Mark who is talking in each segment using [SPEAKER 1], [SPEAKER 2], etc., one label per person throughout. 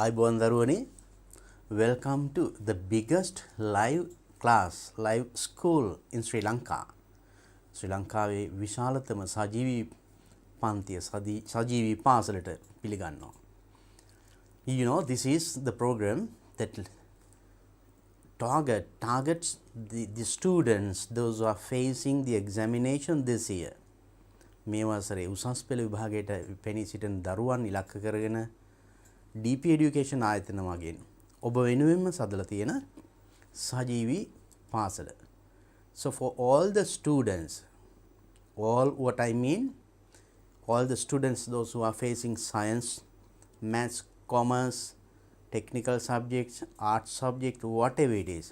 [SPEAKER 1] අයිබෝන් දරුවනේ, welcome to the biggest live class, live school in Sri Lanka. ශ්‍රී ලංකාවේ විශාලතම සජීවී පන්තිය සජීවී පාසලට පිළිගන්නවා. You know, this is the program that targets the students, those who are facing the examination this year. මේ වසරේ උසස් පෙළ විභාගයට පෙනී සිටින දරුවන් ඉලක්ක කරගෙන DP education ආයතන මගින් ඔබ වෙනුවෙන්ම සදලා තියෙන සජීවී පාසල. So for all the students, what I mean, all the students, those who are facing science, maths, commerce, technical subjects, arts subject, whatever it is,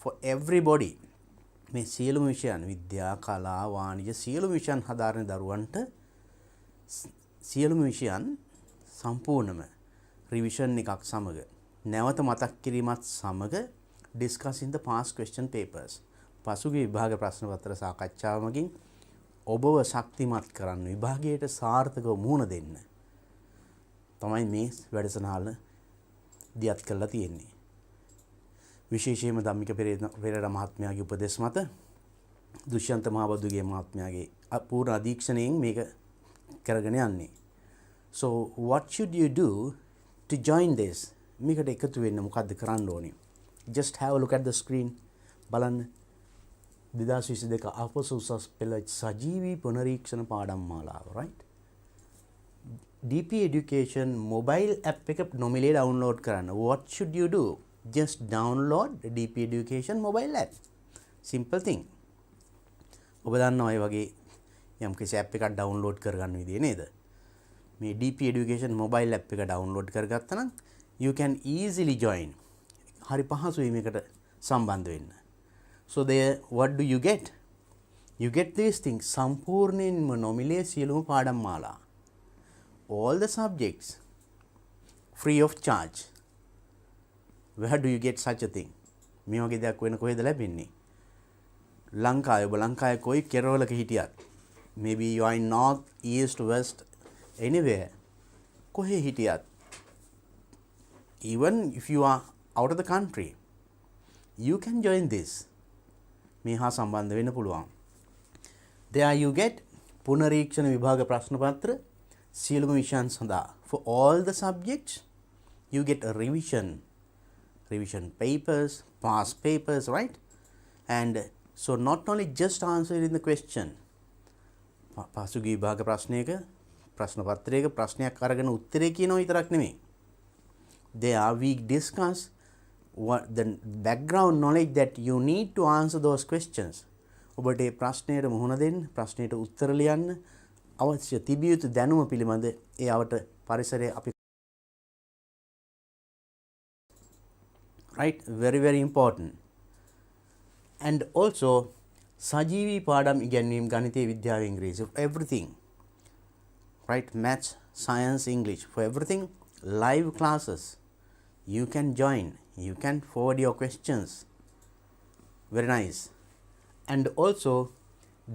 [SPEAKER 1] for everybody, මේ සියලුම විෂයන් විද්‍යා, කලා, වාණිජ සියලුම විෂයන් හදාරන දරුවන්ට සියලුම විෂයන් සම්පූර්ණම රිවිෂන් එකක් සමග නැවත මතක් කිරීමත් සමග discussing the past question papers. පසුගිය විභාග ප්‍රශ්න පත්‍ර සාකච්ඡාව මගින් ඔබව ශක්තිමත් කරන්න, විභාගයට සාර්ථකව මුහුණ දෙන්න තමයි මේ වැඩසටහන දියත් කරලා තියෙන්නේ. විශේෂයෙන්ම ධම්මික පෙරේරා මහත්මයාගේ උපදෙස් මත දුෂ්‍යන්ත මහබදුගේ මහත්මයාගේ අපූර්ණ අධීක්ෂණයෙන් මේක කරගෙන යන්නේ. So what should you do to join this? මේකට එකතු වෙන්න මොකද්ද කරන්න ඕනේ? Just have a look at the screen. බලන්න 2022 අපොස උසස් පෙළ සජීවී පුනරීක්ෂණ පාඩම් මාලාව, right? DP education mobile app එක නොමිලේ download කරන්න. What should you do? Just download the DP education mobile app. Simple thing. ඔබ දන්නවා ඒ වගේ යම් කිසි app එකක් download කරගන්න විදිය නේද? මේ DP education mobile app එක download කරගත්තා නම් you can easily join. හරි පහසුයි මේකට සම්බන්ධ වෙන්න. So there, what do you get? You get these things. සම්පූර්ණයෙන්ම නොමිලේ සියලුම පාඩම් මාලා. All the subjects free of charge. Where do you get such a thing? මේ වගේ දෙයක් වෙන කොහෙද ලැබෙන්නේ? ලංකාවේ, ඔබ ලංකාවේ කොයි කෙරවලක හිටියත්, maybe you are in north, east, west, anywhere, කොහේ හිටියත්, even if you are out of the country, you can join this. මේ හා සම්බන්ධ වෙන්න පුළුවන්. There you get පුනරීක්ෂණ විභාග ප්‍රශ්න පත්‍ර සියලුම විෂයන් සඳහා. For all the subjects you get a revision papers, past papers, right? And so not only just answering the question, පසුගිය විභාග ප්‍රශ්නයක ප්‍රශ්න පත්‍රයක ප්‍රශ්නයක් අරගෙන උත්තරේ කියනවා විතරක් නෙමෙයි. There we discuss what the background knowledge that you need to answer those questions. ඔබට මේ ප්‍රශ්නයට මුහුණ දෙන්න, ප්‍රශ්නයට උත්තර ලියන්න අවශ්‍ය තිබිය යුතු දැනුම පිළිබඳ ඒ අවට පරිසරය අපි right, very important. And also සජීවී පාඩම් ඉගෙනීම ගණිතය, විද්‍යාව, ඉංග්‍රීසි, everything, right? Maths, science, English, for everything, live classes. You can join, you can forward your questions. Very nice. And also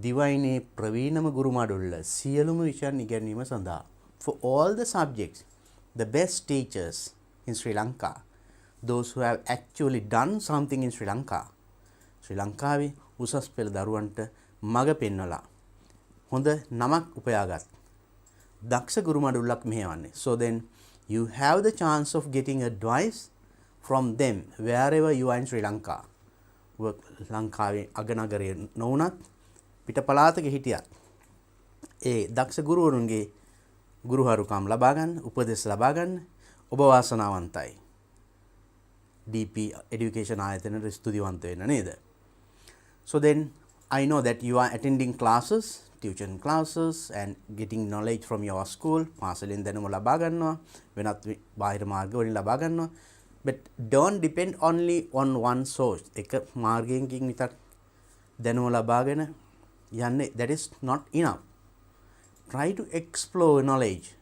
[SPEAKER 1] දිවයිනේ ප්‍රවීණම ගුරු මඩුල්ල සියලුම විෂයන් ඉගෙනීම සඳහා. For all the subjects, the best teachers in Sri Lanka, those who have actually done something in Sri Lanka. ශ්‍රී ලංකාවේ උසස් පෙළ දරුවන්ට මඟ පෙන්වලා හොඳ නමක් උපයාගත් දක්ෂ ගුරු මඩුල්ලක් මෙහෙවන්නේ. So then you have the chance of getting advice from them wherever you are in Sri Lanka. ලංකාවේ අගනගරයේ නොවුනත් පිට පළාතක හිටියත් ඒ දක්ෂ ගුරුවරුන්ගේ ගුරුහරුකම් ලබා ගන්න, උපදෙස් ලබා ගන්න ඔබ වාසනාවන්තයි. DP education ආයතනයේ ස්තුතිවන්ත වෙන්න නේද? So then I know that you are attending classes, tuition classes, and getting knowledge from your school. පාසලෙන් දැනුම ලබා ගන්නවා, වෙනත් බාහිර මාර්ග වලින් ලබා ගන්නවා. But don't depend only on one source. එක මාර්ගයකින් විතර දැනුම ලබාගෙන යන්නේ, that is not enough. Try to explore knowledge.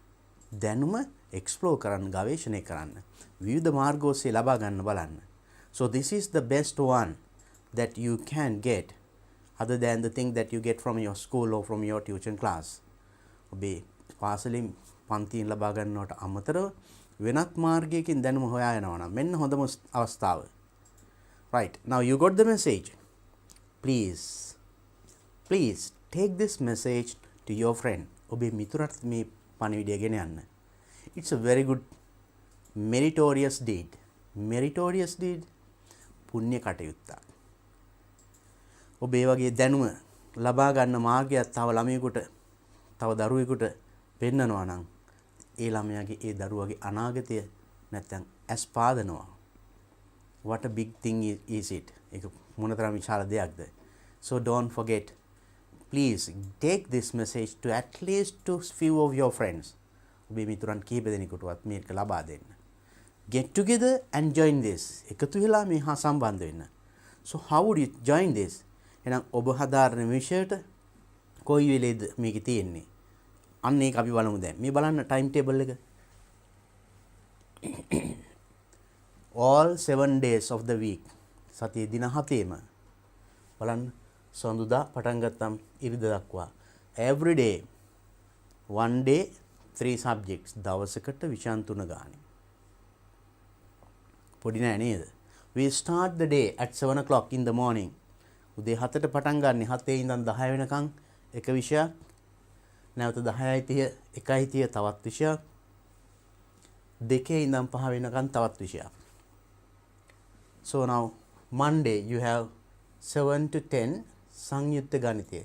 [SPEAKER 1] දැනුම explore කරන්න, ගවේෂණය කරන්න, විවිධ මාර්ග ඔස්සේ ලබා ගන්න බලන්න. So this is the best one that you can get other than the thing that you get from your school or from your tuition class. ඔබේ පාසලෙන් පන්තියෙන් ලබා ගන්නවට අමතරව වෙනත් මාර්ගයකින් දැනුම හොයා යනවා නම් මෙන්න හොඳම අවස්ථාව. Right, now you got the message. Please take this message to your friend. ඔබේ මිතුරට මේ පණිවිඩය ගෙන යන්න. It's a very good meritorious deed. Meritorious deed පුණ්‍ය කටයුත්තක්. ඔබ ඒ වගේ දැනුම ලබා ගන්න මාර්ගයක් තව ළමයෙකුට තව දරුවෙකුට පෙන්නනවා නම් ඒ ළමයාගේ ඒ දරුවගේ අනාගතය නැත්තම් ඇස්පාදනවා. What a big thing is it? ඒක මොනතරම් විශාල දෙයක්ද? So don't forget, please take this message to at least to few of your friends. ඔබේ මිතුරන් කීප දෙනෙකුටවත් මේක ලබා දෙන්න. Get together and join this. එකතු වෙලා මේ හා සම්බන්ධ වෙන්න. So how would you join this? එහෙනම් ඔබ හදාරන විෂයට කොයි වෙලේද මේක තියෙන්නේ? අන්න ඒක අපි බලමු දැන්. මේ බලන්න ටයිම් ටේබල් එක. All 7 days of the week. සතියේ දින 7ෙම බලන්න සඳුදා පටන් ගත්තම් ඉරිදා දක්වා. Every day, one day, 3 subjects. දවසකට විෂයන් 3 ගානේ. පොඩි නෑ නේද? We start the day at 7 o'clock in the morning. උදේ 7ට පටන් ගන්න 7 ඉඳන් 10 වෙනකන් එක විෂයක්. නැවත 10:30 1:30 තවත් විෂයක්. 2 ඉඳන් 5 වෙනකන් තවත් විෂයක්. So now Monday you have 7 to 10 සංයුක්ත ගණිතය.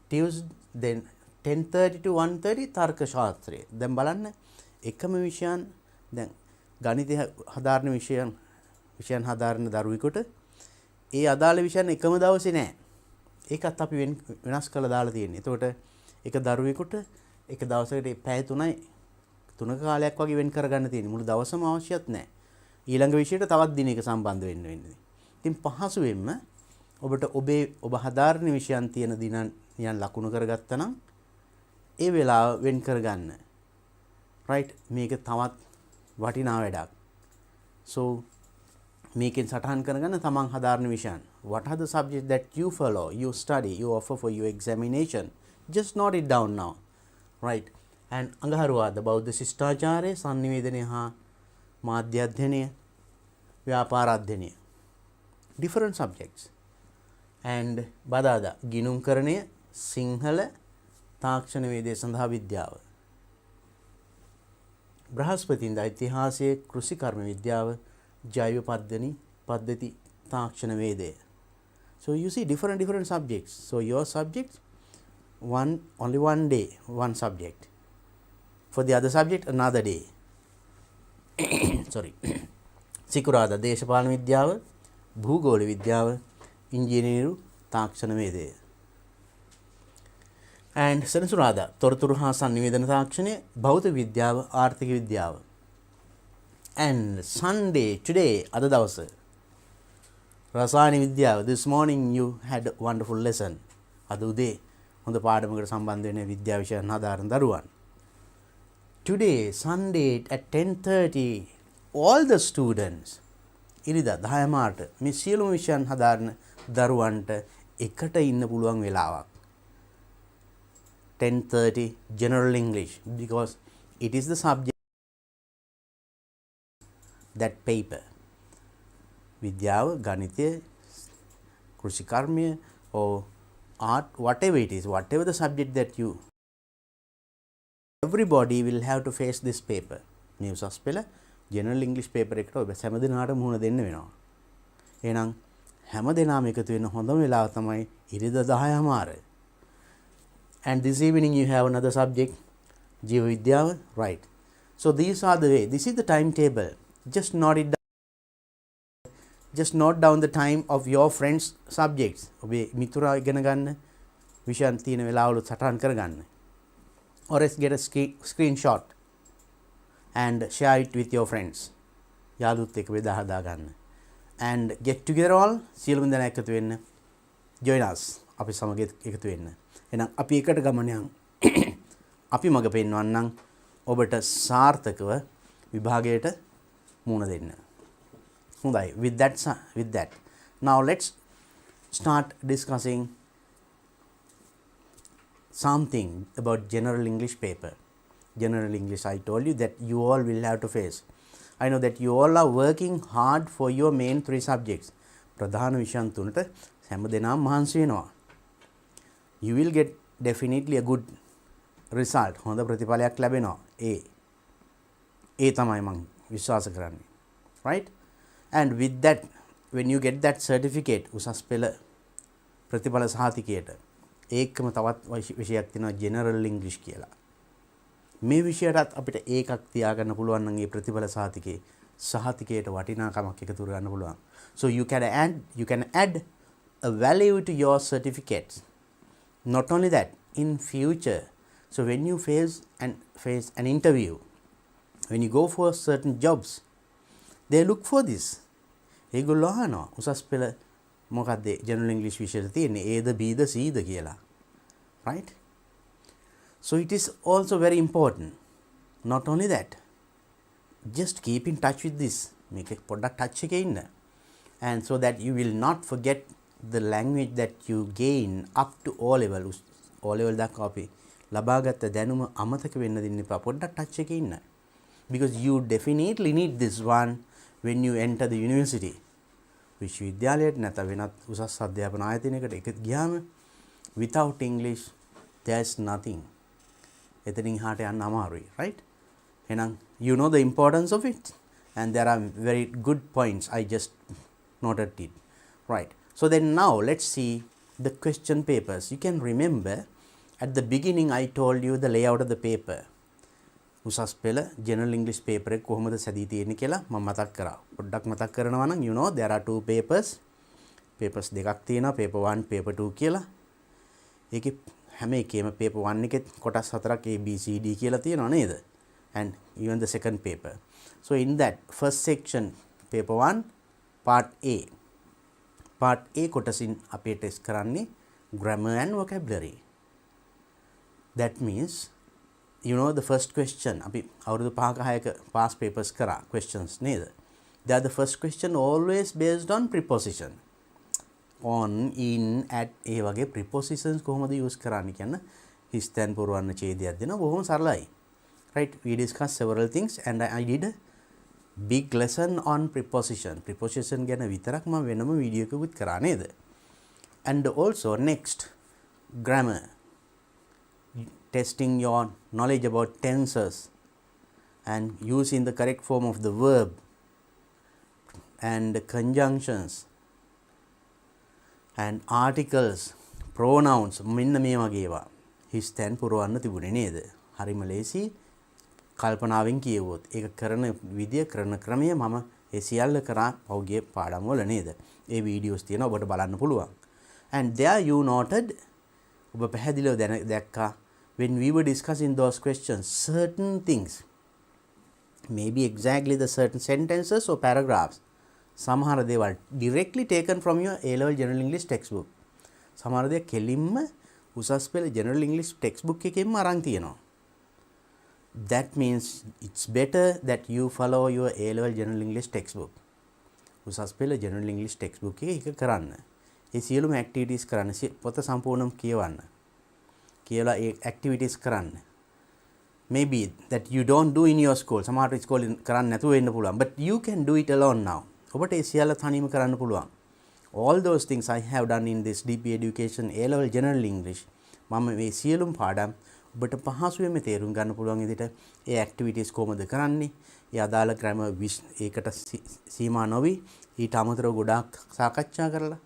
[SPEAKER 1] Tuesday then 10:30 to 1:30 තර්ක ශාස්ත්‍රය. දැන් බලන්න එකම විෂයන් දැන් ගණිතය හදාරන විෂයන් හදාරන දරුවෙකුට ඒ අදාළ විෂයන් එකම දවසේ නෑ. ඒකත් අපි වෙනස් කරලා දාලා තියෙන්නේ. එතකොට එක දරුවෙකුට එක දවසකට පැය 3ක කාලයක් වගේ වෙන් කරගන්න තියෙන්නේ. මුළු දවසම අවශ්‍යත් නෑ. ඊළඟ විෂයට තවත් දිනයක සම්බන්ධ වෙන්න වෙන්නේ. ඉතින් පහසුවෙන්ම ඔබට ඔබ හදාරන විෂයන් තියෙන දිනයන් ලකුණු කරගත්තා නම් ඒ වෙලාව වෙන් කරගන්න. right, මේක තවත් වටිනා වැඩක්. so මේකෙන් සටහන් කරගන්න තමන් හදාරන විෂයන්. what are the subjects that you follow, you study, you offer for your examination? Just note it down now. right, and අඟහරුවාද බෞද්ධ ශිෂ්ටාචාරය, sannivedana හා මාධ්‍ය අධ්‍යයනය, ව්‍යාපාර අධ්‍යයනය, different subjects. and බදාදා ගිණුම්කරණය, සිංහල, තාක්ෂණ වේදය සඳහා විද්‍යාව. බ්‍රහස්පතින්දා ඉතිහාසය, කෘෂි කර්ම විද්‍යාව, ජෛව පද්ධති, තාක්ෂණ වේදය. So you see different subjects. So your subjects only one day one subject. For the other subject another day. sorry. සිකුරාදා දේශපාලන විද්‍යාව, භූගෝල විද්‍යාව, ඉංජිනේරු, තාක්ෂණ වේදය. and සෙනසුරාදා තොරතුරු හා sannivedana තාක්ෂණය, භෞතික විද්‍යාව, ආර්ථික විද්‍යාව. and Sunday today අද දවස රසායන විද්‍යාව. This morning you had a wonderful lesson. අද උදේ හොඳ පාඩමකට සම්බන්ධ වෙන විද්‍යා විෂයන් හදාරන දරුවන්. Today Sunday at 10:30 all the students ඉරිදා 10 මාට මේ සියලුම විෂයන් හදාරන දරුවන්ට එකට ඉන්න පුළුවන් වෙලාවක්. 10:30 general English, because it is the subject, that paper. විද්‍යාව, ගණිතය, කෘෂි කර්මය or art, whatever it is, whatever the subject that you, everybody will have to face this paper. මේ උසස් පෙළ general English paper එකට ඔබ හැම දිනකටම මුහුණ දෙන්න වෙනවා. එහෙනම් හැම දිනම එකතු වෙන හොඳම වෙලාව තමයි ඉරිදා 10:00. and this evening you have another subject, ජීව විද්‍යාව. right, so these are the way, this is the timetable. Just note it down. Just note down the time of your friends subjects. ඔබේ මිතුරා ඉගෙන ගන්න විෂයන් තියෙන වෙලාවලු සටහන් කරගන්න. or else get a screenshot and share it with your friends. යාළුවොත් එක්ක බෙදා හදා ගන්න. and get together all, සියලුම දෙනා එකතු වෙන්න. join us, අපි සමග එකතු වෙන්න. එහෙනම් අපි එකට ගමන යමු. අපි මඟ පෙන්වන්නම් ඔබට සාර්ථකව විභාගයට මුහුණ දෙන්න. හොඳයි. with that now let's start discussing something about general English paper. general English I told you that you all will have to face. I know that you all are working hard for your main 3 subjects. ප්‍රධාන විෂයන් තුනට හැම දෙනාම මහන්සි වෙනවා. You will get definitely a good result. හොඳ ප්‍රතිඵලයක් ලැබෙනවා. ඒ තමයි මම විශ්වාස කරන්නේ. Right? And with that, when you get that certificate, උසස් පෙළ ප්‍රතිඵල සහතිකයට ඒකම තවත් විෂයක් තියෙනවා general English කියලා. මේ විෂයටත් අපිට ඒකක් තියාගන්න පුළුවන් නම් ඒ ප්‍රතිඵල සහතිකයට වටිනාකමක් එකතු කරගන්න පුළුවන්. So you can add a value to your certificates. Not only that, in future, so when you face an interview, when you go for certain jobs, they look for this. ඒගොල්ලෝ අහනවා උසස් පෙළ මොකක්ද general English විෂයට තියෙන්නේ Aද Bද Cද කියලා. Right? So it is also very important. Not only that, just keep in touch with this. Make a product touch again. And so that you will not forget the language that you gain up to O level. O level දක්වා අපි ලබාගත් දැනුම අමතක වෙන්න දෙන්න එපා. පොඩ්ඩක් touch එකේ ඉන්න. Because you definitely need this one when you enter the university. විශ්වවිද්‍යාලයට නැත්නම් වෙනත් උසස් අධ්‍යාපන ආයතනයකට එකත් ගියාම without English there is nothing. එතනින් එහාට යන්න අමාරුයි. Right? එහෙනම් you know the importance of it, and there are very good points. I just noted it. Right? So then now let's see the question papers. You can remember at the beginning I told you the layout of the paper. උසස් පෙළ general English paper එක කොහොමද සැදී තියෙන්නේ කියලා මම මතක් කරා. පොඩ්ඩක් මතක් කරනවා නම් you know there are 2 papers. papers දෙකක් තියෙනවා, paper 1 paper 2 කියලා. ඒකේ හැම එකේම paper 1 එකේ කොටස් 4ක් A B C D කියලා තියෙනවා නේද? And even the second paper. So in that first section, paper 1 part A. Part A කොටසින් අපි ටෙස්ට් කරන්නේ grammar and vocabulary. That means you know the first question අපි අවුරුදු 5ක 6ක past papers කරා questions නේද? They are the first question always based on preposition. On, in, at ඒ වගේ prepositions කොහොමද use කරන්නේ කියන හිස්තැන් පුරවන්න ඡේදයක් දෙනවා. බොහොම සරලයි. Right? We discussed several things and I did a big lesson on preposition. Preposition ගැන විතරක් මම වෙනම වීඩියෝ එකකුත් කරා නේද? And also next, grammar. Testing your knowledge about tenses and using the correct form of the verb and conjunctions and articles, pronouns. මෙන්න මේ වගේ ඒවා හිස්තැන් පුරවන්න තිබුණේ නේද? හරිම ලේසි. කල්පනාවෙන් කියවුවොත් ඒක කරන විදිය කරන ක්‍රමය මම ඒ සියල්ල කරා පෞගේ පාඩම් වල නේද? ඒ වීඩියෝස් තියෙනවා ඔබට බලන්න පුළුවන්. And there you noted ඔබ පැහැදිලිව දැක්කා when we were discussing those questions, certain things, maybe exactly the certain sentences or paragraphs, සමහර දේවල් directly taken from your A-level general English textbook. සමහර දේ කෙලින්ම උසස් පෙළ general English textbook එකෙන්ම අරන් තියෙනවා. That means it's better that you follow your A-level general English textbook. උසස් පෙළ general English textbook එක කරන්න. ඒ සියලුම activities කරන්න. පොත සම්පූර්ණව කියවන්න. කියලා ඒ activities කරන්න. Maybe that you don't do in your school. සමහර school කරන්න නැතුව වෙන්න පුළුවන්. But you can do it alone now. ඔබට ඒ සියල්ල තනියම කරන්න පුළුවන්. All those things I have done in this DP education A-level general English. මම මේ සියලුම පාඩම් ඔබට පහසුවෙන්ම තේරුම් ගන්න පුළුවන් විදිහට ඒ activities කොහොමද කරන්නේ? ඒ අදාළ grammar ඒකට සීමා නොවි ඊට අමතරව ගොඩාක් සාකච්ඡා කරලා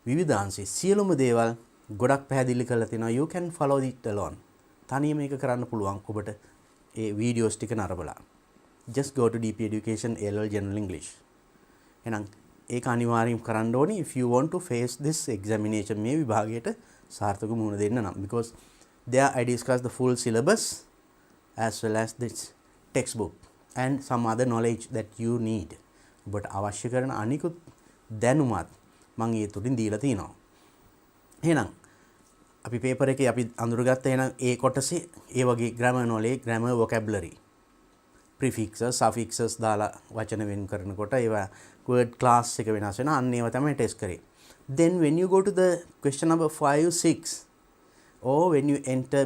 [SPEAKER 1] විවිධාංශي සියලුම දේවල් ගොඩක් පැහැදිලි කරලා තිනවා. You can follow it alone. තනියම මේක කරන්න පුළුවන් ඔබට ඒ වීඩියෝස් ටික නරඹලා. Just go to DP Education A-level General English. එහෙනම් ඒක අනිවාර්යයෙන් කරන්න ඕනේ if you want to face this examination මේ විභාගයට සාර්ථකව මුහුණ දෙන්න නම්. Because there I discuss the full syllabus as well as this textbook and some other knowledge that you need. ඔබට අවශ්‍ය කරන අනිකුත් දැනුමත් මම ඒ තුලින් දීලා තිනවා. එහෙනම් අපි පේපර් එකේ අපි අඳුරගත්ත එහෙනම් ඒ කොටසේ ඒ වගේ grammar knowledge, grammar vocabulary, prefixes, suffixes දාලා වචන වෙන් කරනකොට ඒවා word class එක වෙනස් වෙනවා. අන්න ඒවා තමයි ටෙස්ට් කරේ. Then when you go to the question number 5, 6 or when you enter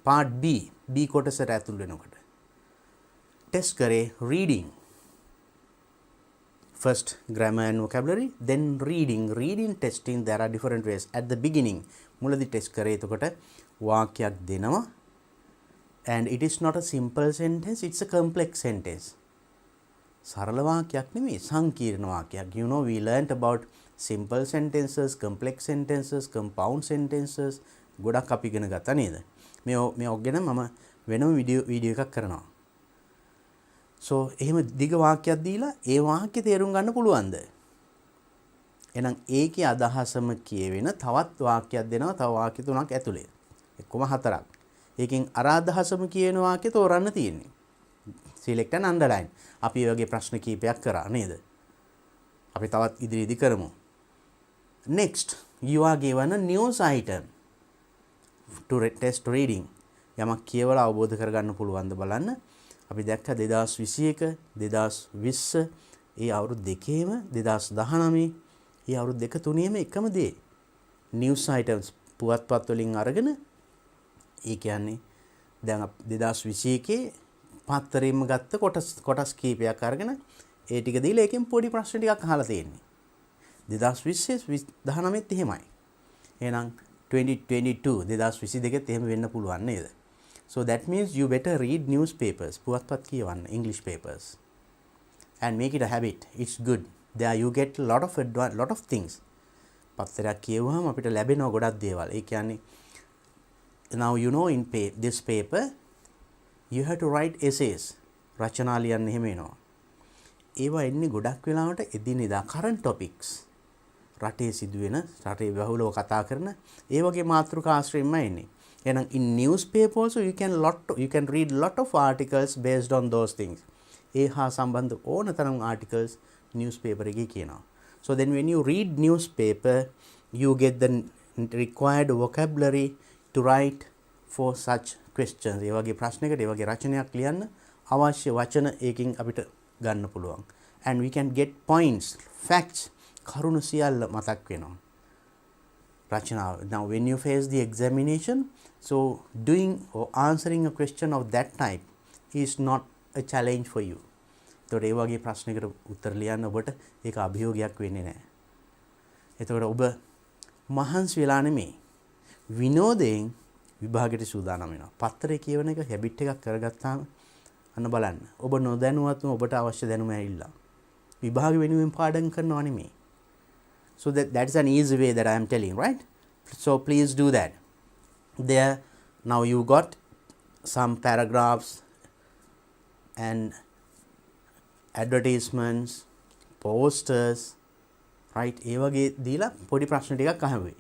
[SPEAKER 1] part B, B කොටසට ඇතුල් වෙනකොට. ටෙස්ට් කරේ reading. First grammar and vocabulary, then reading. Reading testing, there are different ways. At the beginning, මුලදී test කරේ එතකොට වාක්‍යයක් දෙනවා. And it is not a simple sentence, it's a complex sentence. සරල වාක්‍යයක් නෙමෙයි, සංකීර්ණ වාක්‍යයක්. You know, we learnt about simple sentences, complex sentences, compound sentences. ගොඩක් අපි ඉගෙන ගත්තා නේද? මේ ඔක්ගෙන මම වෙනම වීඩියෝ එකක් කරනවා. So එහෙම දිග වාක්‍යයක් දීලා ඒ වාක්‍ය තේරුම් ගන්න පුළුවන්ද? එහෙනම් ඒකේ අදහසම කියවෙන තවත් වාක්‍යයක් දෙනවා, තව වාක්‍ය තුනක් ඇතුලේ. එක්කම හතරක්. ඒකෙන් අර අදහසම කියන වාක්‍ය තෝරන්න තියෙන්නේ. select and underline. අපි මේ වගේ ප්‍රශ්න කීපයක් කරා නේද? අපි තවත් ඉදිරියේදී කරමු. Next, you are given a news item to test reading. යමක් කියවලා අවබෝධ කරගන්න පුළුවන්ද බලන්න. අපි දැක්ක 2021 2020 ඒ අවුරුදු දෙකේම 2019 ඒ අවුරුදු දෙක තුනේම එකම දේ. news items පුවත්පත් වලින් අරගෙන ඒ කියන්නේ දැන් 2021 පත්තරෙම ගත්ත කොටස් කීපයක් අරගෙන ඒ ටික දීලා ඒකෙන් පොඩි ප්‍රශ්න ටිකක් අහලා තියෙන්නේ. 2020 19ත් එහෙමයි. එහෙනම් 2022 2022ත් එහෙම වෙන්න පුළුවන් නේද? So that means you better read newspapers, පුවත්පත් කියවන්න, English papers, and make it a habit. It's good. There you get lot of things. පත්තරයක් කියවුවම අපිට ලැබෙනවා ගොඩක් දේවල්. ඒ කියන්නේ now you know in this paper you have to write essays. රචනා ලියන්න එහෙම එනවා. ඒවා එන්නේ ගොඩක් වෙලාවට එදිනෙදා current topics. රටේ සිදුවෙන, රටේ බහුලව කතා කරන ඒ වගේ මාතෘකා ආශ්‍රයෙන්ම එන්නේ. එහෙනම් in newspaper also you can read lot of articles based on those things. ඒ හා සම්බන්ධ ඕනතරම් articles newspaper එකේ කියනවා. So then when you read newspaper you get the required vocabulary to write for such questions. ඒ වගේ ප්‍රශ්නයකට ඒ වගේ රචනයක් ලියන්න අවශ්‍ය වචන ඒකින් අපිට ගන්න පුළුවන්. And we can get points, facts, කරුණු සියල්ල මතක් වෙනවා. රචනාව. Now when you face the examination, so doing or answering a question of that type is not a challenge for you. එතකොට ඒ වගේ ප්‍රශ්නයකට උත්තර ලියන්න ඔබට ඒක අභියෝගයක් වෙන්නේ නැහැ. එතකොට ඔබ මහන්සි වෙලා නෙමෙයි විනෝදයෙන් විභාගයට සූදානම් වෙනවා. පත්‍රය කියවන එක හැබිට් එකක් කරගත්තාම අන්න බලන්න. ඔබ නොදැනුවත්වම ඔබට අවශ්‍ය දැනුම ඇවිල්ලා. විභාග වෙනුවෙන් පාඩම් කරනවා නෙමෙයි. So that's an easy way that I am telling, right? So please do that. There, now you got some paragraphs and advertisements, posters, right? ඒ වගේ දීලා පොඩි ප්‍රශ්න ටිකක් අහුවේ.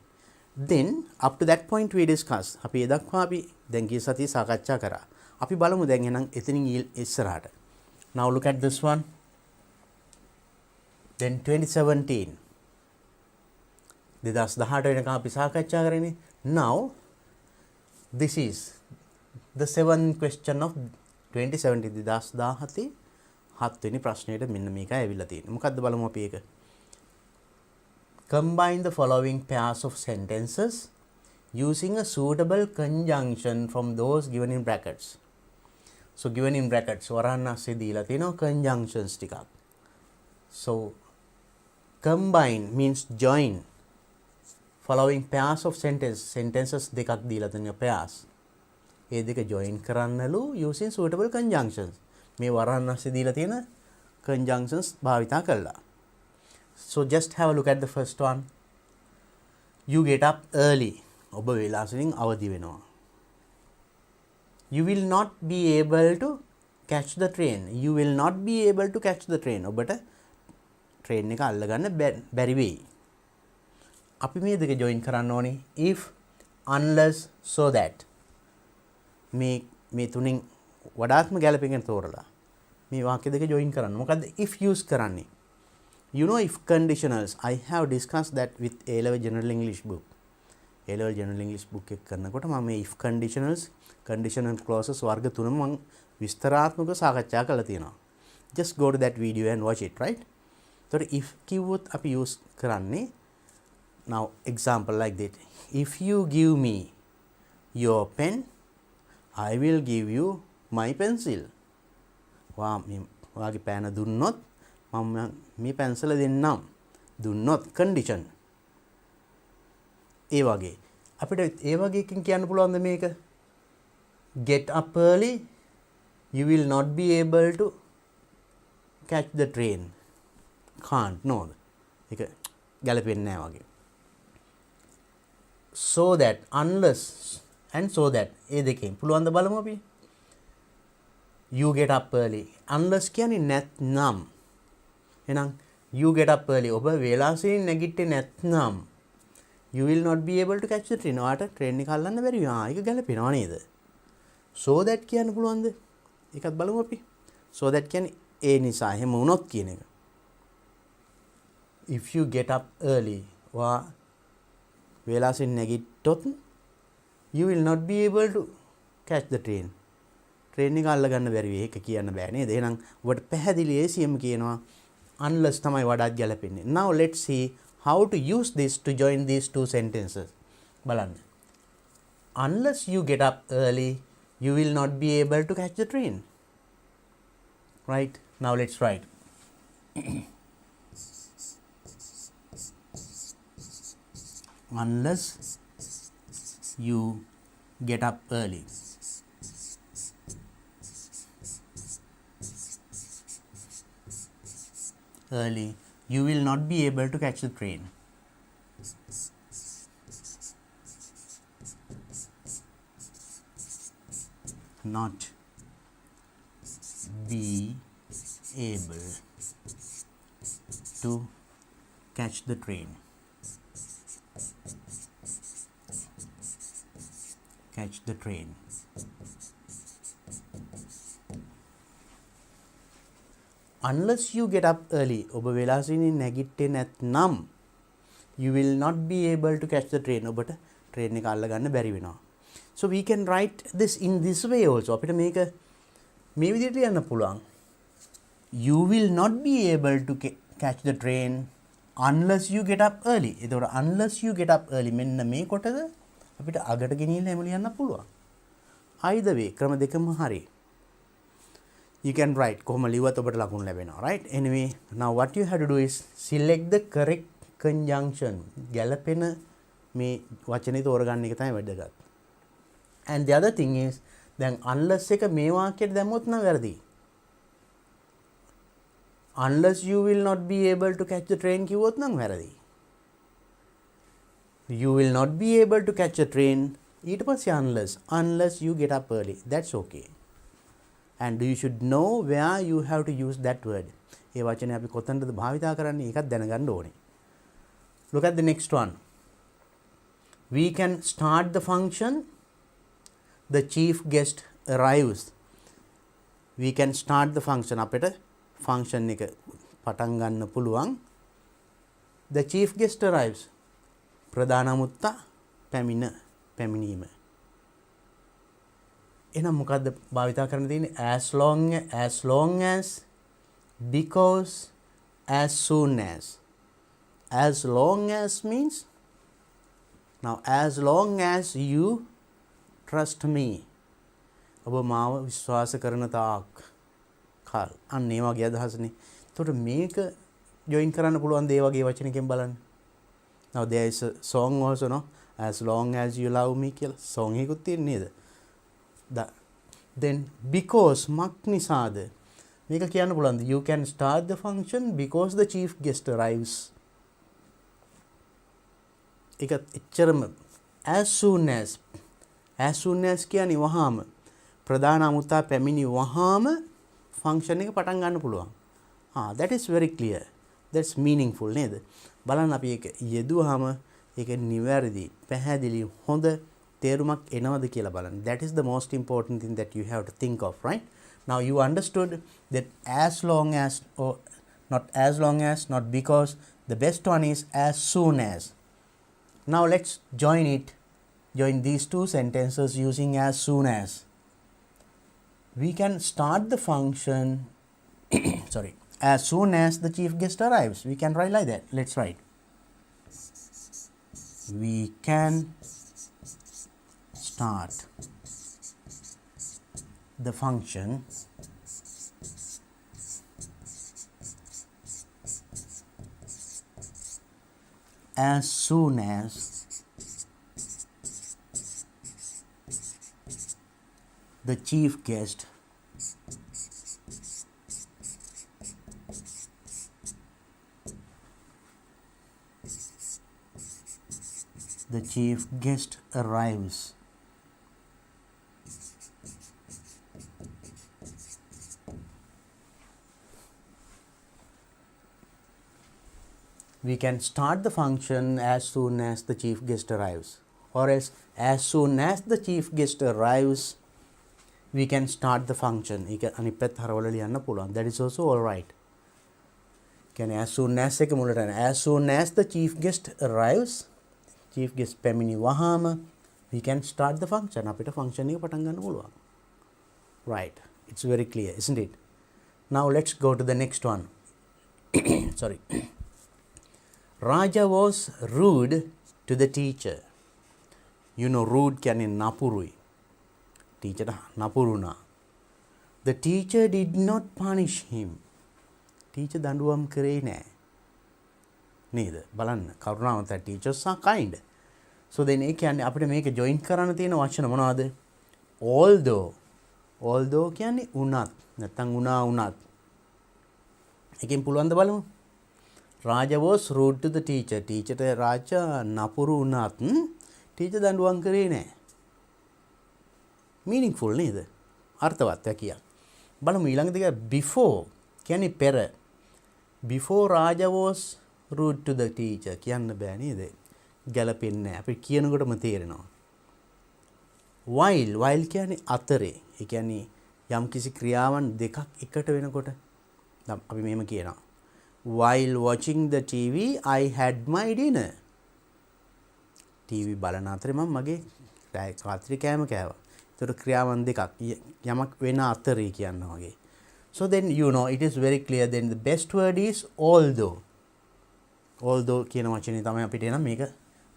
[SPEAKER 1] Then up to that point we discuss. අපි ඒ දක්වා අපි දැන් ගිය සතියේ සාකච්ඡා කරා. අපි බලමු දැන් එහෙනම් එතනින් ඉස්සරහට. Now look at this one. Then 2017 2018 වෙනකම් අපි සාකච්ඡා කරන්නේ. Now this is the 7th question of 2017 2017 7 වෙනි ප්‍රශ්නයට මෙන්න මේක ඇවිල්ලා තියෙනවා. මොකද්ද බලමු අපි ඒක. Combine the following pairs of sentences using a suitable conjunction from those given in brackets. So given in brackets වරහන් ASCII දීලා තියෙනවා conjunctions ටිකක්. So combine means join following pairs of sentences දෙකක් දීලා තියෙනවා pairs. ඒ දෙක join කරන්නලු using suitable conjunctions. මේ වරහන් ASCII දීලා තියෙන conjunctions භාවිතා කළා. So just have a look at the first one. You get up early. ඔබ වේලාසනින් අවදි වෙනවා. You will not be able to catch the train. You will not be able to catch the train. ඔබට train එක අල්ලගන්න බැරි වෙයි. අපි මේ දෙක join කරන්න ඕනේ if, unless, so that. මේ තුنين වඩාත්ම ගැළපෙන තෝරලා මේ වාක්‍ය දෙක join කරන්න. මොකද්ද if use කරන්නේ? You know if conditionals. I have discussed that with A-level General English book. A-level General English book එක කරනකොට මම මේ if conditionals, conditional clauses වර්ග තුනම මම විස්තරාත්මකව සාකච්ඡා කරලා තියෙනවා. Just go to that video and watch it, right? So if කිව්වොත් අපි use කරන්නේ now example like that. If you give me your pen, I will give you my pencil. වාගේ පෑන දුන්නොත් මම මේ පැන්සල දෙන්නම්. දුන්නොත් condition. ඒ වගේ අපිට ඒ වගේ එකකින් කියන්න පුළුවන්ද මේක? Get up early, you will not be able to catch the train. Can't, no. ඒක ගැලපෙන්නේ නැහැ වගේ. So that, unless and so that ඒ දෙකෙන් පුළුවන් ද බලමු අපි. You get up early. Unless කියන්නේ නැත්නම්. එහෙනම් you get up early. ඔබ වේලාසෙන් නැගිටින්නේ නැත්නම් you will not be able to catch the train. ඔයාට ට්‍රේන් එක අල්ලන්න බැරි වෙනවා. ඒක ගැලපෙනවා නේද? So that කියන්න පුළුවන්ද? ඒකත් බලමු අපි. So that කියන්නේ ඒ නිසා එහෙම වුණොත් කියන එක. If you get up early, වා වේලාසෙන් නැගිට්ටොත් you will not be able to catch the train. Train එක අල්ල ගන්න බැරි වෙයි. ඒක කියන්න බෑ නේද? එහෙනම් ඔබට පැහැදිලි ACM කියනවා unless තමයි වඩාත් ගැලපෙන්නේ. Now let's see how to use this to join these two sentences. බලන්න. Unless you get up early, you will not be able to catch the train. Right? Now let's write. Unless you get up early. You will not be able to catch the train. Not be able to catch the train. Catch the train. Unless you get up early, ඔබ වෙලාසින් නැගිට්ටේ නැත්නම් you will not be able to catch the train. ඔබට train එක අල්ල ගන්න බැරි වෙනවා. So we can write this in this way also. අපිට මේක මේ විදිහට ලියන්න පුළුවන්. You will not be able to catch the train unless you get up early. එතකොට unless you get up early මෙන්න මේ කොටද අපිට අගට ගෙනියලා එහෙම ලියන්න පුළුවන්. either way ක්‍රම දෙකම හරි. You can write කොහොම ලිව්වත් ඔබට ලකුණු ලැබෙනවා. right? Anyway, now what you have to do is select the correct conjunction. ගැලපෙන මේ වචනේ තෝරගන්න එක තමයි වැදගත්. And the other thing is දැන් unless එක මේ වාක්‍යයට දැම්මොත් නම් වැරදි. Unless you will not be able to catch the train කිව්වොත් නම් වැරදි. You will not be able to catch a train ඊට පස්සේ unless you get up early. That's okay. And you should know where you have to use that word. ඒ වචනේ අපි කොතනද භාවිතා කරන්නේ ඒකත් දැනගන්න ඕනේ. Look at the next one. We can start the function. The chief guest arrives. We can start the function. අපිට function එක පටන් ගන්න පුළුවන්. The chief guest arrives. ප්‍රධාන අමුත්තා පැමිණීම. එහෙනම් මොකද්ද භාවිතා කරන්න තියෙන්නේ? as long as, because, as soon as. As long as means now as long as you trust me. ඔබ මාව විශ්වාස කරන තාක් කාල. අන්න ඒ වගේ අදහසනේ. එතකොට මේක ජොයින් කරන්න පුළුවන් දේ වගේ වචනකින් බලන්න. Now there is a song also, no? As long as you love me කියලා song එකකුත් තියෙන නේද? Then because මක් නිසාද මේක කියන්න පුළුවන්ද? You can start the function because the chief guest arrives. ඒක එච්චරම as soon as කියන්නේ වහාම ප්‍රධාන අමුත්තා පැමිණි වහාම function එක පටන් ගන්න පුළුවන්. That is very clear. That's meaningful නේද? බලන්න අපි ඒක යෙදුවාම ඒක නිවැරදි පැහැදිලි හොඳ තේරුමක් එනවද කියලා බලන්න. That is the most important thing that you have to think of, right? Now you understood that as long as, or not as long as, not because, the best one is as soon as. Now let's join these two sentences using as soon as. We can start the function as soon as the chief guest arrives. We can write like that. Let's write. We can start the function as soon as the chief guest arrives. We can start the function as soon as the chief guest arrives, or else as soon as the chief guest arrives we can start the function. ඒක අනිත් පැත්ත හරවලා ලියන්න පුළුවන්. That is also all right. කියන්නේ as soon as එක මුලට යන as soon as the chief guest arrives, chief guest පැමිණි වහාම we can start the function. අපිට function එක පටන් ගන්න පුළුවන්. Right. It's very clear, isn't it? Now let's go to the next one. Sorry. Raja was rude to the teacher. You know rude කියන්නේ නපුරුයි. Teacher නපුරුණා. The teacher did not punish him. Teacher දඬුවම් කරේ නෑ. නේද? බලන්න කරුණාවන්ත teachers are kind. So then ඒ කියන්නේ අපිට මේක join කරන්න තියෙන වචන මොනවද? Although කියන්නේ උනත් නැත්නම් උනත්. එකෙන් පුළුවන් ද බලමු. Raja was rude to the teacher. Teacher රාජා නපුරු උනත් teacher දඬුවම් කරේ නෑ. Meaningful නේද? අර්ථවත් කිය. බලමු ඊළඟ දෙක before කියන්නේ පෙර. Before Raja was rude to the teacher කියන්න බෑ නේද? ගැලපෙන්නේ නැහැ. අපි කියනකොටම තේරෙනවා. While කියන්නේ අතරේ. ඒ කියන්නේ යම් කිසි ක්‍රියාවන් දෙකක් එකට වෙනකොට අපි මෙහෙම කියනවා. While watching the TV I had my dinner. TV බලන අතරේ මම මගේ රාත්‍රී කෑම කෑවා. ඒතර ක්‍රියාවන් දෙකක් යමක් වෙන අතරේ කියනවා වගේ. So then you know it is very clear. Then the best word is although. Although කියන වචනේ තමයි අපිට එනම් මේක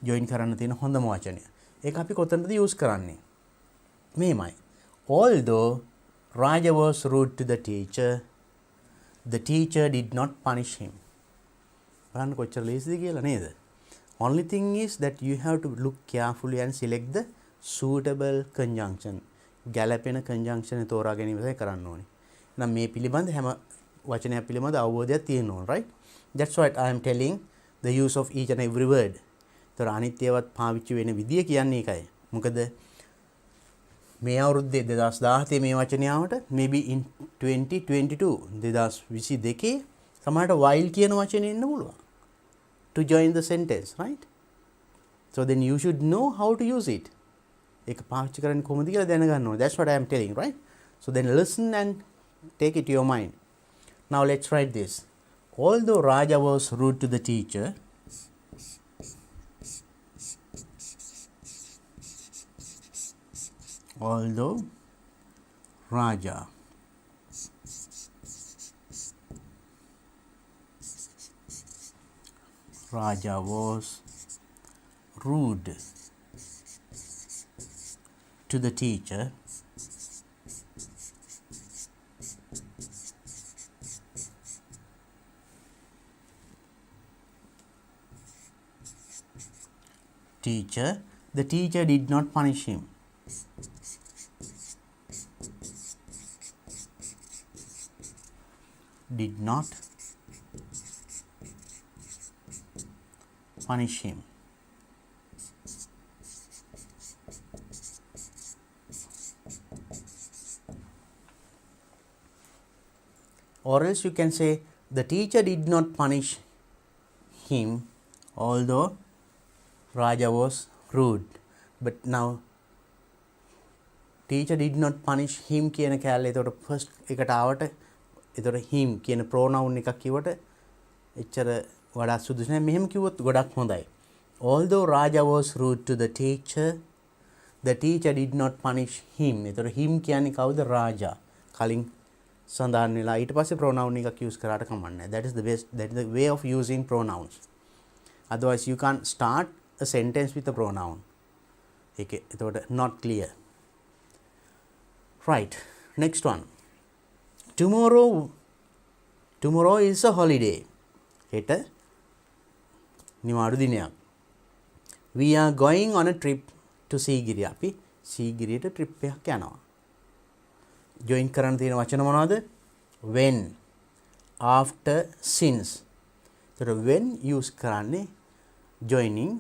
[SPEAKER 1] join කරන්න තියෙන හොඳම වචනය. ඒක අපි කොතනද use කරන්නේ? මේමයි. Although Raja was rude to the teacher did not punish him. බලන්න කොච්චර ලේසිද කියලා නේද? Only thing is that you have to look carefully and select the suitable conjunction. ගැලපෙන conjunction එක තෝරා ගැනීම තමයි කරන්න ඕනේ. එහෙනම් මේ පිළිබඳ හැම වචනයක් පිළිබඳ අවබෝධයක් තියෙන්න ඕන, right? That's what I am telling the use of each and every word. ඒතර අනිත් ඒවාත් පාවිච්චි වෙන විදිය කියන්නේ ඒකයි. මොකද මේ අවුරුද්දේ 2017 මේ වචනය ආවට maybe in 2022 2022 සමහරට while කියන වචනේ එන්න පුළුවන්. To join the sentence, right? So then you should know how to use it. ඒක පාවිච්චි කරන්නේ කොහොමද කියලා දැනගන්න ඕනේ. That's what I am telling, right? So then listen and take it to your mind. Now let's write this. Although Raja was rude to the teacher, although Raja was rude to the teacher, the teacher did not punish him. Did not punish him. Or else you can say the teacher did not punish him although Raja was rude. But now teacher did not punish him කියන කැලේ එතකොට first එකට ආවට එතකොට him කියන pronoun එකක් කිව්වට එච්චර වඩා සුදුසු නැහැ. මෙහෙම කිව්වොත් ගොඩක් හොඳයි. Although Raja was rude to the teacher did not punish him. එතකොට him කියන්නේ කවුද? Raja. කලින් සඳහන් වෙලා ඊට පස්සේ pronoun එකක් use කරාට කමක් නැහැ. That is the way of using pronouns. Otherwise you can't start a sentence with a pronoun. ඒක එතකොට not clear. Right. Next one. Tomorrow is a holiday. හෙට නිවාඩු දිනයක්. We are going on a trip to Sigiriya. අපි සීගිරියට trip එකක් යනවා. join කරන්න තියෙන වචන මොනවද? when, after, since. So when use කරන්නේ joining,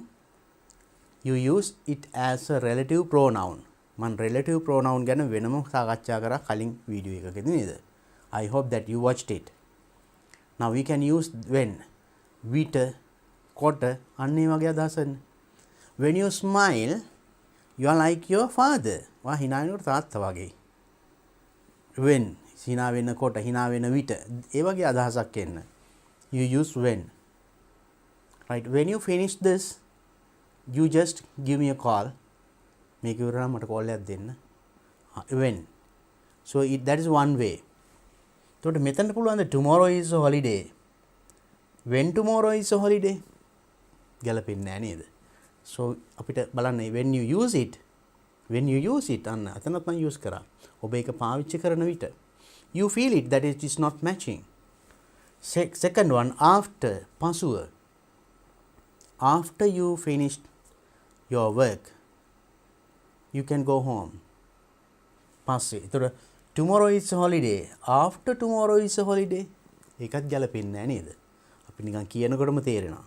[SPEAKER 1] you use it as a relative pronoun. මම relative pronoun ගැන වෙනම සාකච්ඡා කරා කලින් වීඩියෝ එකකදී නේද? I hope that you watched it. Now we can use when, විට, කොට අන්නේ වගේ අදහසන්නේ. When you smile, you are like your father. වා hina වෙනකොට තාත්තා වගේ. When hina වෙනකොට hina වෙන විට ඒ වගේ අදහසක් එන්න. You use when. Right, when you finish this, you just give me a call. මේක ඉවරනම් මට call එකක් දෙන්න. When. So that is one way. එතකොට මෙතන පුළුවන් ද tomorrow is a holiday. When tomorrow is a holiday. ගැලපෙන්නේ නැහැ නේද? So අපිට බලන්න when you use it අන්න අතනත් මම use කරා. ඔබ ඒක පාවිච්චි කරන විට you feel it that it is not matching. Second one, after, පසුව. After you finished your work, you can go home. පස්සේ. එතකොට tomorrow is a holiday. After tomorrow is a holiday. ඒකත් ගැලපෙන්නේ නැහැ නේද? අපි නිකන් කියනකොටම තේරෙනවා.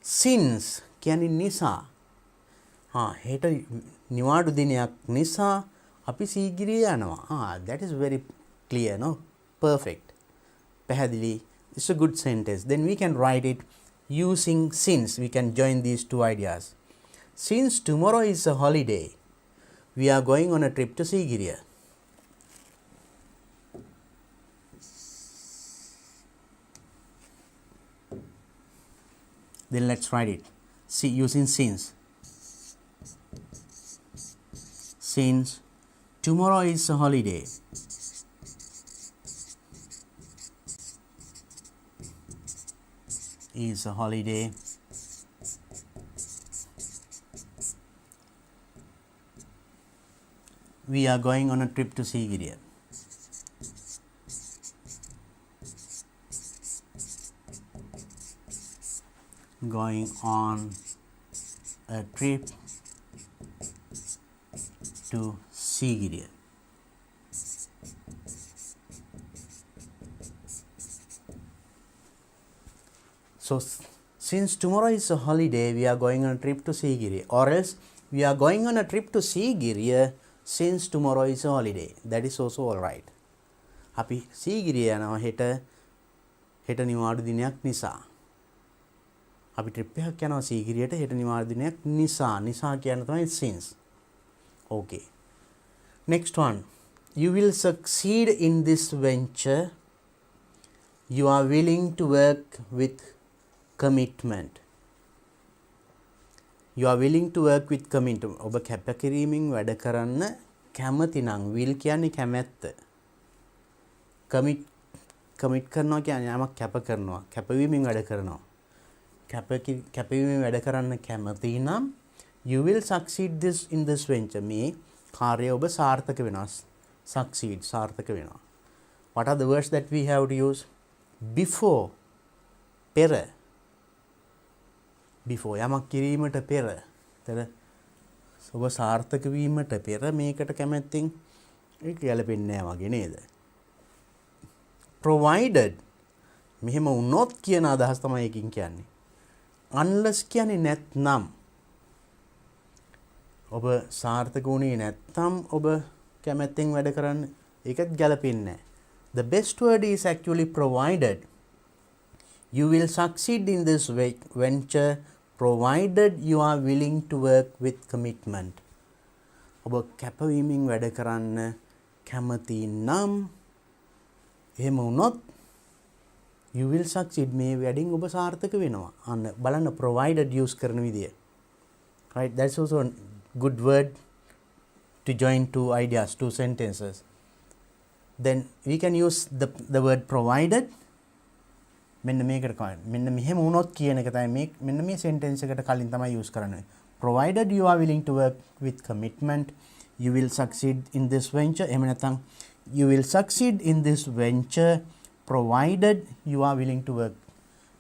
[SPEAKER 1] Since කියන්නේ නිසා. හෙට නිවාඩු දිනයක් නිසා අපි සීගිරිය යනවා. That is very clear, no? Perfect. පැහැදිලි. It's a good sentence. Then we can write it using since. We can join these two ideas. Since tomorrow is a holiday, we are going on a trip to Sigiriya. Then let's write it. See, using since. Since tomorrow is a holiday, we are going on a trip to Sigiriya. Going on a trip to Sigiriya. So since tomorrow is a holiday, we are going on a trip to Sigiriya. Or else we are going on a trip to Sigiriya since tomorrow is a holiday. That is also all right. අපි සීගිරිය යනවා හෙට නිවාඩු දිනයක් නිසා. අපි trip එකක් යනවා සීගිරියට හෙට නිවාඩු දිනයක් නිසා කියන තමයි since. Okay. Next one. You will succeed in this venture. You are willing to work with commitment. You are willing to work with commitment. ඔබ කැපකිරීමෙන් වැඩ කරන්න කැමති නම් will කියන්නේ කැමැත්ත. commit කරනවා කියන්නේ යමක් කැප කරනවා. කැපවීමෙන් වැඩ කරනවා. කැපවීමෙන් වැඩ කරන්න කැමති නම් you will succeed in this venture. මේ කාර්යය ඔබ සාර්ථක වෙනවා. Succeed සාර්ථක වෙනවා. What are the words that we have to use? Before, පෙර. Before යමක් කිරීමට පෙර. එතන ඔබ සාර්ථක වීමට පෙර මේකට කැමැත්තෙන් ඒක ගැලපෙන්නේ නැහැ වගේ නේද? Provided මෙහෙම වුණොත් කියන අදහස් තමයි එකකින් කියන්නේ. Unless කියන්නේ නැත්නම් ඔබ සාර්ථක වුණේ නැත්නම් ඔබ කැමැත්තෙන් වැඩ කරන්න ඒකත් ගැලපෙන්නේ නැහැ. The best word is actually provided. You will succeed in this venture provided you are willing to work with commitment. ඔබ කැපවීමෙන් වැඩ කරන්න කැමති නම් එහෙම වුණොත් you will succeed මේ වැඩින් ඔබ සාර්ථක වෙනවා. අන්න බලන්න provided use කරන විදිය. Right, that's also a good word to join two ideas, two sentences. Then we can use the word provided. මෙන්න මේකට කලින් මෙන්න මෙහෙම වුණොත් කියන එක තමයි මෙන්න මේ sentence එකට කලින් තමයි use කරන්නේ. Provided you are willing to work with commitment, you will succeed in this venture. එහෙම නැත්නම් You will succeed in this venture provided you are willing to work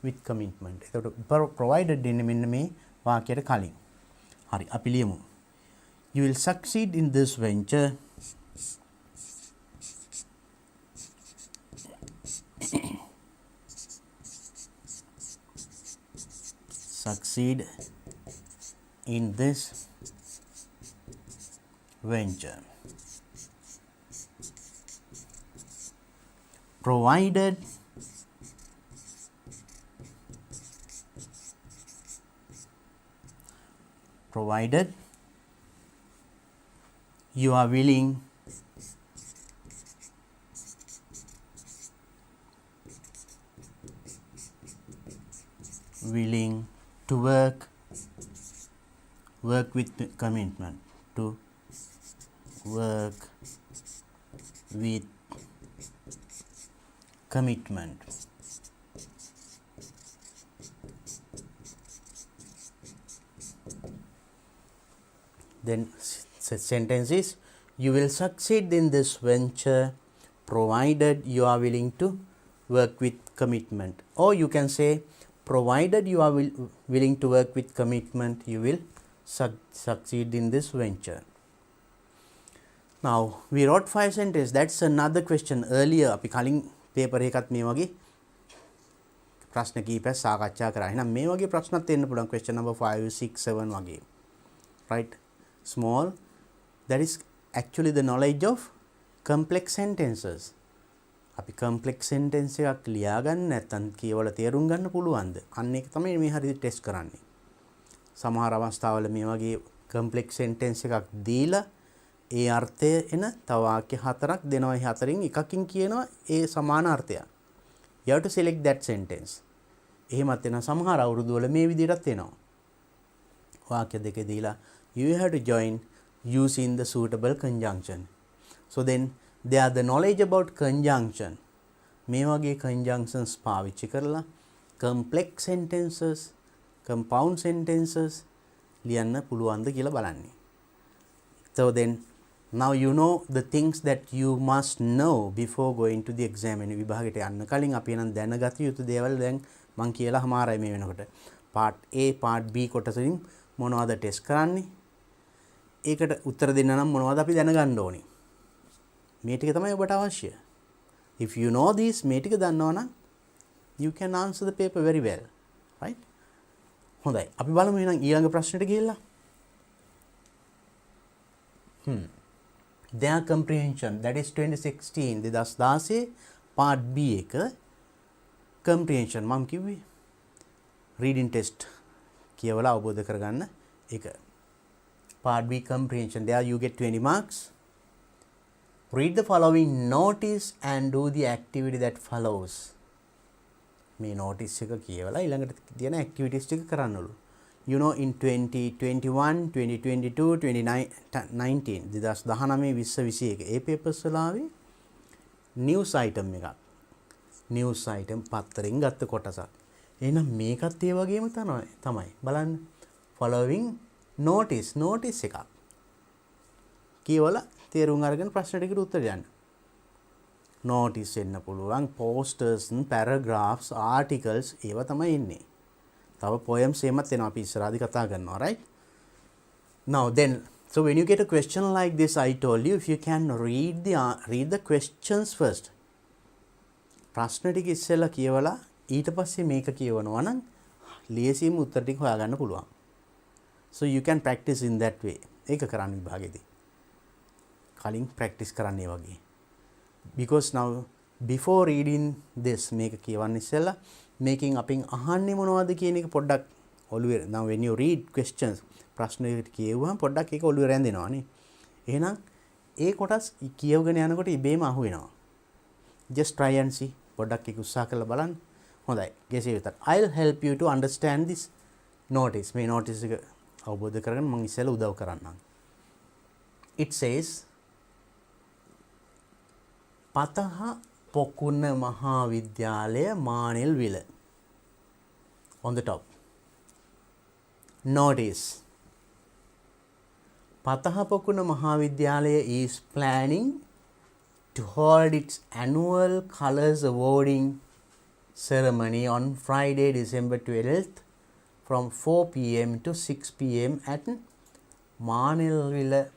[SPEAKER 1] with commitment. එතකොට provided දෙන්නේ මෙන්න මේ වාක්‍යයට කලින්. හරි අපි ලියමු. You will succeed in this venture succeed in this venture provided you are willing to work with commitment, to work with commitment. Then sentence is, you will succeed in this venture provided you are willing to work with commitment. Or you can say, provided you are willing to work with commitment, you will succeed in this venture. Now we wrote 5 sentences. That's another question. Earlier අපි කලින් paper එකකත් මේ වගේ ප්‍රශ්න කීපයක් සාකච්ඡා කරා. එහෙනම් මේ වගේ ප්‍රශ්නත් එන්න පුළුවන් question number 5 6 7 වගේ. Right? Small, that is actually the knowledge of complex sentences. අපි complex sentence එකක් ලියා ගන්න නැත්නම් කියවල තේරුම් ගන්න පුළුවන්ද? අන්න ඒක තමයි මේ හරියට ටෙස්ට් කරන්නේ. සමහර අවස්ථාවල මේ වගේ complex sentence එකක් දීලා ඒ අර්ථය එන තව වාක්‍ය හතරක් දෙනවා. ඒ හතරින් එකකින් කියනවා ඒ සමාන අර්ථයක්. You have to select that sentence. එහෙමත් වෙනවා සමහර අවුරුදු වල මේ විදිහටත් එනවා. වාක්‍ය දෙක දීලා you have to join using the suitable conjunction. So then they are the knowledge about conjunction. මේ වගේ conjunctions පාවිච්චි කරලා complex sentences, compound sentences ලියන්න පුළුවන්ද කියලා බලන්නේ. So then now you know the things that you must know before going to the exam. එන විභාගයට යන්න කලින් අපි නම් දැනගත යුතු දේවල් දැන් මම කියලා හමාරයි මේ වෙනකොට. part A part B කොටසින් මොනවද ටෙස්ට් කරන්නේ? ඒකට උත්තර දෙන්න නම් මොනවද අපි දැනගන්න ඕනේ? මේ ටික තමයි ඔබට අවශ්‍ය. If you know this, මේ ටික දන්නවා නම් you can answer the paper very well. Right? හොඳයි. අපි බලමු එහෙනම් ඊළඟ ප්‍රශ්නෙට ගිහිල්ලා. Their comprehension, that is 2016 2016 part B එක comprehension මම කිව්වේ reading test කියවලා අවබෝධ කරගන්න එක. part B comprehension, there you get 20 marks. Read the following notice and do the activity that follows. මේ notice එක කියවලා ඊළඟට තියෙන activities ටික කරන්නලු. You know, in 2021 2022 2019 2019 A papers වල ආවේ news item එකක්. news item පත්තරෙන් ගත්ත කොටසක්. එහෙනම් මේකත් ඒ වගේම තමයි. බලන්න. following notice එකක්. කියවලා තේරුම් අරගෙන ප්‍රශ්න ටිකට උත්තර දෙන්න. notice එන්න පුළුවන්, posters, paragraphs, articles ඒවා තමයි එන්නේ. තව poems එමත් එනවා අපි ඉස්සරහදී කතා කරනවා, right? Now then, so when you get a question like this, I told you, if you can read the questions first. ප්‍රශ්න ටික ඉස්සෙල්ලා කියවලා ඊට පස්සේ මේක කියවනවා නම් ලියසීම උත්තර ටික හොයාගන්න පුළුවන්. So you can practice in that way. ඒක කරන්න විභාගෙදී. කලින් practice කරන්නේ වගේ. Because now before reading this මේක කියවන්න ඉස්සෙල්ලා මේකෙන් අපින් අහන්නේ මොනවද කියන එක පොඩ්ඩක් ඔළුවේ. now when you read questions ප්‍රශ්න කියවුවම පොඩ්ඩක් ඒක ඔළුවේ රැඳෙනවා නේ. එහෙනම් ඒ කොටස් කියවගෙන යනකොට ඉබේම අහු වෙනවා. just try and see. පොඩ්ඩක් ඒක උත්සාහ කරලා බලන්න. හොඳයි. කෙසේ වෙතත් I'll help you to understand this notice. මේ notice එක අවබෝධ කරගන්න මම ඉස්සෙල්ලා උදව් කරන්නම්. It says පතහ පොකුණ මහාවිද්‍යාලය මානෙල්විල. On the top. Notice. පතහ පොකුණ මහාවිද්‍යාලය is planning to hold its annual colors awarding ceremony on Friday, December 12th from 4 p.m. to 6 p.m. at Manilwila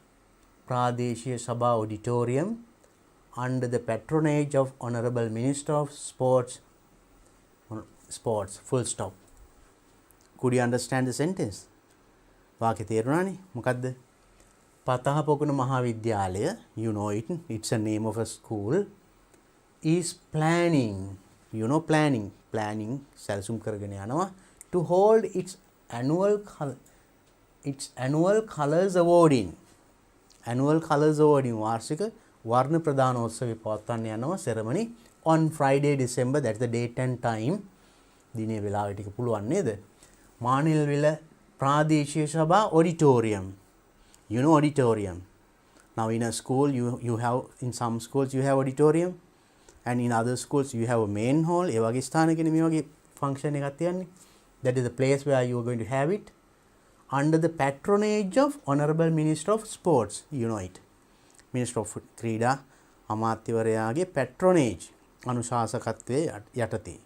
[SPEAKER 1] Pradeshiya Sabha Auditorium under the patronage of Honorable Minister of Sports, full stop. Could you understand the sentence? වාක්‍ය තේරුණානේ මොකද්ද? පතහපොකුණ මහාවිද්‍යාලය, you know it, it's a name of a school, is planning, you know, planning සැලසුම් කරගෙන යනවා to hold its annual colors awarding වාර්ෂික වර්ණ ප්‍රදානෝත්සවය පවත්වන්න යනවා ceremony on Friday, December, that's the date and time. දිනේ වෙලාව ටික පුළුවන් නේද? මානිල්විල ප්‍රාදේශීය සභා auditorium. You know auditorium. Now in a school you have, in some schools you have auditorium and in other schools you have a main hall. ඒ වගේ ස්ථානකනේ මේ වගේ function එකක් තියන්නේ. That is the place where you are going to have it under the patronage of Honorable Minister of Sports. You know it. Minister of ක්‍රීඩා අමාත්‍යවරයාගේ patronage අනුශාසකත්වයේ යටතේ.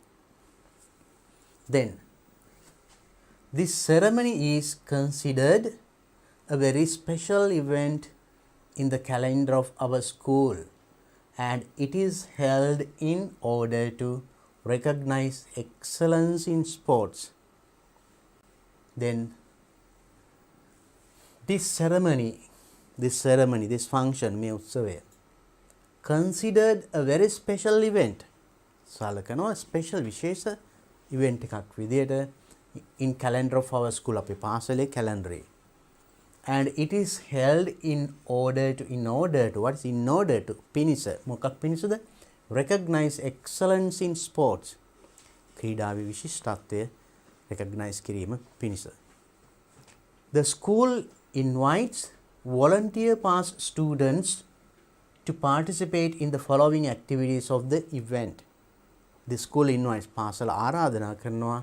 [SPEAKER 1] Then this ceremony is considered a very special event in the calendar of our school, and it is held in order to recognize excellence in sports. Then this function, මේ උත්සවය considered a very special event. සලකනවා special විශේෂ event එකක් විදියට in calendar of our school, අපේ පාසලේ calendar. And it is held in order to what is in order to පිණිස මොකක් පිණිසද? Recognize excellence in sports. ක්‍රීඩාවේ විශිෂ්ටත්වය recognize කිරීම පිණිස. The school invites volunteer past students to participate in the following activities of the event. The school invites පාසල ආරාධනා කරනවා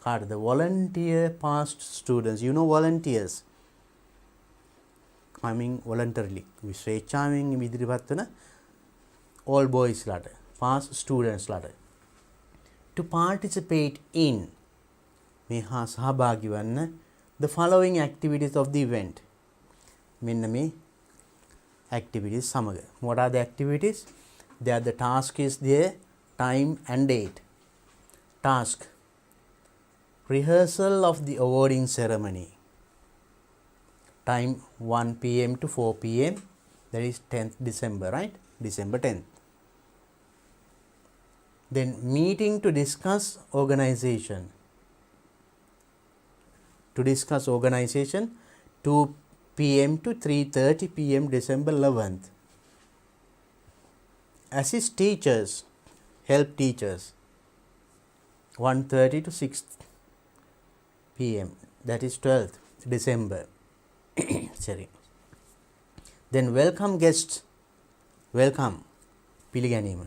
[SPEAKER 1] කාටද? volunteer past students. You know volunteers coming voluntarily, ස්වේච්ඡාවෙන් ඉදිරිපත් වන all boys ලාට, past students ලාට to participate in මේ හා සහභාගී වන්න the following activities of the event. මෙන්න මේ activities සමග. What are the activities? There the task is there, time and date. Task: rehearsal of the awarding ceremony. Time 1 p.m. to 4 p.m. That is 10th December, right? December 10th. Then meeting to discuss organization. 2 p.m. to 3:30 p.m. December 11th. Assist teachers, help teachers. 1:30 to 6 p.m. That is 12th December. Sorry. Then welcome guests. Welcome පිළිගැනීම.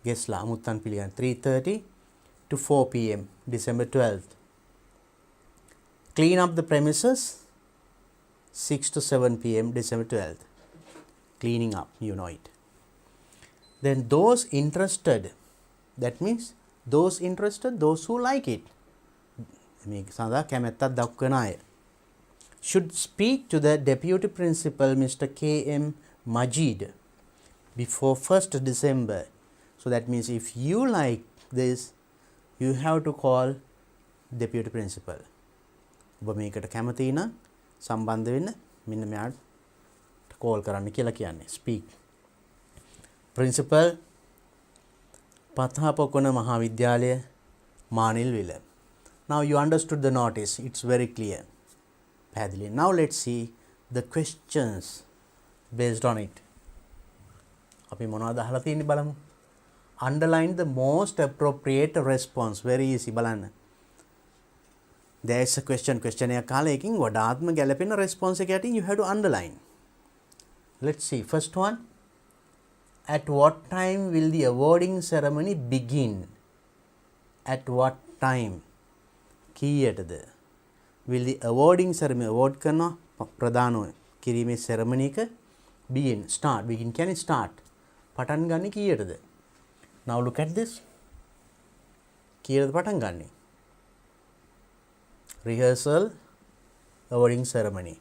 [SPEAKER 1] guests ලා අමුත්තන් පිළිගන්න 3:30 to 4 p.m. December 12th. Clean up the premises 6 to 7 p.m. December 12th. Cleaning up, you know it. Then those interested, that means those who like it, මේක සඳහා කැමැත්තක් දක්වන අය, should speak to the deputy principal Mr. K.M. Majid before 1st December. So that means if you like this, you have to call deputy principal. ඔබ මේකට කැමති නම් සම්බන්ධ වෙන්න මෙන්න මෙයාට කෝල් කරන්න කියලා කියන්නේ. speak. Principal පතහපොකුණ මහාවිද්‍යාලය මානිල්විල. Now you understood the notice, it's very clear. පැහැදිලි. Now let's see the questions based on it. අපි මොනවද අහලා තියෙන්නේ බලමු. Underline the most appropriate response. Very easy බලන්න. There is a question එකක් කාලේ එකකින් වඩාත්ම ගැලපෙන response එක යටින් you have to underline. Let's see. First one. At what time will the awarding ceremony begin? At what time? කීයටද? Will the awarding ceremony award කරනවා ප්‍රදාන කිරීමේ ceremony එක begin, start. Begin කියන්නේ start. පටන් ගන්න කීයටද? Now look at this. කීයටද පටන් ගන්නෙ? Rehearsal, awarding ceremony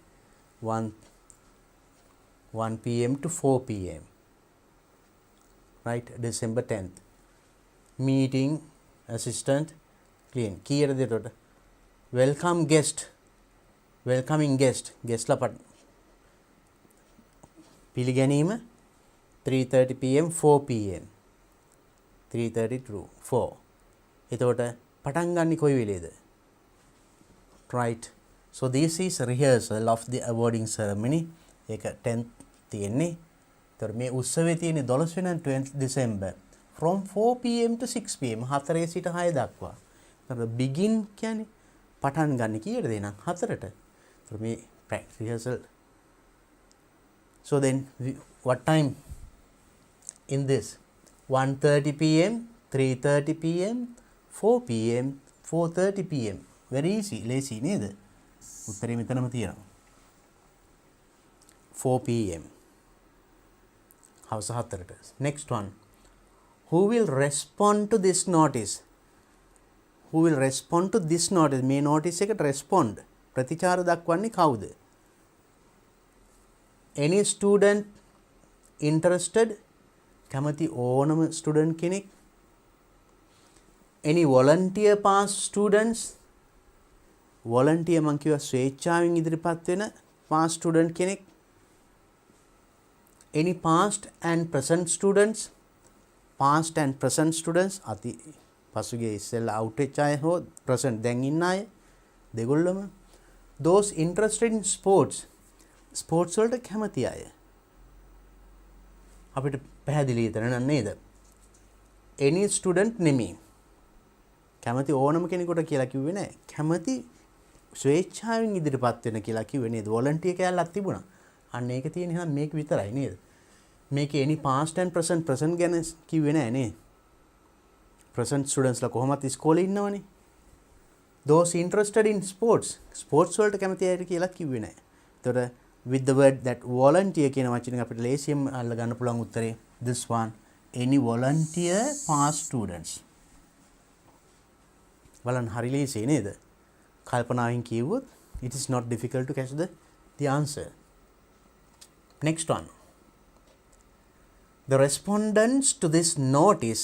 [SPEAKER 1] 1 p.m. to 4 p.m. right, December 10th. Meeting, assistant, clean. කීයටද එතකොට? Welcome guest, welcoming guest, guest ලා පිළිගැනීම 3:30 p.m. 4 p.m. 3:30 to 4. එතකොට පටන් ගන්න කොයි වෙලේද? Right. So this is rehearsal of the awarding ceremony. ඒක 10th තියෙන්නේ. ඒතර මේ උත්සවයේ තියෙන්නේ 12 වෙනිදා 20 December from 4 p.m. to 6 p.m. 4 සිට 6 දක්වා. ඒතර begin කියන්නේ පටන් ගන්න කීයටද එහෙනම් 4ට. ඒතර මේ rehearsal. So then what time in this? 1:30 p.m., 3:30 p.m., 4 p.m., 4:30 p.m. Very easy, lazy නේද? උත්තරේ මෙතනම තියෙනවා. 4 p.m. හවස 4ට. Next one. Who will respond to this notice? Who will respond to this notice? මේ notice එකට respond. ප්‍රතිචාර දක්වන්නේ කවුද? Any student interested? කැමති ඕනම student කෙනෙක්? Any volunteer past students? volunteer මං කියවා ස්වේච්ඡාවෙන් ඉදිරිපත් වෙන past student කෙනෙක්? Any past and present students? past and present students අති පසුගිය ඉස්සෙල්ලා out වෙච්ච අය හෝ present දැන් ඉන්න අය දෙගොල්ලම. those interested in sports, sports වලට කැමති අය. අපිට පැහැදිලි හිතන නේද? any student නෙමෙයි. කැමති ඕනම කෙනෙකුට කියලා කිව්වේ නෑ. කැමති ස්වේච්ඡාවෙන් ඉදිරිපත් වෙන කියලා කිව්වේ නේද? volunteer කැලලක් තිබුණා. අන්න ඒක තියෙන එහෙනම් මේක විතරයි නේද? මේකේ any past and present ගැන කිව්වේ නෑ නේ. present students ලා කොහොමත් ඉස්කෝලේ ඉන්නවනේ. those interested in sports, sports වලට කැමති අයට කියලා කිව්වේ නෑ. ඒතර with the word that volunteer කියන වචනේ අපිට ලේසියෙන් අල්ල ගන්න පුළුවන් උත්තරේ this one, any volunteer past students. බලන්න හරි ලේසියි නේද? කල්පනාවෙන් කිව්වොත් it is not difficult to catch the answer. Next one. The respondents to this notice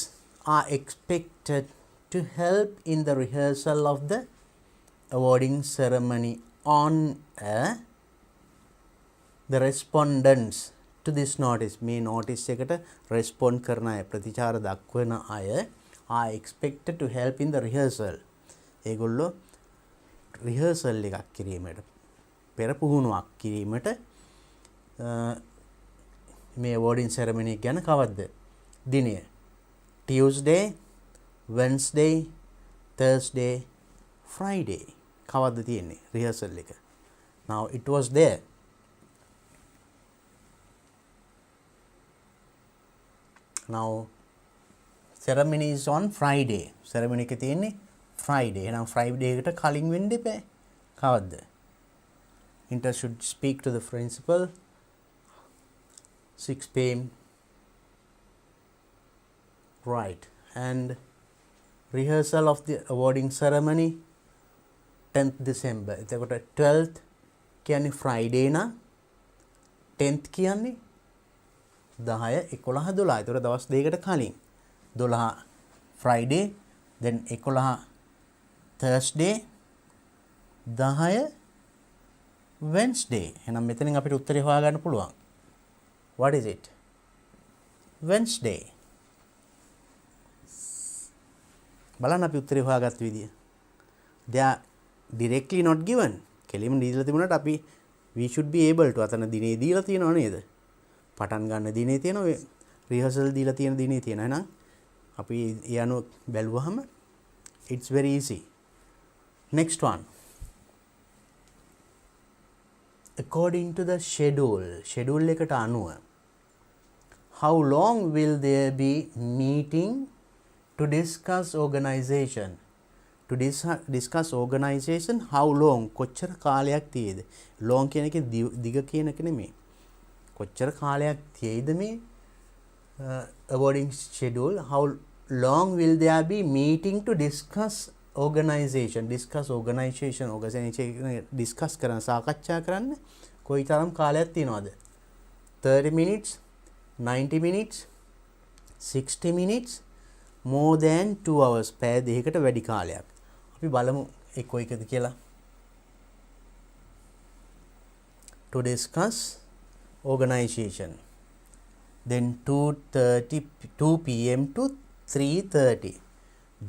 [SPEAKER 1] are expected to help in the rehearsal of the awarding ceremony on a. The respondents to this notice, මේ notice එකට respond කරන අය, ප්‍රතිචාර දක්වන අය are expected to help in the rehearsal. ඒගොල්ලෝ rehearsal එකක් කිරීමට, පෙර පුහුණුවක් කිරීමට මේ awarding ceremony ගැන කවද්ද? දිනය Tuesday, Wednesday, Thursday, Friday. කවද්ද තියෙන්නේ rehearsal එක? Now it was there. Now ceremony is on Friday. ceremony එක තියෙන්නේ Friday. එහෙනම් Friday එකට කලින් වෙන්න එපා. කවද්ද? Inter should speak to the principal 6 p.m. right, and rehearsal of the awarding ceremony 10th December. එතකොට 12th කියන්නේ Friday නා, 10th කියන්නේ 10, 11, 12. ඒතර දවස් දෙකකට කලින් 12 Friday, then 11 Thursday, 10 Wednesday. එහෙනම් මෙතනින් අපිට උත්තරේ හොයාගන්න පුළුවන්. What is it? Wednesday. බලන්න අපි උත්තරේ හොයාගත්ත විදිය. They are directly not given. කෙලින්ම දීලා තිබුණාට අපි we should be able to අතන දිනේ දීලා තියෙනව නේද? පටන් ගන්න දිනේ තියෙනවා, rehearsal දීලා තියෙන දිනේ තියෙනවා. එහෙනම් අපි ඒ අනුව බැලුවහම it's very easy. Next one. According to the schedule එකට අනුව how long will there be meeting to discuss organization? To discuss organization, how long? කොච්චර කාලයක් තියේද? long කියන එකේ දිග කියන එක නෙමෙයි. කොච්චර කාලයක් තියේද මේ awarding schedule, how long will there be meeting to discuss organization discuss කරන සාකච්ඡා කරන්න කොයි තරම් කාලයක් තියෙනවද 30 minutes 90 minutes 60 minutes more than 2 hours පැය දෙකකට වැඩි කාලයක් අපි බලමු ඒ කොයිකද කියලා to discuss organization then 2 pm to 3:30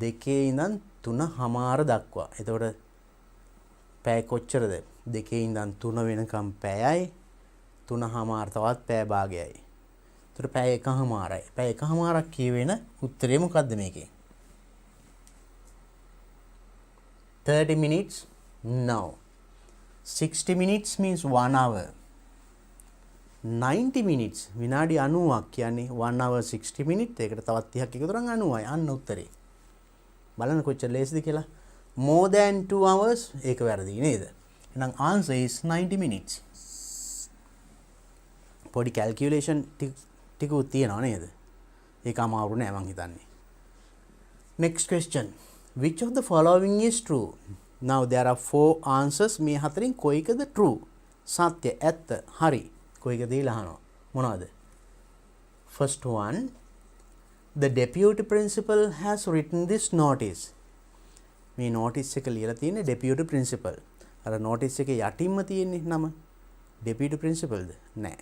[SPEAKER 1] දෙකේ ඉඳන් 3:00 දක්වා. එතකොට පැය කොච්චරද? දෙකේ ඉඳන් 3 වෙනකම් පැයයි 3:00 තවත් පැය භාගයයි. එතකොට පැය 1:00යි. පැය 1:00ක් කියවෙන උත්තරේ මොකද්ද මේකේ? 30 minutes? No. 60 minutes means 1 hour. 90 minutes විනාඩි 90ක් කියන්නේ 1 hour 60 minutes ඒකට තවත් 30ක් එකතු කරන් 90යි අන්න උත්තරේ බලන්න කොච්චර ලේසිද කියලා more than 2 hours ඒක වැරදි නේද එහෙනම් answer is 90 minutes පොඩි calculation ටිකුත් තියෙනවා නේද ඒක අමාරු නෑ මං හිතන්නේ next question which of the following is true now there are 4 answers මේ හතරින් කොයිකද true සත්‍ය ඇත්ත හරි කොයික දීලා අහනවා මොනවද first one the deputy principal has written this notice මේ notice එක ලියලා තියෙන්නේ deputy principal අර notice එකේ යටින්ම තියෙන්නේ නම deputy principal ද නෑ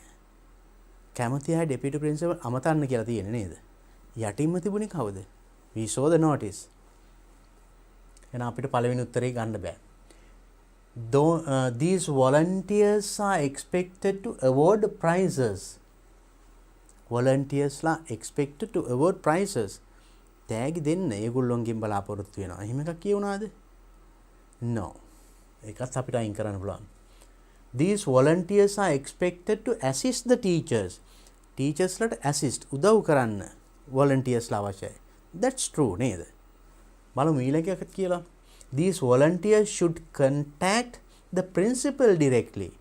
[SPEAKER 1] කැමති අය deputy principal අමතන්න කියලා තියෙන්නේ නේද යටින්ම තිබුණේ කවුද we saw the notice එහෙනම් අපිට පළවෙනි උත්තරේ ගන්න බෑ Though these volunteers are expected to award prizes. Volunteers are expected to award prizes. තෑගි දෙන්න ඒගොල්ලොන්ගෙන් බලාපොරොත්තු වෙනවා. එහෙම එකක් කියුණාද? No. ඒකත් අපිට අයින් කරන්න පුළුවන්. These volunteers are expected to assist the teachers. Teachers ලට assist උදව් කරන්න volunteers ලා අවශ්‍යයි. That's true නේද? බලමු ඊළඟ එකක් කියලා. These volunteers should contact the principal directly.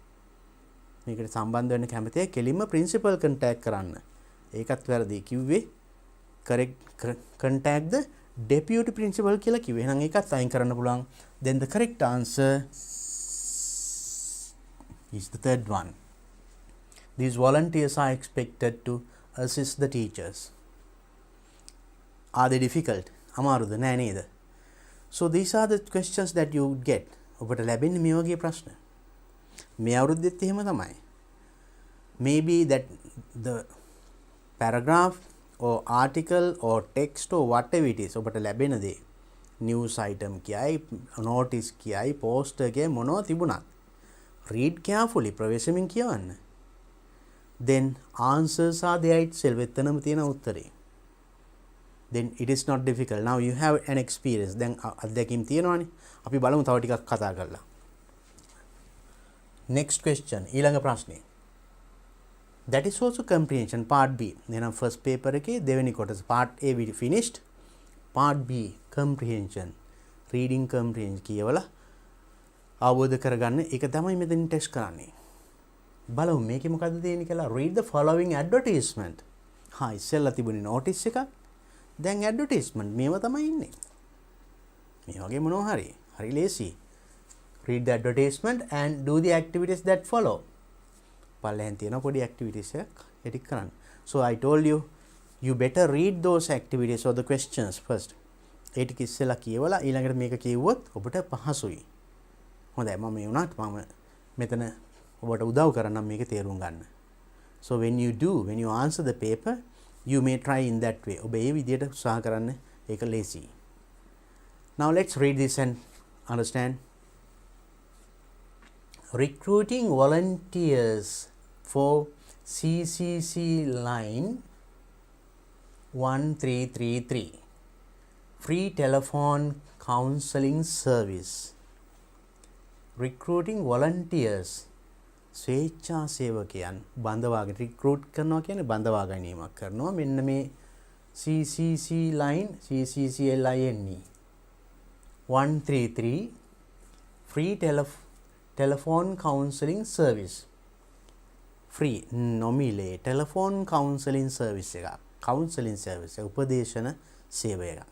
[SPEAKER 1] මේකට සම්බන්ධ වෙන්න කැමති අය කෙලින්ම principal contact කරන්න. ඒකත් වැරදි කිව්වේ correct contact the deputy principal කියලා කිව්වේ. එහෙනම් ඒකත් අයින් කරන්න පුළුවන්. Then the correct answer is the third one. These volunteers are expected to assist the teachers. Are they difficult? අමාරුද නෑ නේද? So these are the questions that you get. ඔබට ලැබෙන්නේ මේ වගේ ප්‍රශ්න. මේ අවුරුද්දෙත් එහෙම තමයි. Maybe that the paragraph or article or text or whatever it is ඔබට ලැබෙන දේ news item කියයි notice කියයි poster එකේ මොනවා තිබුණත් read carefully ප්‍රවේශමින් කියවන්න. Then answers are there itself එතනම තියෙන උත්තරේ. Then it is not difficult. Now you have an experience. Then අත්දැකීම් තියෙනවානේ. අපි බලමු තව ටිකක් කතා කරලා. Next question. ඊළඟ ප්‍රශ්නේ. That is also comprehension part B. එහෙනම් first paper එකේ දෙවෙනි කොටස part A we finished. Part B comprehension. Reading comprehension කියවලා අවබෝධ කරගන්න. ඒක තමයි මෙතනින් ටෙස්ට් කරන්නේ. බලමු මේකේ මොකද්ද තියෙන්නේ කියලා. Read the following advertisement. හා ඉස්සෙල්ලා තිබුණේ notice එකක්. දැන් ඇඩ්වර්ටයිස්මන්ට් මේව තමයි ඉන්නේ මේ වගේ මොනවා හරි ලේසි read the advertisement and do the activities that follow පල්ලෙන් තියෙන පොඩි activities එකක් edit කරන්න so I told you you better read those activities or the questions first ඒ ටික ඉස්සෙල්ලා කියවලා ඊළඟට මේක කියවුවොත් ඔබට පහසුයි හොඳයි මම මේ උනාට මම මෙතන ඔබට උදව් කරන්නම් මේක තේරුම් ගන්න so when you answer the paper you may try in that way ඔබ ඒ විදියට උත්සාහ කරන්න ඒක ලේසි now let's read this and understand recruiting volunteers for CCC line 1333 free telephone counseling service recruiting volunteers ස්වේච්ඡා සේවකයන් බඳවාගෙන රික්‍රූට් කරනවා කියන්නේ බඳවා ගැනීමක් කරනවා මෙන්න මේ CCC line CCCLINE 133 free telephone counseling service free නොමිලේ telephone counseling service එකක් counseling service උපදේශන සේවය එකක්.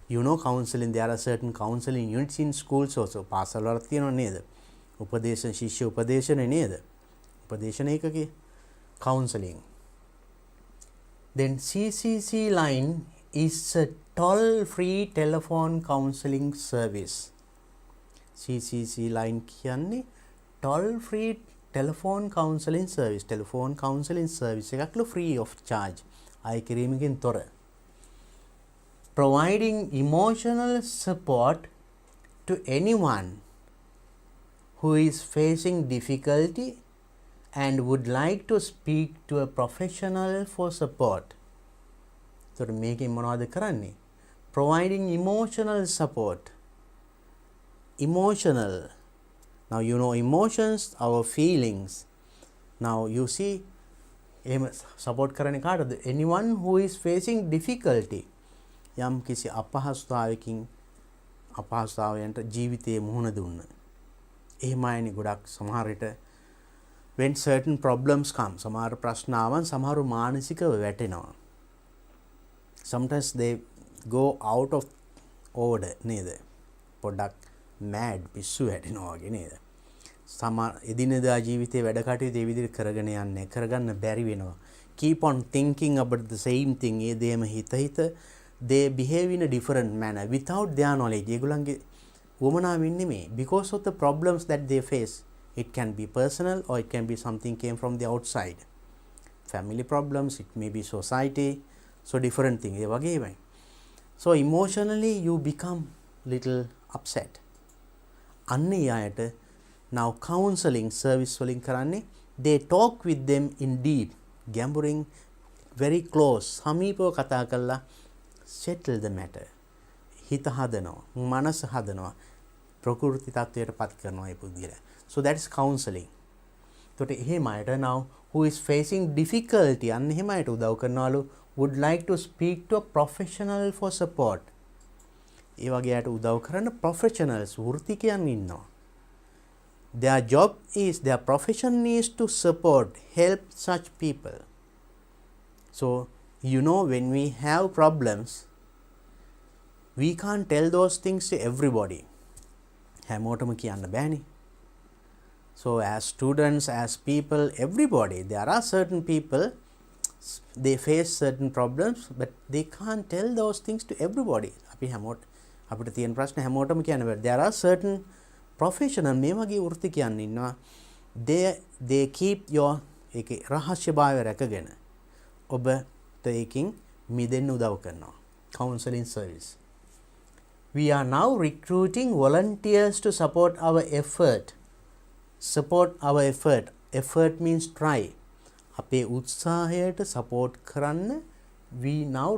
[SPEAKER 1] You know counseling, there are certain counseling units in schools also. පාසල් වල තියෙනව නේද? උපදේශන ශිෂ්‍ය උපදේශනේ නේද? උපදේශන ඒකකේ counseling. Then CCC line is a toll-free telephone counseling service. CCC line කියන්නේ toll-free telephone counseling service. Telephone counseling service එකක්ලු free of charge. අය කිරීමකින් තොර. Providing emotional support to anyone who is facing difficulty and would like to speak to a professional for support. So මේකෙන් මොනවද කරන්නේ? Providing emotional support. Emotional. Now you know emotions, our feelings. Now you see support කරන්නේ කාටද? Anyone who is facing difficulty. යම් කිසි අපහසුතාවයන්ට ජීවිතයේ මුහුණ දුන්න. එහෙම අයනේ ගොඩක් සමහර විට when certain problems come, සමහර ප්‍රශ්න ආවන් සමහරු මානසිකව වැටෙනවා. Sometimes they go out of order නේද? පොඩ්ඩක් mad පිස්සු වැටෙනවා වගේ නේද? සමහර එදිනෙදා ජීවිතේ වැඩ කටයුතු ඒ විදිහට කරගන්න බැරි වෙනවා. Keep on thinking about the same thing. ඒ දෙයම හිත they behave in a different manner without their knowledge. ඒගොල්ලන්ගේ වමනාවෙන් නෙමෙයි. Because of the problems that they face. It can be personal or it can be something came from the outside. Family problems, it may be society. So different thing. ඒ වගේමයි. So emotionally you become little upset. අන්නේ අයට now counseling service වලින් කරන්නේ they talk with them in deep, ගැඹුරින් very close, සමීපව කතා කරලා settle the matter. හිත හදනවා, මනස හදනවා, ප්‍රකෘති තත්වයට පත් කරනවා ඒ පුද්ගලයා. So that is counseling. එතකොට එහෙම අයට now who is facing difficulty අන්න එහෙම අයට උදව් කරනවලු would like to speak to a professional for support. ඒ වගේ අයට උදව් කරන්න professionals වෘත්තිකයන් ඉන්නවා. Their profession is to support, help such people. So you know when we have problems we can't tell those things to everybody. හැමෝටම කියන්න බෑනේ. So as students, as people, everybody, there are certain people, they face certain problems, but they can't tell those things to everybody. අපිට තියෙන ප්‍රශ්න හැමෝටම කියන්න බෑ. There are certain professional මේ වගේ වෘත්තිකයන් ඉන්නවා. They keep your ඒකේ රහස්‍යභාවය රැකගෙන ඔබට ඒකින් මිදෙන්න උදව් කරනවා. Counseling service. We are now recruiting volunteers to support our effort. Effort means try. අපේ උත්සාහයට support කරන්න we are now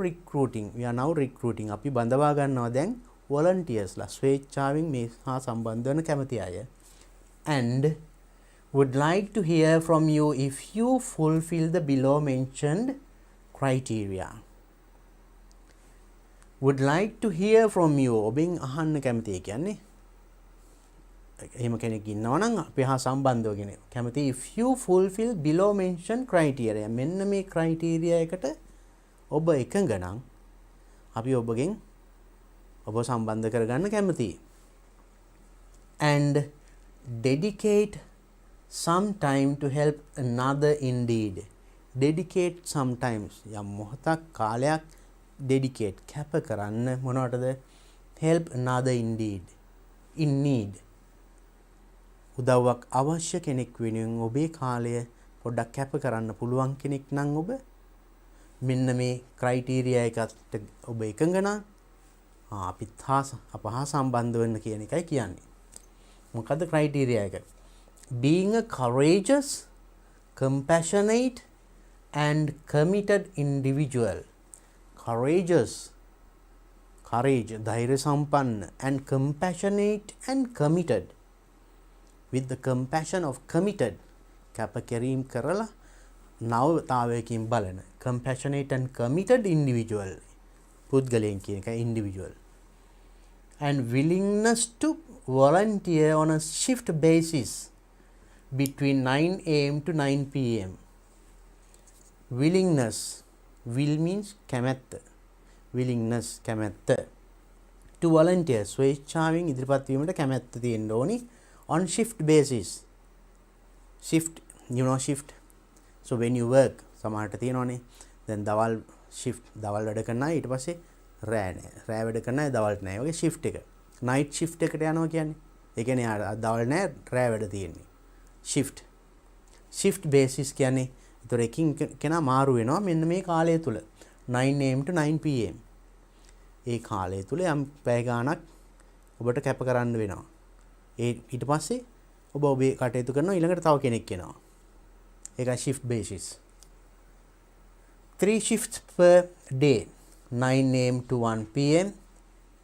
[SPEAKER 1] recruiting. අපි බඳවා ගන්නවා දැන් volunteers ලා ස්වේච්ඡාවෙන් මේ හා සම්බන්ධ වෙන කැමති අය. And would like to hear from you if you fulfill the below mentioned criteria. Would like to hear from you. ඔබෙන් අහන්න කැමතියි කියන්නේ එහෙම කෙනෙක් ඉන්නවා නම් අපි හා සම්බන්ධව කියන කැමති if you fulfill below mentioned criteria. මෙන්න මේ criteria එකට ඔබ එකඟ නම් අපි ඔබගෙන් ඔබ සම්බන්ධ කරගන්න කැමතියි. And dedicate some time to help another in need. Dedicate sometimes යම් මොහොතක් කාලයක් dedicate කැප කරන්න මොනවටද? help another in need. උදව්වක් අවශ්‍ය කෙනෙක් වෙනුවෙන් ඔබේ කාලය පොඩ්ඩක් කැප කරන්න පුළුවන් කෙනෙක් නම් ඔබ මෙන්න මේ ක්‍රයිටීරියා එකට ඔබ එකඟ නම් අපිත් හා සම්බන්ධ වෙන්න කියන එකයි කියන්නේ. මොකද්ද ක්‍රයිටීරියා එක? Being a courageous, compassionate and committed individual. Courage, ධෛර්ය සම්පන්න, and compassionate and committed. With the compassion of committed, කැපකිරීම කරලා නවතාවයකින් බලන compassionate and committed individual. පුද්ගලයන් කියන එක individual. And willingness to volunteer on a shift basis between 9 am to 9 pm. Willingness will means කැමැත්ත, willingness කැමැත්ත. To volunteer ස්වේච්ඡාවෙන් ඉදිරිපත් වීමට කැමැත්ත තියෙන්න ඕනි. On shift basis, shift, you know shift, so when you work සමහරට තියෙනවනේ දැන් දවල් shift, දවල් වැඩ කරන අය ඊට පස්සේ රෑ වැඩ කරන අය දවල්ට නෑ වගේ shift එක, night shift එකට යනවා කියන්නේ. ඒ කියන්නේ දවල් නෑ රෑ වැඩ තියෙන්නේ. shift basis කියන්නේ ඒතර එකින් කෙනා මාරු වෙනවා මෙන්න මේ කාලය තුල 9 am to 9 pm. ඒ කාලය තුල යම් පැය ගාණක් ඔබට කැප කරන්න වෙනවා. ඒ ඊට පස්සේ ඔබ ඔබේ කටයුතු කරනවා, ඊළඟට තව කෙනෙක් එනවා. ඒකයි shift basis. 3 shifts per day, 9 am to 1 pm,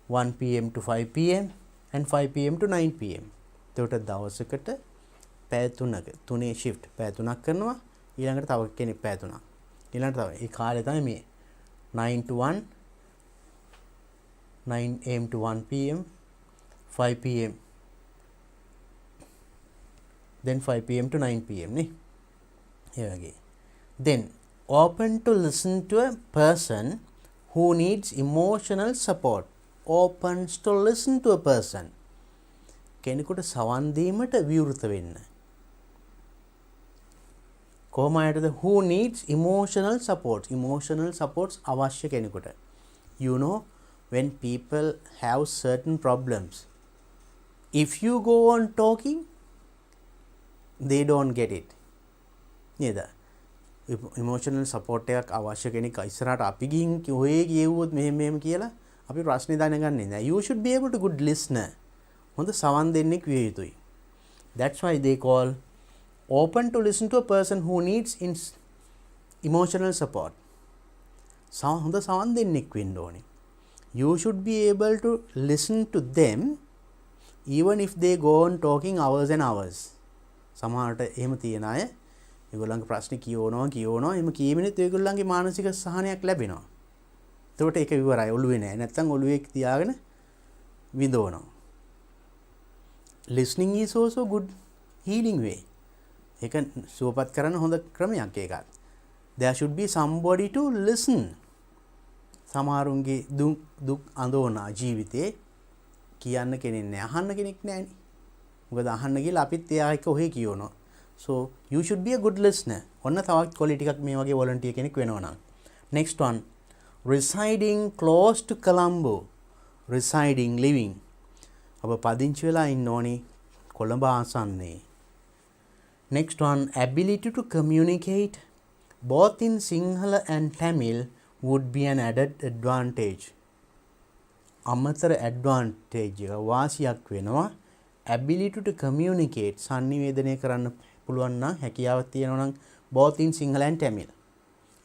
[SPEAKER 1] 1 pm to 5 pm and 5 pm to 9 pm. එතකොට දවසකට පැය 3ක තුනේ shift පැය 3ක් කරනවා, ඊළඟට තව කෙනෙක් පැය 3ක්, ඊළඟට තව ඒ කාලය තමයි මේ 9 to 1, 9 am to 1 pm, 5 pm, then 5 pm to 9 pm නේ. ඒ වගේ. Then open to listen to a person who needs emotional support. Opens to listen to a person. කෙනෙකුට සවන් දීමට විවෘත වෙන්න. කොහොමද who needs emotional support? Emotional supports අවශ්‍ය කෙනෙකුට. You know, when people have certain problems, if you go on talking, they don't get it. නේද? emotional support එකක් අවශ්‍ය කෙනෙක් ඉස්සරහට අපි ගිහින් ඔය කියවුවොත් මෙහෙම කියලා අපි ප්‍රශ්නේ දැනගන්නේ නැහැ. You should be able to good listener. හොඳ සවන් දෙන්නෙක් විය යුතුයි. That's why they call open to listen to a person who needs emotional support. හොඳ සවන් දෙන්නෙක් වෙන්න ඕනේ. You should be able to listen to them even if they go on talking hours and hours. සමහරට එහෙම තියන අය ඒගොල්ලන්ගේ ප්‍රශ්න කියවනවා එහෙම කීමිනෙත් ඒගොල්ලන්ගේ මානසික සහනයක් ලැබෙනවා. එතකොට ඒක විවරයි, ඔළුවේ නෑ. නැත්තම් ඔළුවේ තියාගෙන විඳවනවා. Listening is also good healing way. ඒක සුවපත් කරන්න හොඳ ක්‍රමයක් ඒකත්. There should be somebody to listen. සමහරුන්ගේ දුක් අඳෝනා ජීවිතේ කියන්න කෙනෙක් නෑ, අහන්න කෙනෙක් නෑනේ. මොකද අහන්න ගිහලා අපිත් එයා එක්ක ඔහේ කියවනවා. So you should be a good listener. ඔන්න තවත් quality ටිකක් මේ වගේ volunteer කෙනෙක් වෙනවා නම්. Next one, residing close to Colombo. Residing, living. අප පදිංචි වෙලා ඉන්න ඕනේ කොළඹ ආසන්නයේ. Next one, ability to communicate both in Sinhala and Tamil would be an added advantage. අමතර advantage එක වාසියක් වෙනවා. ability to communicate sannivedanaya කරන්න පුළුවන් නම් හැකියාවක් තියෙනවා නම් both in Sinhala and Tamil,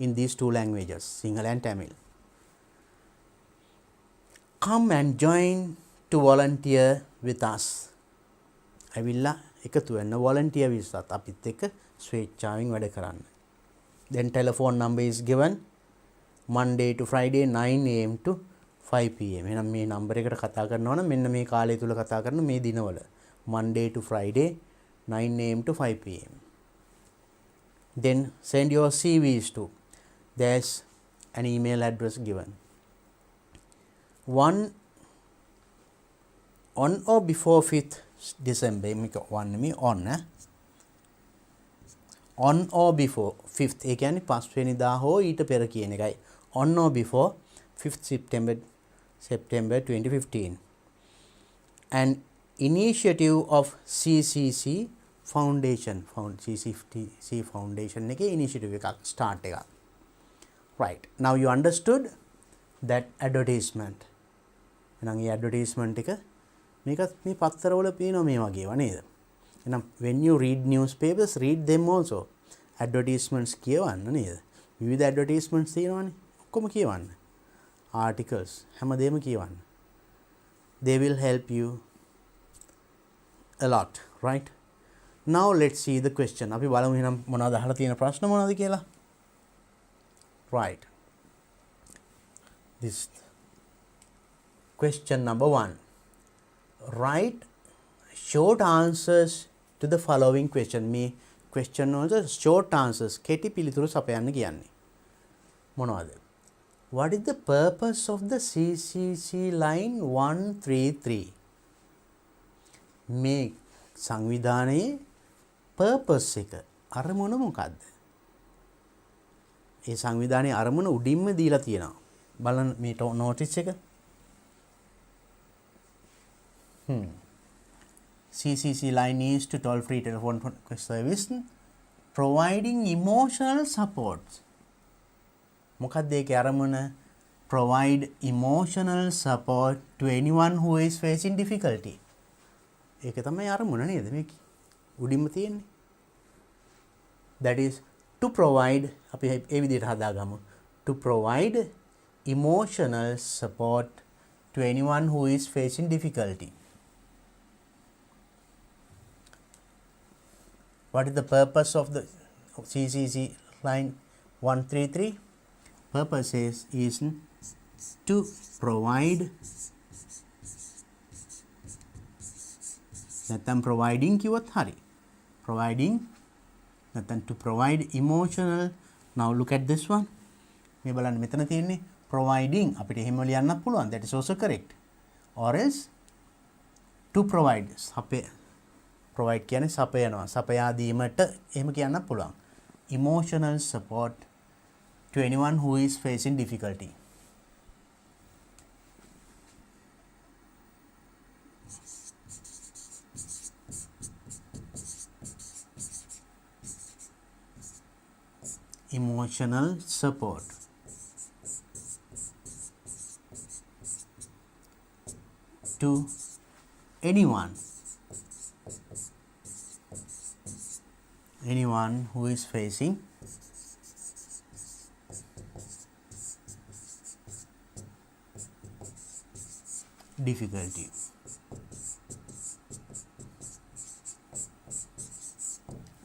[SPEAKER 1] in these two languages, Sinhala and Tamil. Come and join to volunteer with us. ඇවිල්ලා එකතු වෙන්න volunteer with us, අපිත් එක්ක ස්වේච්ඡාවෙන් වැඩ කරන්න. Then telephone number is given, Monday to Friday 9 am to 5 pm. එහෙනම් මේ number එකට කතා කරනවා නම් මෙන්න මේ කාලය තුල කතා කරන මේ දිනවල Monday to Friday 9 am to 5 pm. Then send your CVs to, there's an email address given. On or before 5th December, on or before 5th, ඒ කියන්නේ 5 වෙනිදා හෝ ඊට පෙර කියන එකයි. On or before 5th September 2015. An initiative of CCC Foundation. CCC Foundation එකේ initiative එකක් start එකක්. Right. Now you understood that advertisement. එහෙනම් මේ advertisement එක මේකත් මේ පත්තරවල පේනවා මේ වගේව නේද? එහෙනම් when you read newspapers, read them also. Advertisements කියවන්න නේද? විවිධ advertisements තියෙනවානේ. ඔක්කොම කියවන්න. Articles හැමදේම කියවන්න. They will help you a lot, right? Now let's see the question. අපි බලමු එහෙනම් මොනවද අහලා තියෙන ප්‍රශ්න මොනවද කියලා. Right. This question number 1. Write short answers to the following question. මේ question වලට short answers කෙටි පිළිතුරු සපයන්න කියන්නේ. මොනවද? What is the purpose of the CCC line 133? මේ සංවිධානයේ purpose එක අරමුණ මොකක්ද? ඒ සංවිධානයේ අරමුණ උඩින්ම දීලා තියෙනවා. බලන්න මේ notice එක. CCC line is to toll-free telephone service providing emotional support. මොකක්ද ඒකේ අරමුණ? Provide emotional support to anyone who is facing difficulty. ඒක තමයි අරමුණ නේද මේක? උඩින්ම තියෙන්නේ. That is to provide, අපි ඒ විදිහට හදාගමු. To provide emotional support to anyone who is facing difficulty. What is the purpose of the CCC line 133? Purpose is to provide, නැත්නම් providing කිව්වොත් හරි. Providing නැත්නම් to provide emotional. Now look at this one. මේ බලන්න මෙතන තියෙන්නේ providing. අපිට එහෙම ලියන්නත් පුළුවන්. That is also correct. Or else to provide. provide කියන්නේ සපයනවා. සපයා දීමට එහෙම කියන්නත් පුළුවන්. Emotional support to anyone who is facing difficulty. Emotional support to anyone who is facing difficulty.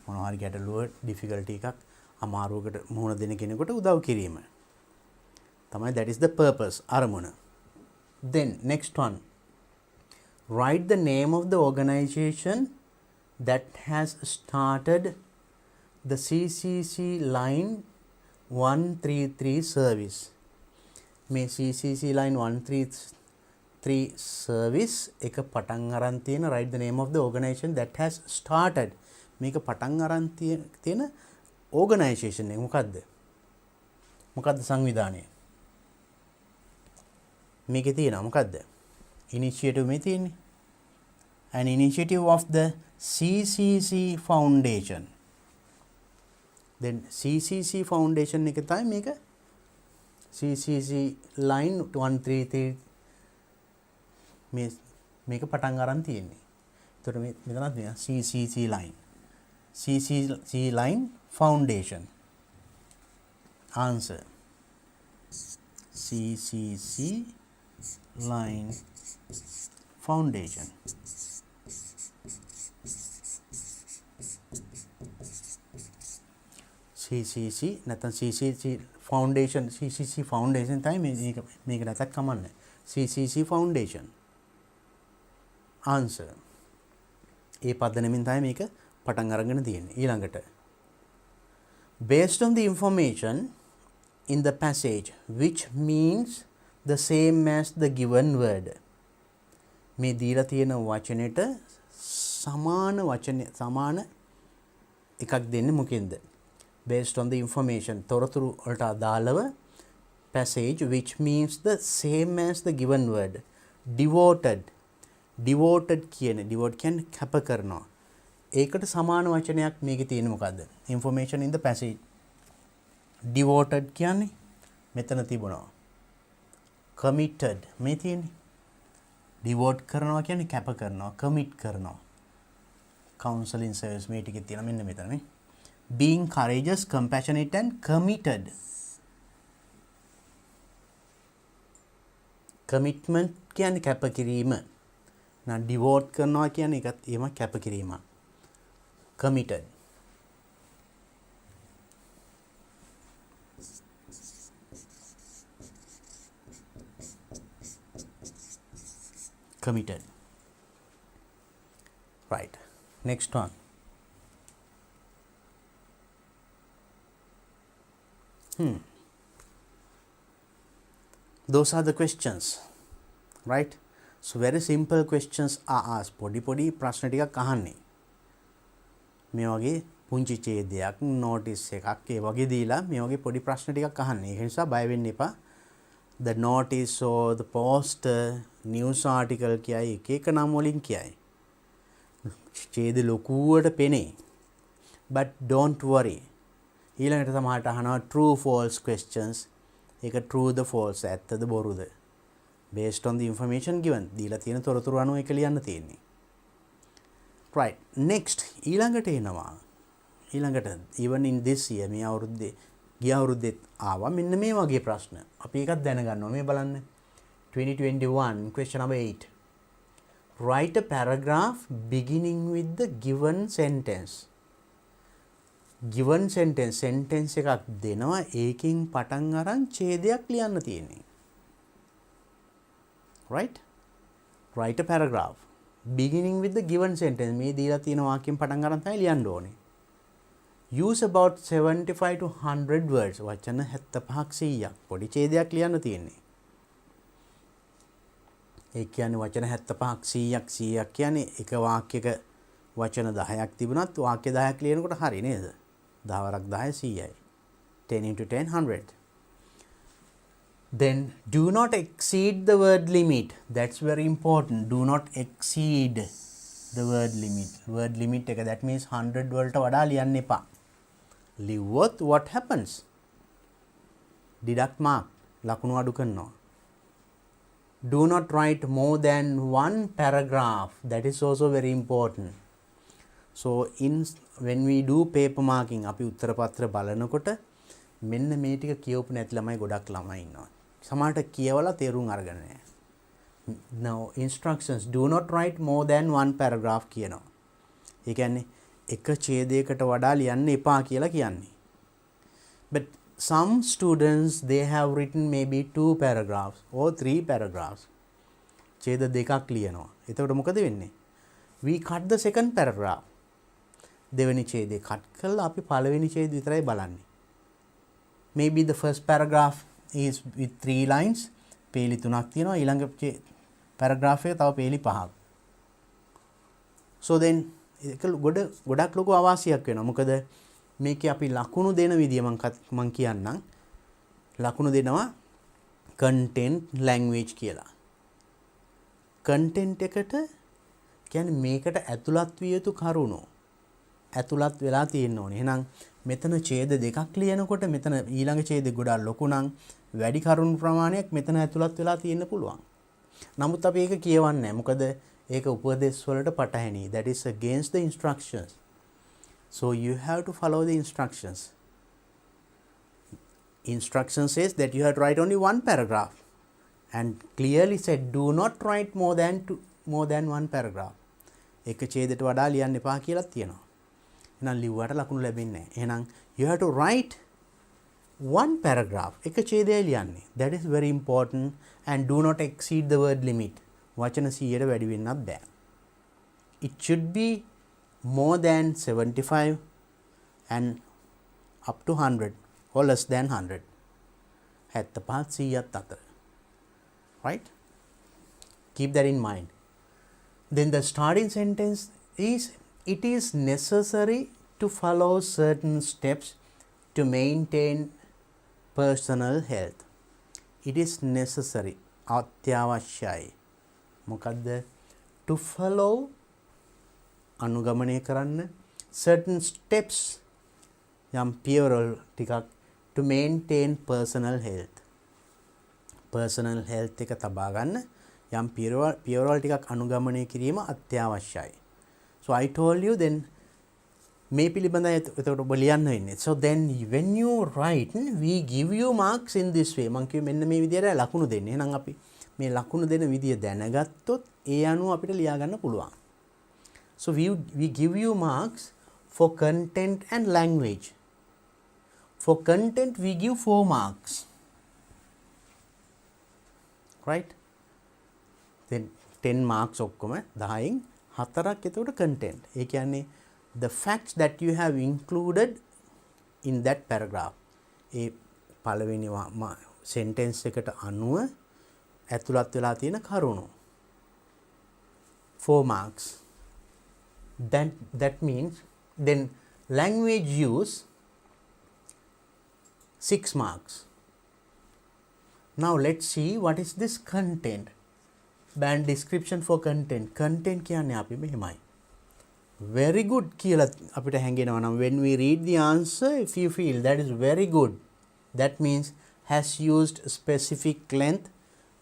[SPEAKER 1] මොනවා හරි ගැටලුව difficulty එකක් අමාරුවකට මුහුණ දෙන කෙනෙකුට උදව් කිරීම තමයි. That is the purpose, අරමුණ. Then next one, write the name of the organization that has started the CCC line 133 service. මේ CCC line 133 service එක පටන් අරන් තියෙන. write the name of the organization that has started. මේක පටන් අරන් තියෙන organisation එක මොකද්ද? මොකද්ද සංවිධානය? මේකේ තියෙනවා මොකද්ද? initiative මේ තියෙන්නේ. An initiative of the CCC Foundation. Then CCC Foundation එක තමයි මේක CCC line 133 මේක පටන් අරන් තියෙන්නේ. එතකොට මෙතනත් මේ CCC line. CCC line Foundation. Answer. CCC line Foundation. CCC නැත්නම් CCC Foundation. CCC Foundation තමයි මේක නැතත් කමන්නේ. CCC Foundation. Answer. ඒ පදනමින් තමයි මේක පටන් අරගෙන තියෙන්නේ. ඊළඟට based on the information in the passage which means the same as the given word. මේ දීලා තියෙන වචනෙට සමාන එකක් දෙන්නේ මොකෙන්ද? based on the information, තොරතුරු වලට අදාළව passage which means the same as the given word. devoted කියන්නේ කැප කරනවා. ඒකට සමාන වචනයක් මේකේ තියෙන්නේ මොකද්ද? information in the passage. devoted කියන්නේ මෙතන තිබුණා. committed මේ තියෙන්නේ. devote කරනවා කියන්නේ කැප කරනවා, commit කරනවා. counseling service මේ ටිකේ තියෙන මෙන්න මෙතන නේ. being courageous, compassionate and committed. commitment කියන්නේ කැපකිරීම. now devote කරනවා කියන්නේ ඒකත් එහෙම කැපකිරීමක්. committed. committed. Right. Next one. those are the questions, right? So very simple questions are asked. පොඩි ප්‍රශ්න ටිකක් අහන්නේ. මේ වගේ පුංචි ඡේදයක්, notice එකක් ඒ වගේ දීලා මේ වගේ පොඩි ප්‍රශ්න ටිකක් අහන්නේ. ඒ නිසා බය වෙන්න එපා. The notice or the poster, news article කියයි එක නම් වලින් කියයි. ඡේද ලොකුවට පෙනේ. But don't worry. ඊළඟට සමහරට අහනවා true false questions. ඒක true the false, ඇත්තද බොරුද? Based on the information given. දීලා තියෙන තොරතුරු අනුව ඒක ලියන්න තියෙන්නේ. Right. Next ඊළඟට එනවා. even in this year මේ අවුරුද්දේ ගිය අවුරුද්දෙත් ආවා මෙන්න මේ වගේ ප්‍රශ්න. අපි ඒකත් දැනගන්න ඕනේ. මේ බලන්න. 2021 question number 8. Write a paragraph beginning with the given sentence. given sentence එකක් දෙනවා. ඒකෙන් පටන් අරන් ඡේදයක් ලියන්න තියෙන්නේ. right? Write a paragraph beginning with the given sentence. මේ දීලා තියෙන වාක්‍යයෙන් පටන් අරන් තමයි ලියන්න ඕනේ. Use about 75 to 100 words. වචන 75ක් 100ක් පොඩි ඡේදයක් ලියන්න තියෙන්නේ. ඒ කියන්නේ වචන 75ක් 100ක් කියන්නේ එක වාක්‍යයක වචන 10ක් තිබුණත් වාක්‍ය 10ක් ලියනකොට හරි නේද? 10 වරක් 10 100යි. 10 into 10 100. Then do not exceed the word limit. That's very important. Do not exceed the word limit. Word limit එක that means 100 වලට වඩා ලියන්න එපා. ලිව්වොත් what happens? deduct mark. ලකුණු අඩු කරනවා. Do not write more than one paragraph. That is also very important. So when we do paper marking, අපි උත්තර පත්‍ර බලනකොට මෙන්න මේ ටික කියවපු නැති ළමයි ගොඩක් ළමයි ඉන්නවා. සමහරට කියවලා තේරුම් අරගෙන නැහැ. Now instructions, do not write more than one paragraph කියනවා. ඒ කියන්නේ එක ඡේදයකට වඩා ලියන්න එපා කියලා කියන්නේ. But some students, they have written maybe 2 paragraphs or 3 paragraphs. ඡේද දෙකක් ලියනවා. එතකොට මොකද වෙන්නේ? We cut the second paragraph. දෙවෙනි ඡේදේ කට් කරලා අපි පළවෙනි ඡේද විතරයි බලන්නේ. Maybe the first paragraph is with 3 lines. පේලි 3ක් තියෙනවා. ඊළඟ paragraph එක තව පේලි 5ක්. So then ඒක ගොඩක් ලොකු අවාසියක් වෙනවා. මොකද මේකේ අපි ලකුණු දෙන විදිය මම කියන්නම්. ලකුණු දෙනවා content language කියලා. content එකට කියන්නේ මේකට ඇතුළත් විය යුතු කරුණු ඇතුළත් වෙලා තියෙන්න ඕනේ. එහෙනම් මෙතන ඡේද දෙකක් ලියනකොට මෙතන ඊළඟ ඡේදෙ ගොඩක් ලොකු නම් වැඩි කරුණු ප්‍රමාණයක් මෙතන ඇතුළත් වෙලා තියෙන්න පුළුවන්. නමුත් අපි ඒක කියවන්නේ නැහැ. මොකද ඒක උපදේශ වලට පටහැනි. That is against the instructions. So you have to follow the instructions. Instruction says that you have to write only one paragraph and clearly said do not write more than one paragraph. එක ඡේදයට වඩා ලියන්න එපා කියලා තියෙනවා. එහෙනම් ලිව්වට ලකුණු ලැබෙන්නේ නැහැ. එහෙනම් you have to write one paragraph. එක ඡේදයයි ලියන්නේ. That is very important and do not exceed the word limit. වචන 100ට වැඩි වෙන්නත් බෑ. It should be more than 75 and up to 100 or less than 100. 75 100ත් අතර. Right? Keep that in mind. Then the starting sentence is, it is necessary to follow certain steps to maintain personal health. It is necessary. අත්‍යවශ්‍යයි. මොකද්ද? To follow අනුගමනය කරන්න certain steps යම් පියවරල් ටිකක් to maintain personal health. personal health එක තබා ගන්න යම් පියවරල් ටිකක් අනුගමනය කිරීම අත්‍යවශ්‍යයි. So I told you then මේ පිළිබඳව එතකොට ඔබ ලියන්න වෙන්නේ. So then when you write, we give you marks in this way. මම කිව්වේ මෙන්න මේ විදිහට ලකුණු දෙන්න. එහෙනම් අපි මේ ලකුණු දෙන විදිය දැනගත්තොත් ඒ අනුව අපිට ලියා ගන්න පුළුවන්. So we give you marks for content and language. For content we give 4 marks. Right? Then 10 marks ඔක්කොම 10න් 4ක් එතකොට content. ඒ කියන්නේ the facts that you have included in that paragraph. ඒ පළවෙනි sentence එකට අනුව ඇතුළත් වෙලා තියෙන කරුණු 4 marks. That means then language use 6 marks. Now let's see what is this content. Band description for content. Content කියන්නේ අපි මෙහෙමයි. Very good කියලා අපිට හැඟෙනවා නම් when we read the answer, if you feel that is very good, that means has used specific length,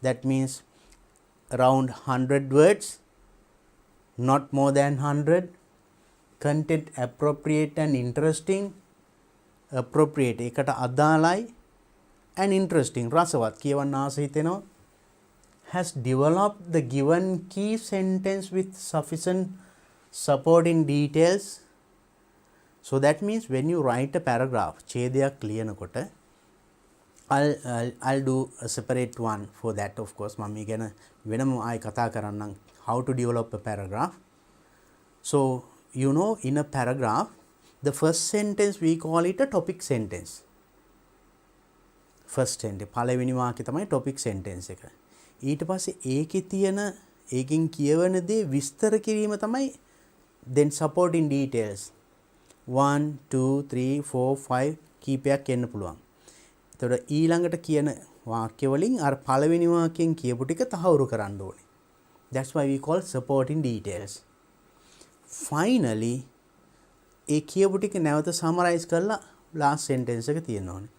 [SPEAKER 1] that means around 100 words, not more than 100. Content appropriate and interesting. Appropriate එකට අදාළයි and interesting රසවත් කියවන්න ආස හිතෙනවා. Has developed the given key sentence with sufficient supporting details. So that means when you write a paragraph ඡේදයක් ලියනකොට I'll do a separate one for that, of course. මම මේ ගැන වෙනම ආයි කතා කරන්නම් how to develop a paragraph. So you know, in a paragraph the first sentence we call it a topic sentence. First sentence පළවෙනි වාක්‍යය තමයි topic sentence එක. ඊට පස්සේ ඒකේ තියෙන ඒකෙන් කියවන දේ විස්තර කිරීම තමයි then supporting details 1 2 3 4 5 කීපයක් එන්න පුළුවන්. එතකොට ඊළඟට කියන වාක්‍ය වලින් අර පළවෙනි වාක්‍යයෙන් කියපු ටික තහවුරු කරන්න ඕනේ. That's why we call supporting details. Finally ඒ කියපු ටික නැවත summarize කරලා last sentence එක තියෙන්න ඕනේ.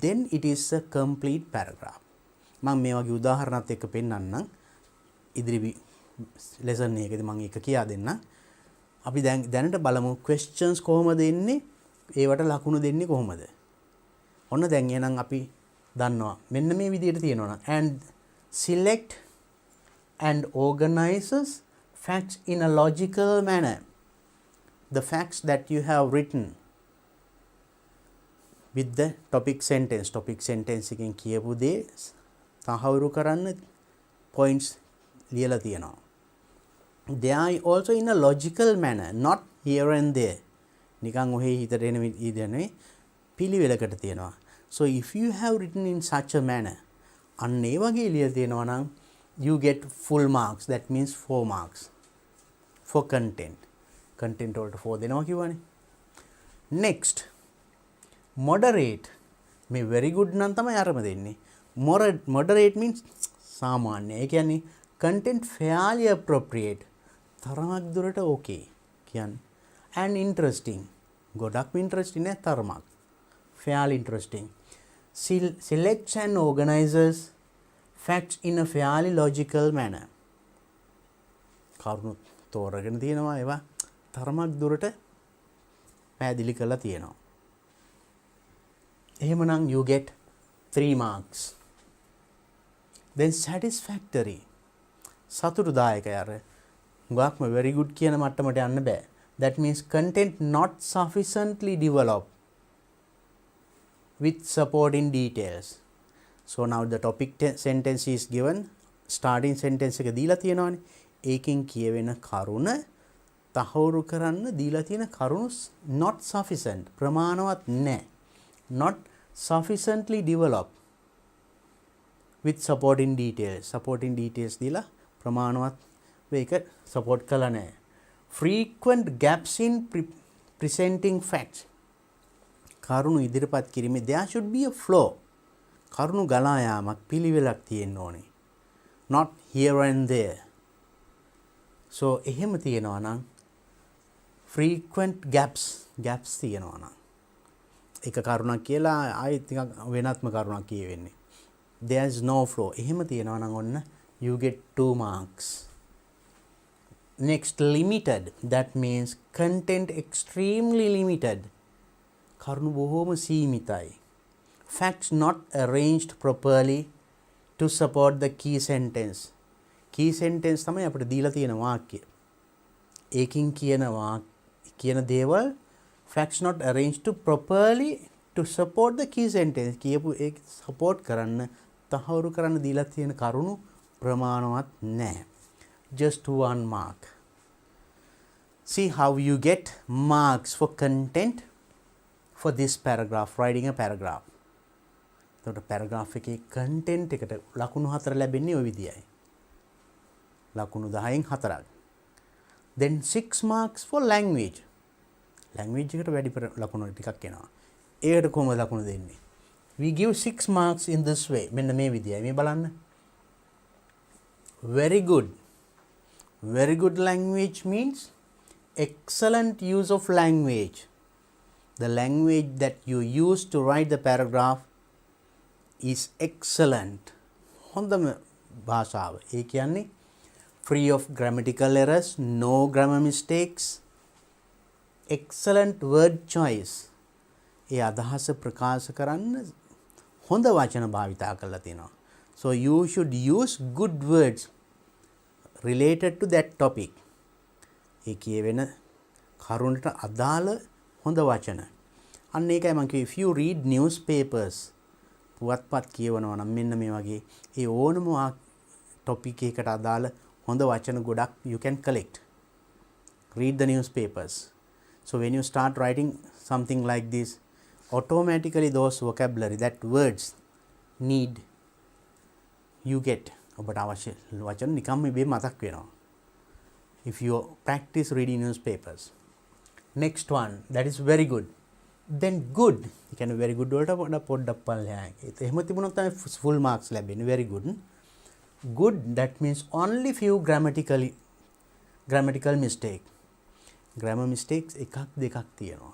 [SPEAKER 1] Then it is a complete paragraph. මම මේ වගේ උදාහරණات එක්ක පෙන්නන්නම්. ඉදිරි lesson එකකදී මම ඒක කියා දෙන්නම්. අපි දැනට බලමු questions කොහොමද එන්නේ, ඒවට ලකුණු දෙන්නේ කොහොමද. ඔන්න දැන් එහෙනම් අපි දන්නවා මෙන්න මේ විදිහට තියෙනවා. And select and organizes facts in a logical manner. The facts that you have written with the topic sentence එකෙන් කියපු දේ තහවුරු කරන්න points ලියලා තියෙනවා. They are also in a logical manner, not here and there. නිකන් ඔහේ හිතට එන විදිහ නෙවෙයි, පිළිවෙලකට තියෙනවා. So if you have written in such a manner, අන්න ඒ වගේ ලියලා තියෙනවා නම් you get full marks. That means 4 marks for content. Content වලට 4 දෙනවා කිව්වනේ. Next, moderate. මේ very good නම් තමයි අරම දෙන්නේ. Moderate means සාමාන්‍ය. ඒ කියන්නේ content fairly appropriate. තරමක් දුරට okay කියන්නේ. And interesting. ගොඩක්ම interesting නෑ තරමක්. Fairly interesting. Selects and organizes facts in a fairly logical manner. කරුණු තෝරගෙන තියෙනවා ඒවා තරමක් දුරට පැහැදිලි කරලා තියෙනවා. එහෙමනම් you get 3 marks. Then satisfactory. සතුටුදායකයි. අර ගාක්ම very good කියන මට්ටමට යන්න බෑ. That means content not sufficiently developed with supporting details. So now the topic sentence is given. Starting sentence එක දීලා තියෙනවානේ. ඒකෙන් කියවෙන කරුණ තහවුරු කරන්න දීලා තියෙන කරුණු not sufficient, ප්‍රමාණවත් නැහැ. Not sufficiently developed with supporting details. Supporting details දීලා ප්‍රමාණවත් මේක support කළා නැහැ. Frequent gaps in presenting facts. කරුණු ඉදිරිපත් කිරීමේ there should be a flow. කරුණු ගලා යාමක් පිළිවෙලක් තියෙන්න ඕනේ. Not here and there. So එහෙම තියෙනවා නම් frequent gaps තියෙනවා නම් එක කරුණක් කියලා ආයෙත් ටිකක් වෙනත්ම කරුණක් කියවෙන්නේ. There is no flow. එහෙම තියෙනවා නම් ඔන්න you get 2 marks. Next, limited. That means content extremely limited. කරුණු බොහෝම සීමිතයි. Facts not arranged properly to support the key sentence. Key sentence තමයි අපිට දීලා තියෙන වාක්‍ය. ඒකින් කියන දේවල් facts not arranged to properly to support the key sentence. කියපු ඒක support කරන්න තහවුරු කරන්න දීලා තියෙන කරුණු ප්‍රමාණවත් නැහැ. Just 1 mark. See how you get marks for content for this paragraph, writing a paragraph. එතකොට පැරග්‍රාෆ් එකේ කන්ටෙන්ට් එකට ලකුණු 4 ලැබෙන්නේ ওই විදියයි. ලකුණු 10න් 4ක්. then 6 marks for language. language එකට වැඩි ලකුණු ටිකක් එනවා. ඒකට කොහොමද ලකුණු දෙන්නේ? we give 6 marks in this way. මෙන්න මේ විදියයි. මේ බලන්න. very good. very good language means excellent use of language. The language that you use to write the paragraph is excellent. හොඳම භාෂාව. ඒ කියන්නේ free of grammatical errors, no grammar mistakes, excellent word choice. ඒ අදහස ප්‍රකාශ කරන්න හොඳ වචන භාවිතා කරලා තිනවා. So you should use good words related to that topic. ඒ කියවෙන කරුණට අදාළ හොඳ වචන. අන්න ඒකයි මම කිව්වේ if you read newspapers පුවත්පත් කියවනවා නම් මෙන්න මේ වගේ ඒ ඕනම topic එකකට අදාළ හොඳ වචන ගොඩක් you can collect. Read the newspapers. So when you start writing something like this, automatically those vocabulary, that words need you get. ඔබට අවශ්‍ය වචන නිකම්ම මේ මතක් වෙනවා. If you practice reading newspapers. Next one, that is very good. Then good. You can very good වලට පොඩ්ඩක් පල්ලෙහා. එහෙම තිබුණොත් තමයි full marks ලැබෙන්නේ. Very good. Good, that means only few grammatical mistake. Grammar mistakes එකක් දෙකක් තියෙනවා.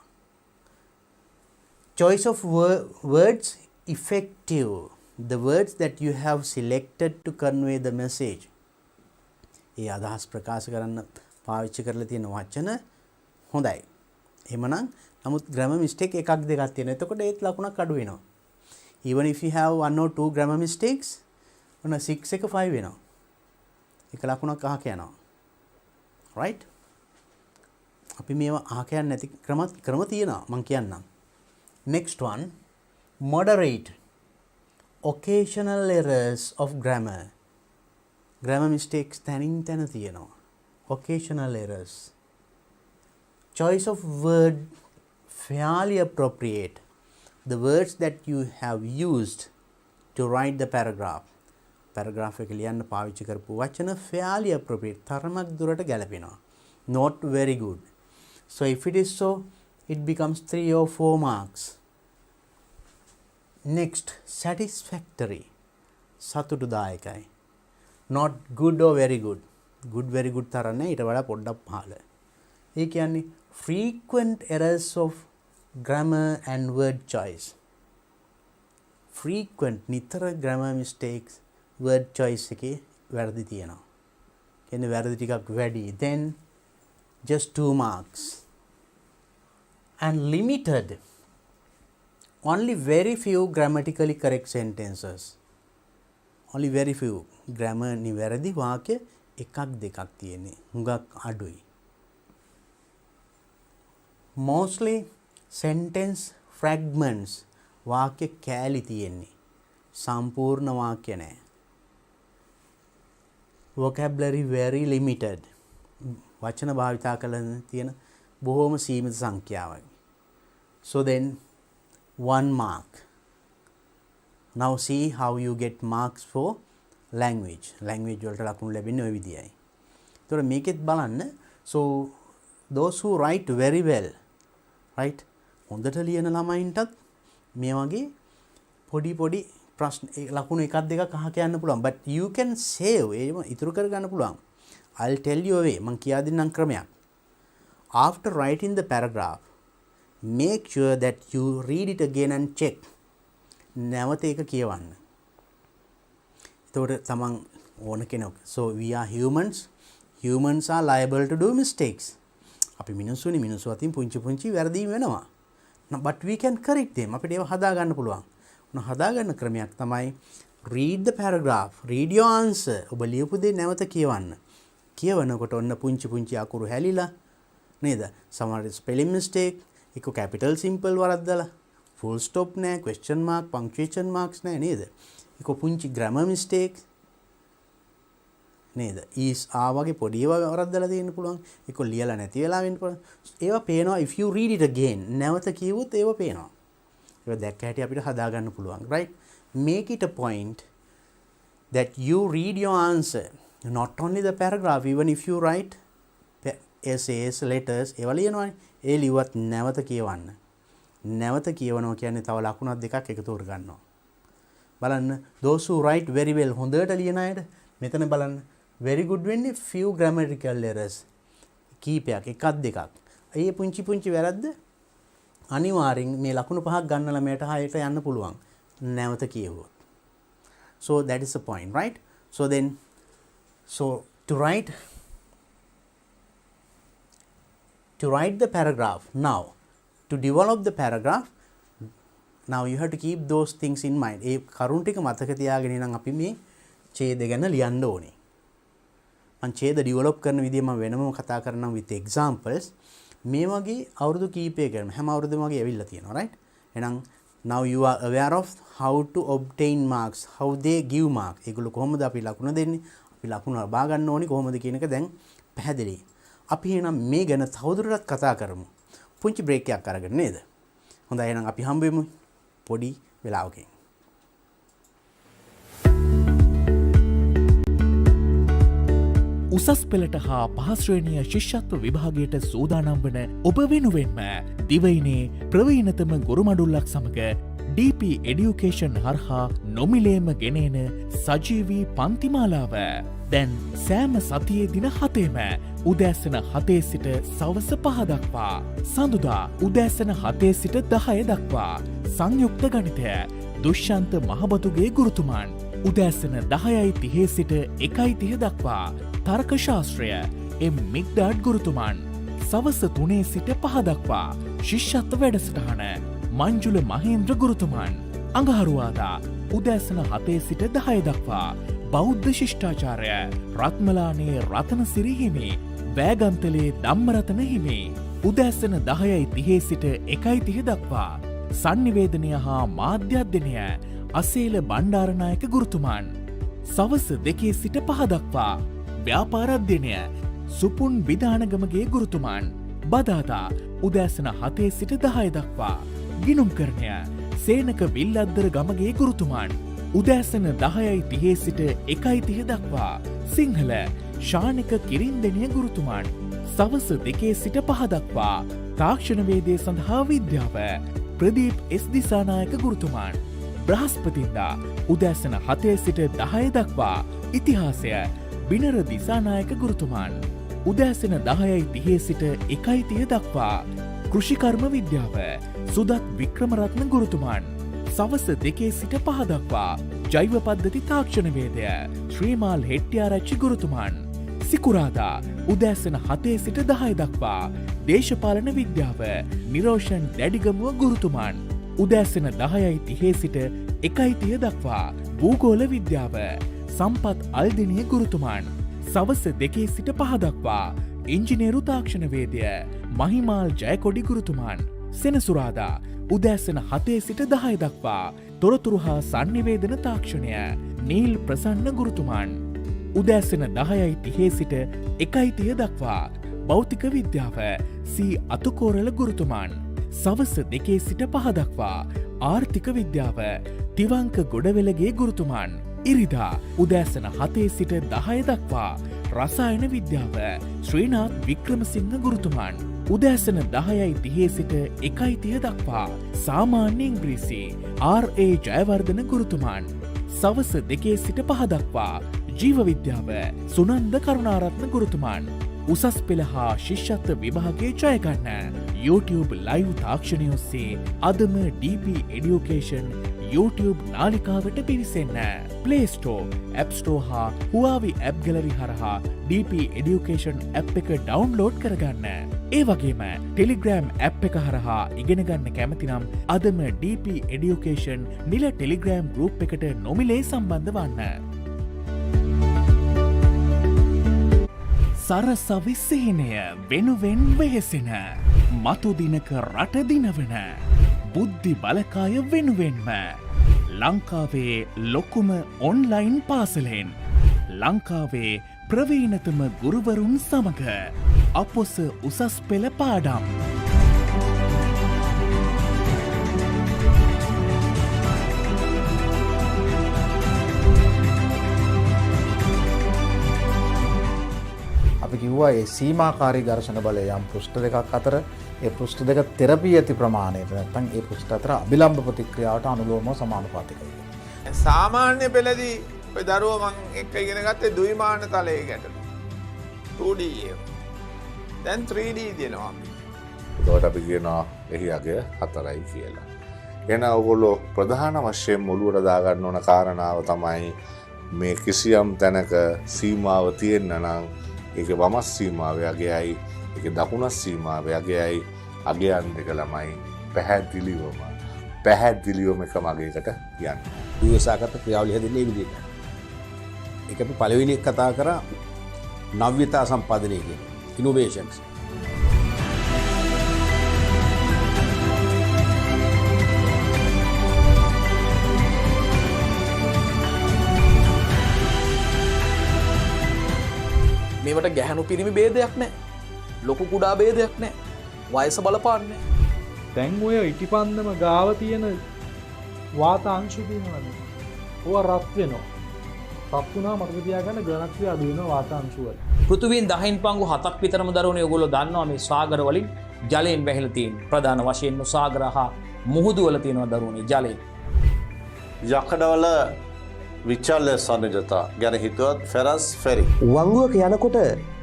[SPEAKER 1] Choice of words effective. The words that you have selected to convey the message. ඒ අදහස් ප්‍රකාශ කරන්න පාවිච්චි කරලා තියෙන වචන හොඳයි. එහෙමනම් නමුත් grammar mistake එකක් දෙකක් තියෙනවා. එතකොට ඒත් ලකුණක් අඩු වෙනවා. Even if you have 1 or 2 grammar mistakes, ඔන්න 6 එක 5 වෙනවා. එක ලකුණක් අහක යනවා. right? අපි මේවා අහක යන්නේ නැති ක්‍රම තියෙනවා මම කියන්නම්. Next one, moderate. Occasional errors of grammar. Grammar mistakes තනින් තන තියෙනවා. Occasional errors. Choice of word fairly appropriate. The words that you have used to write the paragraph. Paragraph එක ලියන්න පාවිච්චි කරපු වචන fairly appropriate. තරමක් දුරට ගැලපෙනවා. Not very good. So if it is so, it becomes 3 or 4 marks. Next, satisfactory. සතුටුදායකයි. Not good or very good. Good very good තරම් නෑ, ඊට වඩා පොඩ්ඩක් පහළ. ඒ කියන්නේ frequent errors of grammar and word choice. Frequent නිතර grammar mistakes, word choice එකේ වැරදි තියෙනවා. කියන්නේ වැරදි ටිකක් වැඩි. Then just 2 marks. And limited. Only very few grammatically correct sentences. Only very few. Grammar නිවැරදි වාක්‍ය එකක් දෙකක් තියෙන්නේ. හුඟක් අඩුයි. Mostly sentence fragments. වාක්‍ය කෑලි තියෙන්නේ. සම්පූර්ණ වාක්‍ය නැහැ. Vocabulary very limited. වචන භාවිතා කරන තියෙන බොහෝම සීමිත සංඛ්‍යාවයි. So then 1 mark. Now see how you get marks for language. Language වලට ලකුණු ලැබෙන්නේ ওই විදියයි. ඒතකොට මේකෙත් බලන්න. So those who write very well, right? හොඳට ලියන ළමයින්ටත් මේ වගේ පොඩි ප්‍රශ්න ලකුණු එකක් දෙකක් අහක යන්න පුළුවන්. But you can save. ඒව ඉතුරු කර ගන්න පුළුවන්. I'll tell you a way. මම කියා දෙන්නම් ක්‍රමයක්. After writing the paragraph, make sure that you read it again and check. නැවත ඒක කියවන්න. එතකොට තමන් ඕන කෙනෙක්. So we are humans. Humans are liable to do mistakes. අපි මිනිස්සුනි, මිනිස්සු අතින් පුංචි වැරදි වෙනවා. But we can correct them. අපිට ඒව හදා ගන්න පුළුවන්. උන හදා ගන්න ක්‍රමයක් තමයි read the paragraph, read your answer. ඔබ ලියපු දේ නැවත කියවන්න. කියවනකොට ඔන්න පුංචි අකුරු හැලිලා නේද? සමහර spelling mistake, එක capital simple වරද්දලා, full stop නෑ, question mark, punctuation marks නෑ නේද? එක පුංචි grammar mistake නේද? is ආ වගේ පොඩි ඒවා වරද්දලා තියෙන්න පුළුවන්. ඒක ලියලා නැති වෙලා වෙන්න පුළුවන්. ඒවා පේනවා if you read it again. නැවත කියවුවොත් ඒවා පේනවා. ඒක දැක්ක හැටි අපිට හදා ගන්න පුළුවන්, right? make it a point that you read your answer, not only the paragraph, even if you write essays, letters, ඒවා ලියනවානේ. ඒ ලියුවත් නැවත කියවන්න. නැවත කියවනවා කියන්නේ තව ලකුණක් දෙකක් එකතු කර ගන්නවා. බලන්න, those who write very well, හොඳට ලියන අයට මෙතන බලන්න very good වෙන්නේ few grammatical errors. කීපයක්, එකක් දෙකක්. ඒ පුංචි පුංචි වැරද්ද අනිවාර්යෙන් මේ ලකුණු පහක් ගන්න ළමයට 6ට යන්න පුළුවන්. නැවත කියවුවොත්. So that is the point, right? So to write the paragraph, now to develop the paragraph, now you have to keep those things in mind. ඒ කරුණු ටික මතක තියාගෙන නම් අපි මේ ඡේද ගැන ලියන්න ඕනේ. මම ඡේද develop කරන විදිය මම වෙනමම කතා කරනම් with examples. මේ වගේ අවුරුදු කීපයකම හැම අවුරුද්දම වගේ ඇවිල්ලා තියෙනවා, right? එහෙනම් now you are aware of how to obtain marks, how they give marks. ඒගොල්ලෝ කොහොමද අපි ලකුණ දෙන්නේ? අපි ලකුණ ලබා ගන්න ඕනි කොහොමද කියන එක දැන් පැහැදිලි. අපි එහෙනම් මේ ගැන තවදුරටත් කතා කරමු. පුංචි බ්‍රේක් එකක් අරගෙන නේද? හොඳයි, එහෙනම් අපි හම්බ වෙමු පොඩි වෙලාවකින්.
[SPEAKER 2] උසස් පෙළට හා පහස් ශ්‍රේණිය ශිෂ්‍යත්ව විභාගයට සූදානම් වන ඔබ වෙනුවෙන්ම දිවයිනේ ප්‍රවීණතම ගුරුමඩුල්ලක් සමග DP Education හරහා නොමිලේම ගෙනෙන සජීවී පන්තිමාලාව දැන් සෑම සතියේ දින 7ෙම උදෑසන 7 සිට සවස 5 දක්වා, සඳුදා උදෑසන 7 සිට 10 දක්වා. සංයුක්ත ගණිතය දුෂ්‍යන්ත මහබතුගේ ගුරුතුමන් උදෑසන 10:30 සිට 1:30 දක්වා. තර්ක ශාස්ත්‍රය මිග්ඩාඩ් ගුරුතුමන් සවස 3 සිට 5 දක්වා. ශිෂ්‍යත්ව වැඩසටහන මංජුල මහේන්ද්‍ර ගුරුතුමන් අඟහරුවාදා උදෑසන 7 සිට 10 දක්වා. බෞද්ධ ශිෂ්ටාචාරය රත්මලානේ රතනසිරි හිමි, වෑගන්තලේ ධම්මරතන හිමි උදෑසන 10:30 සිට 1:30 දක්වා. සංනිවේදනය හා මාධ්‍යධ්‍යනය අසේල බණ්ඩාරනායක ගුරුතුමන් සවස 2 සිට 5 දක්වා. ව්‍යාපාරධ්‍යනය සුපුන් විධානගමගේ ගුරුතුමන් බදාදා උදෑසන 7 සිට 10 දක්වා. ගිනුම් කරණය සේනක විල්ලද්දර ගමගේ ගුරුතුමන් උදෑසන 10:30 සිට 1:30 දක්වා. සිංහල ශානික කිරින්දෙනිය ගුරුතුමන් සවස 2 සිට 5 දක්වා. තාක්ෂණ වේදය සඳහා විද්‍යාව ප්‍රදීප් එස් දිසානායක ගුරුතුමන් බ්‍රහස්පතින්දා උදෑසන 7 සිට 10 දක්වා. ඉතිහාසය බිනර දිසානායක ගුරුතුමන් උදෑසන 10:30 සිට 1:30 දක්වා. කෘෂිකර්ම විද්‍යාව සුදත් වික්‍රමරත්න ගුරුතුමන් සවස 2 සිට 5 දක්වා. ජෛව පද්ධති තාක්ෂණ වේදය ශ්‍රීමාල් හෙට්ටිආරච්චි ගුරුතුමන් සිකුරාදා උදෑසන 7 සිට 10 දක්වා. දේශපාලන විද්‍යාව නිරෝෂන් දැඩිගමුව ගුරුතුමන් උදෑසන 10:30 සිට 1:30 දක්වා. භූගෝල විද්‍යාව සම්පත් අල්දිනිය ගුරුතුමන් සවස 2 සිට 5 දක්වා. ඉංජිනේරු තාක්ෂණ වේදය මහිමාල් ජයකොඩි ගුරුතුමන් සෙනසුරාදා උදෑසන 7 සිට 10 දක්වා. තොරතුරු හා සංනිවේදන තාක්ෂණය නීල් ප්‍රසන්න ගුරුතුමන් උදෑසන 10:30 සිට 1:30 දක්වා. භෞතික විද්‍යාව සී අතුකෝරල ගුරුතුමන් සවස 2 සිට 5 දක්වා. ආර්ථික විද්‍යාව තිවංක ගොඩවෙලගේ ගුරුතුමන් ඉරිදා උදෑසන 7 සිට 10 දක්වා. රසායන විද්‍යාව ශ්‍රීනාත් වික්‍රමසිංහ ගුරුතුමන් උදෑසන 10:30 සිට 1:30 දක්වා. සාමාන්‍ය ඉංග්‍රීසි ඒ ජයවර්ධන ගුරුතුමන් සවස 2 සිට 5 දක්වා. ජීව විද්‍යාව සුනන්ද කරුණාරත්න ගුරුතුමන් උසස් පෙළ හා ශිෂ්‍යත්ව විභාගයේ ජයගන්න. YouTube live තාක්ෂණය ඔස්සේ අදම DP Education YouTube නාලිකාවට පිවිසෙන්න. Play Store, App Store හා Huawei App Gallery හරහා DP Education app එක ඩවුන්ලෝඩ් කරගන්න. ඒ වගේම Telegram app එක හරහා ඉගෙන ගන්න කැමති නම් අදම DP Education නිල Telegram group එකට නොමිලේ සම්බන්ධ වන්න. සරසවි සිහිනය වෙනුවෙන් වෙහෙසෙන මතු දිනක රට දිනවන බුද්ධි බලකාය වෙනුවෙන්ම ලංකාවේ ලොකුම ඔන්ලයින් පාසලෙන් ලංකාවේ ප්‍රවීණතම ගුරුවරුන් සමග අපොස උසස් පෙළ පාඩම්
[SPEAKER 3] අපි කිව්වා ඒ සීමාකාරී ඝර්ෂණ බලය යම් පෘෂ්ඨ දෙකක් අතර ඒ පෘෂ්ඨ දෙක තෙරපී ඇති ප්‍රමාණයට නැත්නම් ඒ පෘෂ්ඨ අතර අභිලම්බ ප්‍රතික්‍රියාවට අනුලෝමව සමානුපාතිකයි.
[SPEAKER 4] සාමාන්‍ය පෙළදී ඔය දරුවා මං එක්ක ඉගෙන ගත්තේ ද්විමාන තලයේ ගැටලු 2D එක. දැන් 3D දෙනවා අපි.
[SPEAKER 5] ඒකට අපි කියනවා එහි අගය 4යි කියලා. එහෙනම් ඔයගොල්ලෝ ප්‍රධාන වශයෙන් මුලුවට දාගන්න ඕන කාරණාව තමයි මේ කිසියම් තැනක සීමාව තියෙන්න නම් ඒකේ වමස් සීමාවේ අගයයි ඒකේ දකුණස් සීමාවේ අගයයි අගයන් දෙක ළමයි පැහැදිලිවම එකම අගයකට යන්නේ.
[SPEAKER 6] විවසාගත ක්‍රියාවලිය හැදෙන්නේ මේ විදිහට. ඒක අපි පළවෙනි එක කතා කරා නව්‍යතා සම්පාදනය කියන ඉනෝවේෂන්ස්.
[SPEAKER 7] මේවට ගැහැණු පිරිමි භේදයක් නැහැ. ලොකු කුඩා භේදයක් නැහැ. වයස බලපාන්නේ නැහැ.
[SPEAKER 8] දැන් ඔය ඉටිපන්දම ගාව තියෙන වාත අංශු තියෙනවනේ. ඕවා රත් වෙනවා. රත් වුණා මතක තියාගන්න ඝනත්වය අඩු වෙනවා වාත අංශු වල.
[SPEAKER 9] පෘථිවියෙන් 10න් පංගු 7ක් විතරම දරුවනේ ඔයගොල්ලෝ දන්නවා මේ සාගර වලින් ජලයෙන් වැහිලා තියෙන. ප්‍රධාන වශයෙන්ම සාගර හා මුහුදු වල තියෙනවා දරුවනේ ජලයෙන්.
[SPEAKER 10] යකඩවල විචල්්‍ය සනිජතා ගැන හිතුවත් ෆෙරස් ෆෙරි.
[SPEAKER 11] වංගුවක යනකොට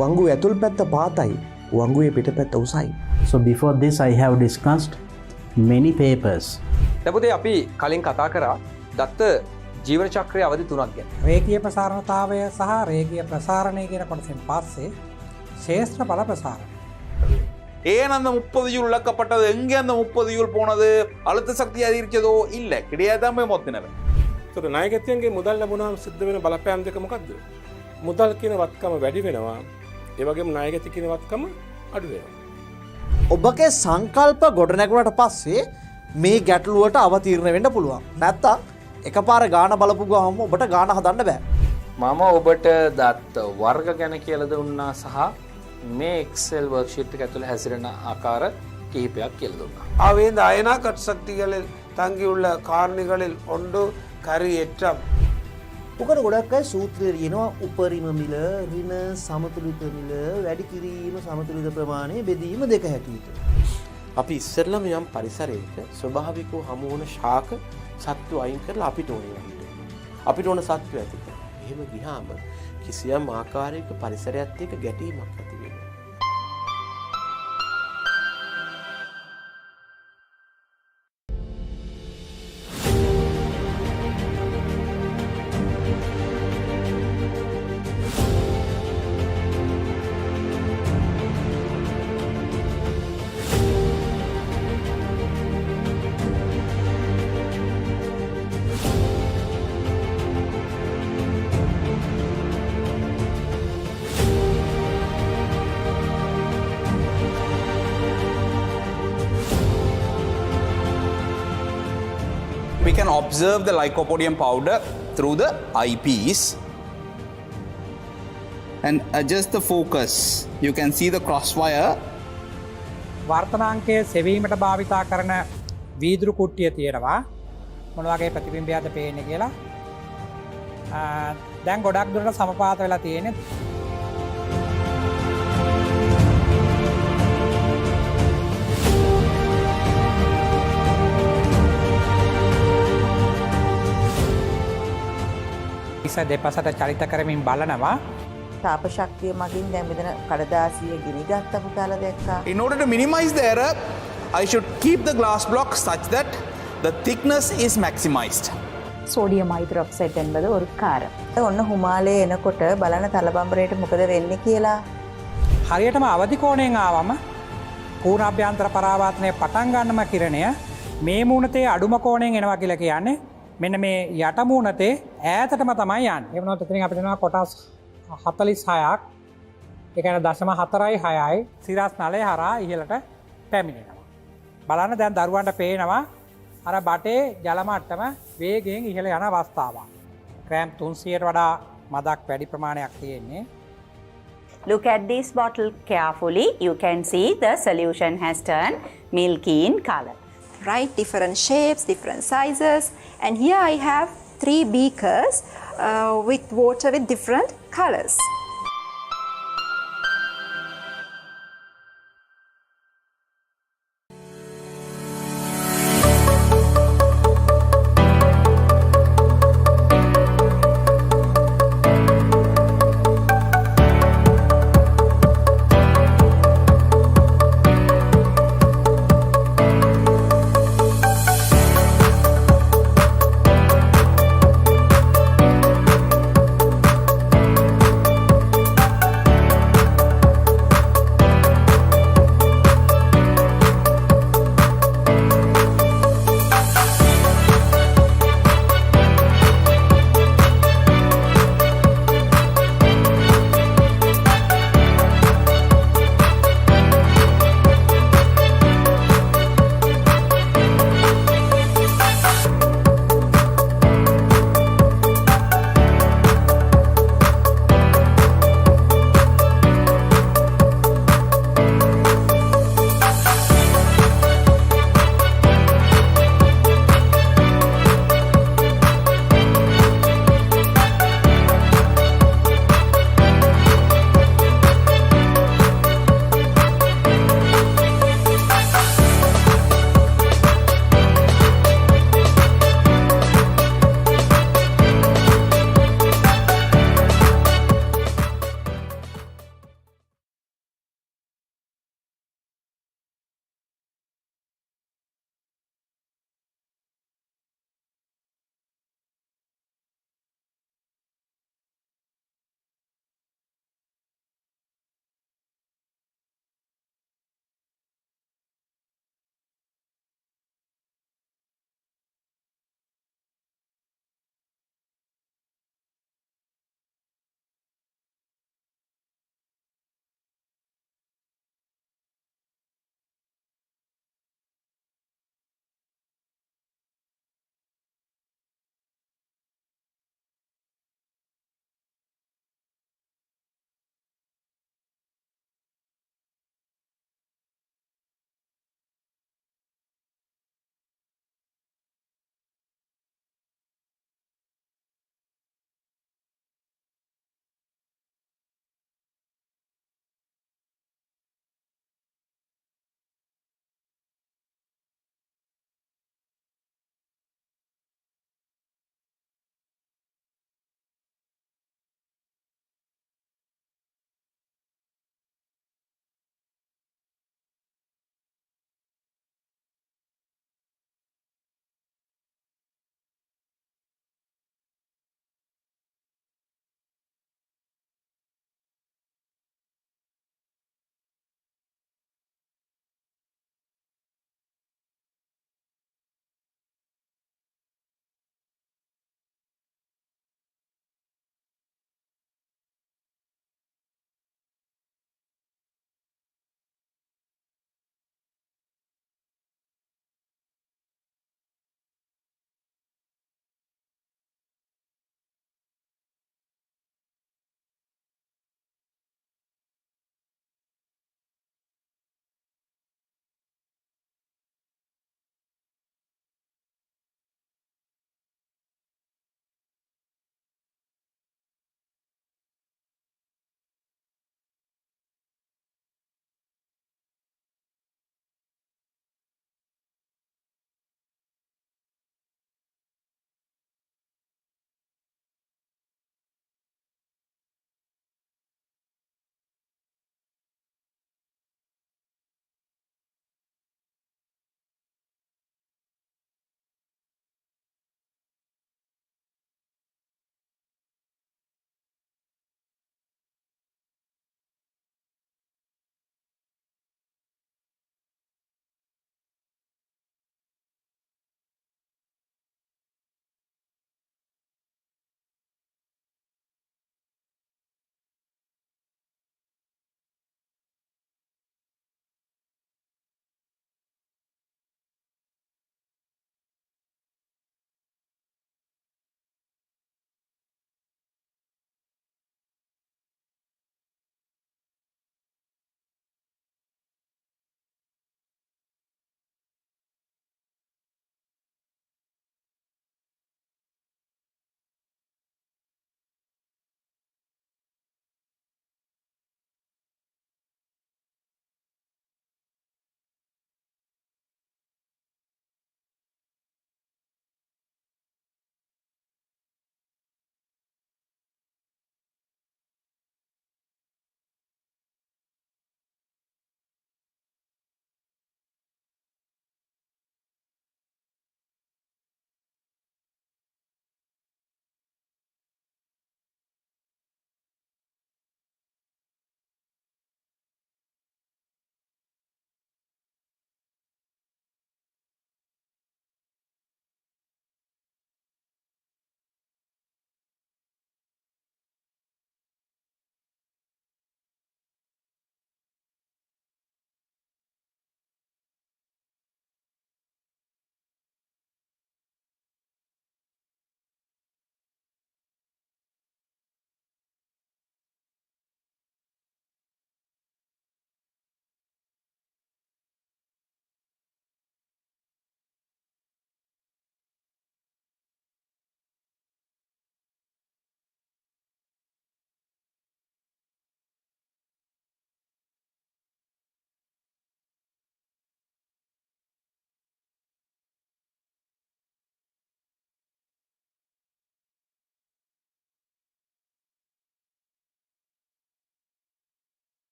[SPEAKER 11] වංගුව ඇතුල් පැත්ත පාතයි වංගුවේ පිටපැත්ත උසයි.
[SPEAKER 1] So before this I have discussed many papers.
[SPEAKER 7] දැන් අපි කලින් කතා කරා දත්ත ජීවන චක්‍රයේ අවධි 3ක් ගැන.
[SPEAKER 12] රේඛීය ප්‍රසාරණතාවය සහ රේඛීය ප්‍රසාරණය කියන කොටසෙන් පස්සේ ශේෂ්ත්‍ර බල ප්‍රසාරණය.
[SPEAKER 4] ஏன் அந்த 30 ஜூல் இழக்கப்பட்டது, எங்கே அந்த 30 ஜூல் போனது, அழுத்த சக்தி அதிகரிச்சதோ இல்லை, கிடையாது மொத்தினவை.
[SPEAKER 8] ඒතර නායකත්වයන්ගේ මුදල් ලැබුණාම සිද්ධ වෙන බලපෑම් දෙක මොකක්ද? මුදල් කියන වත්කම වැඩි වෙනවා. ඒ වගේම නායකත්ව කියන වත්කම අඩු වෙනවා.
[SPEAKER 12] ඔබගේ සංකල්ප ගොඩනැගුණට පස්සේ මේ ගැටලුවට අවතීර්ණ වෙන්න පුළුවන්. නැත්තම් එකපාර ගාන බලපු ගමන් ඔබට ගාන හදන්න බෑ.
[SPEAKER 9] මම ඔබට දත්ත වර්ග ගැන කියලා දුන්නා සහ මේ Excel worksheet එක ඇතුළේ හැසිරෙන ආකාර කිහිපයක් කියලා දුන්නා.
[SPEAKER 4] அவைந்த அயனா கட்சக்திகளில் தங்கியுள்ள காரணிகளில் ஒன்று கரியேற்றம்.
[SPEAKER 11] උකට ගොඩක් අය සූත්‍රය කියනවා උපරිම මිල, ඍණ සමතුලිත මිල, වැඩි කිරීම සමතුලිත ප්‍රමාණය බෙදීම දෙක හැටියට.
[SPEAKER 7] අපි ඉස්සෙල්ලම යම් පරිසරයක ස්වභාවිකව හමු වන ශාක සත්තු අයින් කරලා අපිට ඕනේ අපිට ඕන සත්තු ඇති කරලා. එහෙම ගියාම කිසියම් ආකාරයක පරිසරයත් එක්ක ගැටීමක් ඇති වෙනවා.
[SPEAKER 13] We can observe the lycopodium powder through the eyepiece and adjust the focus. You can see the crosswire.
[SPEAKER 12] වර්තනාංකයේ සෙවීමට භාවිතා කරන වීදුරු කුට්ටිය තියෙනවා. මොන වගේ ප්‍රතිබිම්බයක්ද පේන්නේ කියලා. දැන් ගොඩක් දුරට සමපාත වෙලා තියෙන්නේ. දෙපසට චලිත කරමින් බලනවා.
[SPEAKER 14] තාප ශක්තිය මගින් දැන් මෙතන කඩදාසිය ගිනිගත්ත පුතාලා දැක්කා.
[SPEAKER 13] In order to minimize the error, I should keep the glass block such that the thickness is maximized.
[SPEAKER 14] Sodium hydroxide என்பது ஒரு කාරම්. ඔන්න හිමාලයේ එනකොට බලන තලබම්බරේට මොකද වෙන්නේ කියලා.
[SPEAKER 12] හරියටම අවදි කෝණයෙන් ආවම පූර්ණාභ්‍යන්තර පරාවර්තනය පටන් ගන්නම කිරණය මේ මූණතේ අඩුම කෝණයෙන් එනවා කියලා කියන්නේ මෙන්න මේ යට මූණතේ ඈතටම තමයි යන්නේ. ඒ වුණාට එතනින් අපිට එනවා කොටස් 46ක්. ඒ කියන්නේ 0.46යි සිරස් නලය හරහා ඉහළට පැමිණෙනවා. බලන්න දැන් දරුවන්ට පේනවා අර බටේ ජල මට්ටම වේගයෙන් ඉහළ යන අවස්ථාවක්. ග්‍රෑම් 300ට වඩා මදක් වැඩි ප්‍රමාණයක් තියෙන්නේ.
[SPEAKER 14] Look at this bottle carefully. You can see the solution has turned milky in color.
[SPEAKER 15] Right, different shapes, different sizes, and here I have 3 beakers with water with different colors.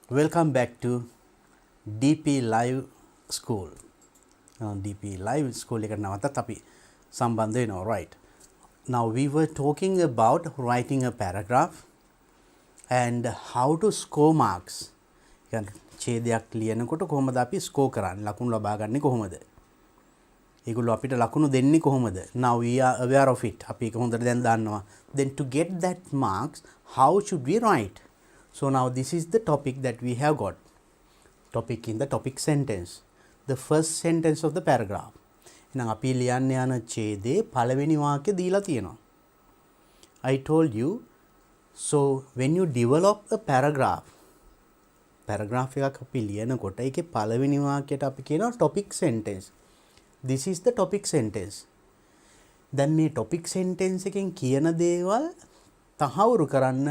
[SPEAKER 1] Welcome back to DP Live School. DP Live School එකට නවත්තත් අපි සම්බන්ධ වෙනවා, right? Now we were talking about writing a paragraph and how to score marks. ඡේදයක් ලියනකොට කොහොමද අපි score කරන්නේ? ලකුණු ලබා ගන්නේ කොහොමද? ඒගොල්ලෝ අපිට ලකුණු දෙන්නේ කොහොමද? Now we are aware of it. අපි ඒක හොඳට දැන් දන්නවා. Then to get that marks, how should we write? So now this is the topic that we have got. Topic in the topic sentence. The first sentence of the paragraph. එහෙනම් අපි ලියන්න යන ඡේදේ පළවෙනි වාක්‍ය දීලා තියෙනවා. I told you, so when you develop a paragraph එකක් අපි ලියනකොට ඒකේ පළවෙනි වාක්‍යයට අපි කියනවා topic sentence. This is the topic sentence. දැන් මේ topic sentence එකෙන් කියන දේවල් තහවුරු කරන්න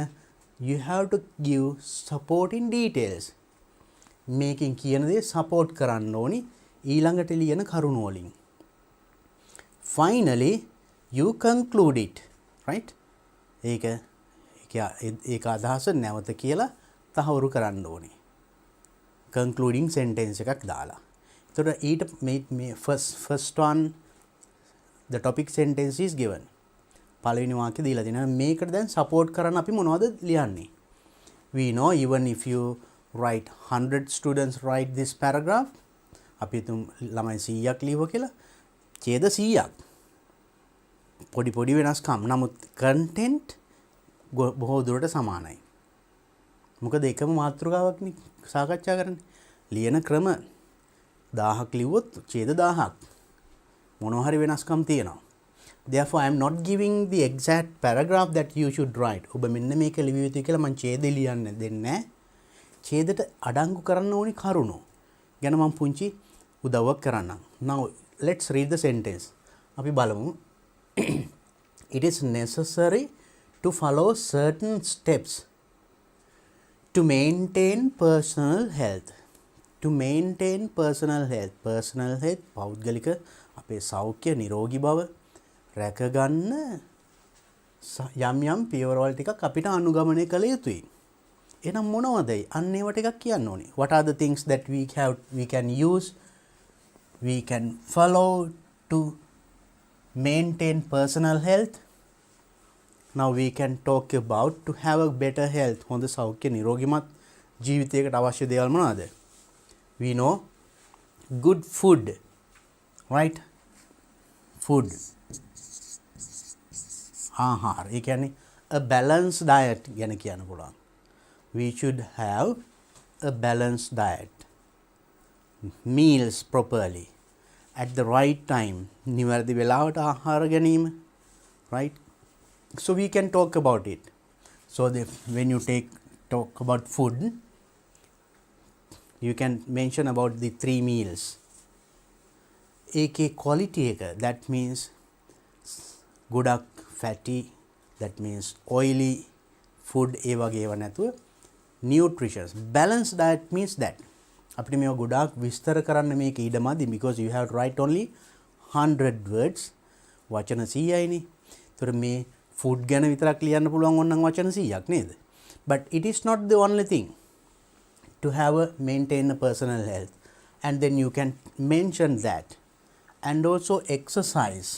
[SPEAKER 1] you have to give supporting details. මේකෙන් කියන දේ support කරන්න ඕනි ඊළඟට ලියන කරුණු වලින්. Finally you conclude it, right? ඒක අදහස නැවත කියලා තහවුරු කරන්න ඕනි. concluding sentence එකක් දාලා. එතකොට ඊට මේ first one the topic sentence is given. පළවෙනි වාක්‍ය දීලා තියෙනවා. මේකට දැන් support කරන්න අපි මොනවද ලියන්නේ? We know even if you write 100 students write this paragraph, අපි තුම් ළමයි 100ක් ලියුවා කියලා. ඡේද 100ක්. පොඩි වෙනස්කම්. නමුත් content බොහෝ දුරට සමානයි. මොකද එකම මාතෘකාවක්නේ සාකච්ඡා කරන්නේ. ලියන ක්‍රම 1000ක් ලිව්වොත් ඡේද 1000ක්. මොනවා හරි වෙනස්කම් තියෙනවා. Therefore I am not giving the exact paragraph that you should write. ඔබ මෙන්න මේක ලිවිය යුතුයි කියලා මම ඡේදෙ ලියන්න දෙන්නේ නැහැ. ඡේදයට අඩංගු කරන්න ඕනි කරුණු ගැන මම පුංචි උදව්වක් කරන්නම්. Now let's read the sentence. අපි බලමු. It is necessary to follow certain steps to maintain personal health. To maintain personal health. Personal health පෞද්ගලික අපේ සෞඛ්‍ය නිරෝගී බව රැකගන්න යම් පියවරවල් ටිකක් අපිට අනුගමනය කළ යුතුයි. එහෙනම් මොනවද? අන්න ඒවා ටිකක් කියන්න ඕනේ. What are the things that we can use, we can follow to maintain personal health? Now we can talk about to have a better health. හොඳ සෞඛ්‍ය නිරෝගීමත් ජීවිතයකට අවශ්‍ය දේවල් මොනවාද? We know good food, right? Food. ආහාර. ඒ කියන්නේ a balanced diet ගැන කියන්න පුළුවන්. We should have a balanced diet. Meals properly at the right time. නිවැරදි වෙලාවට ආහාර ගැනීම, right? So we can talk about it. So when you talk about food, you can mention about the 3 meals. ඒකේ quality එක, that means ගොඩක් fatty, that means oily food ඒ වගේ ඒවා නැතුව nutritious. Balanced diet means that. අපිට මේවා ගොඩාක් විස්තර කරන්න මේක ඉඩමදි because you have to write only 100 words. වචන 100යිනේ. ඒතර මේ food ගැන විතරක් ලියන්න පුළුවන් ඕනනම් වචන 100ක් නේද? But it is not the only thing to have maintain a personal health. And then you can mention that. And also exercise.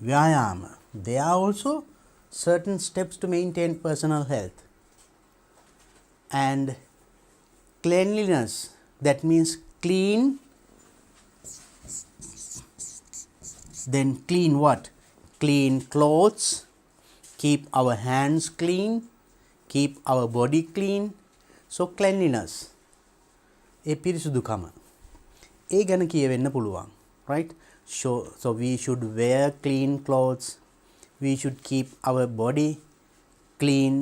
[SPEAKER 1] Vyayama. There are also certain steps to maintain personal health. And cleanliness, that means clean. Then clean what? Clean clothes, keep our hands clean, keep our body clean. So cleanliness. ඒ පිරිසුදුකම. ඒ ගැන කියවෙන්න පුළුවන්, right? So we should wear clean clothes, we should keep our body clean,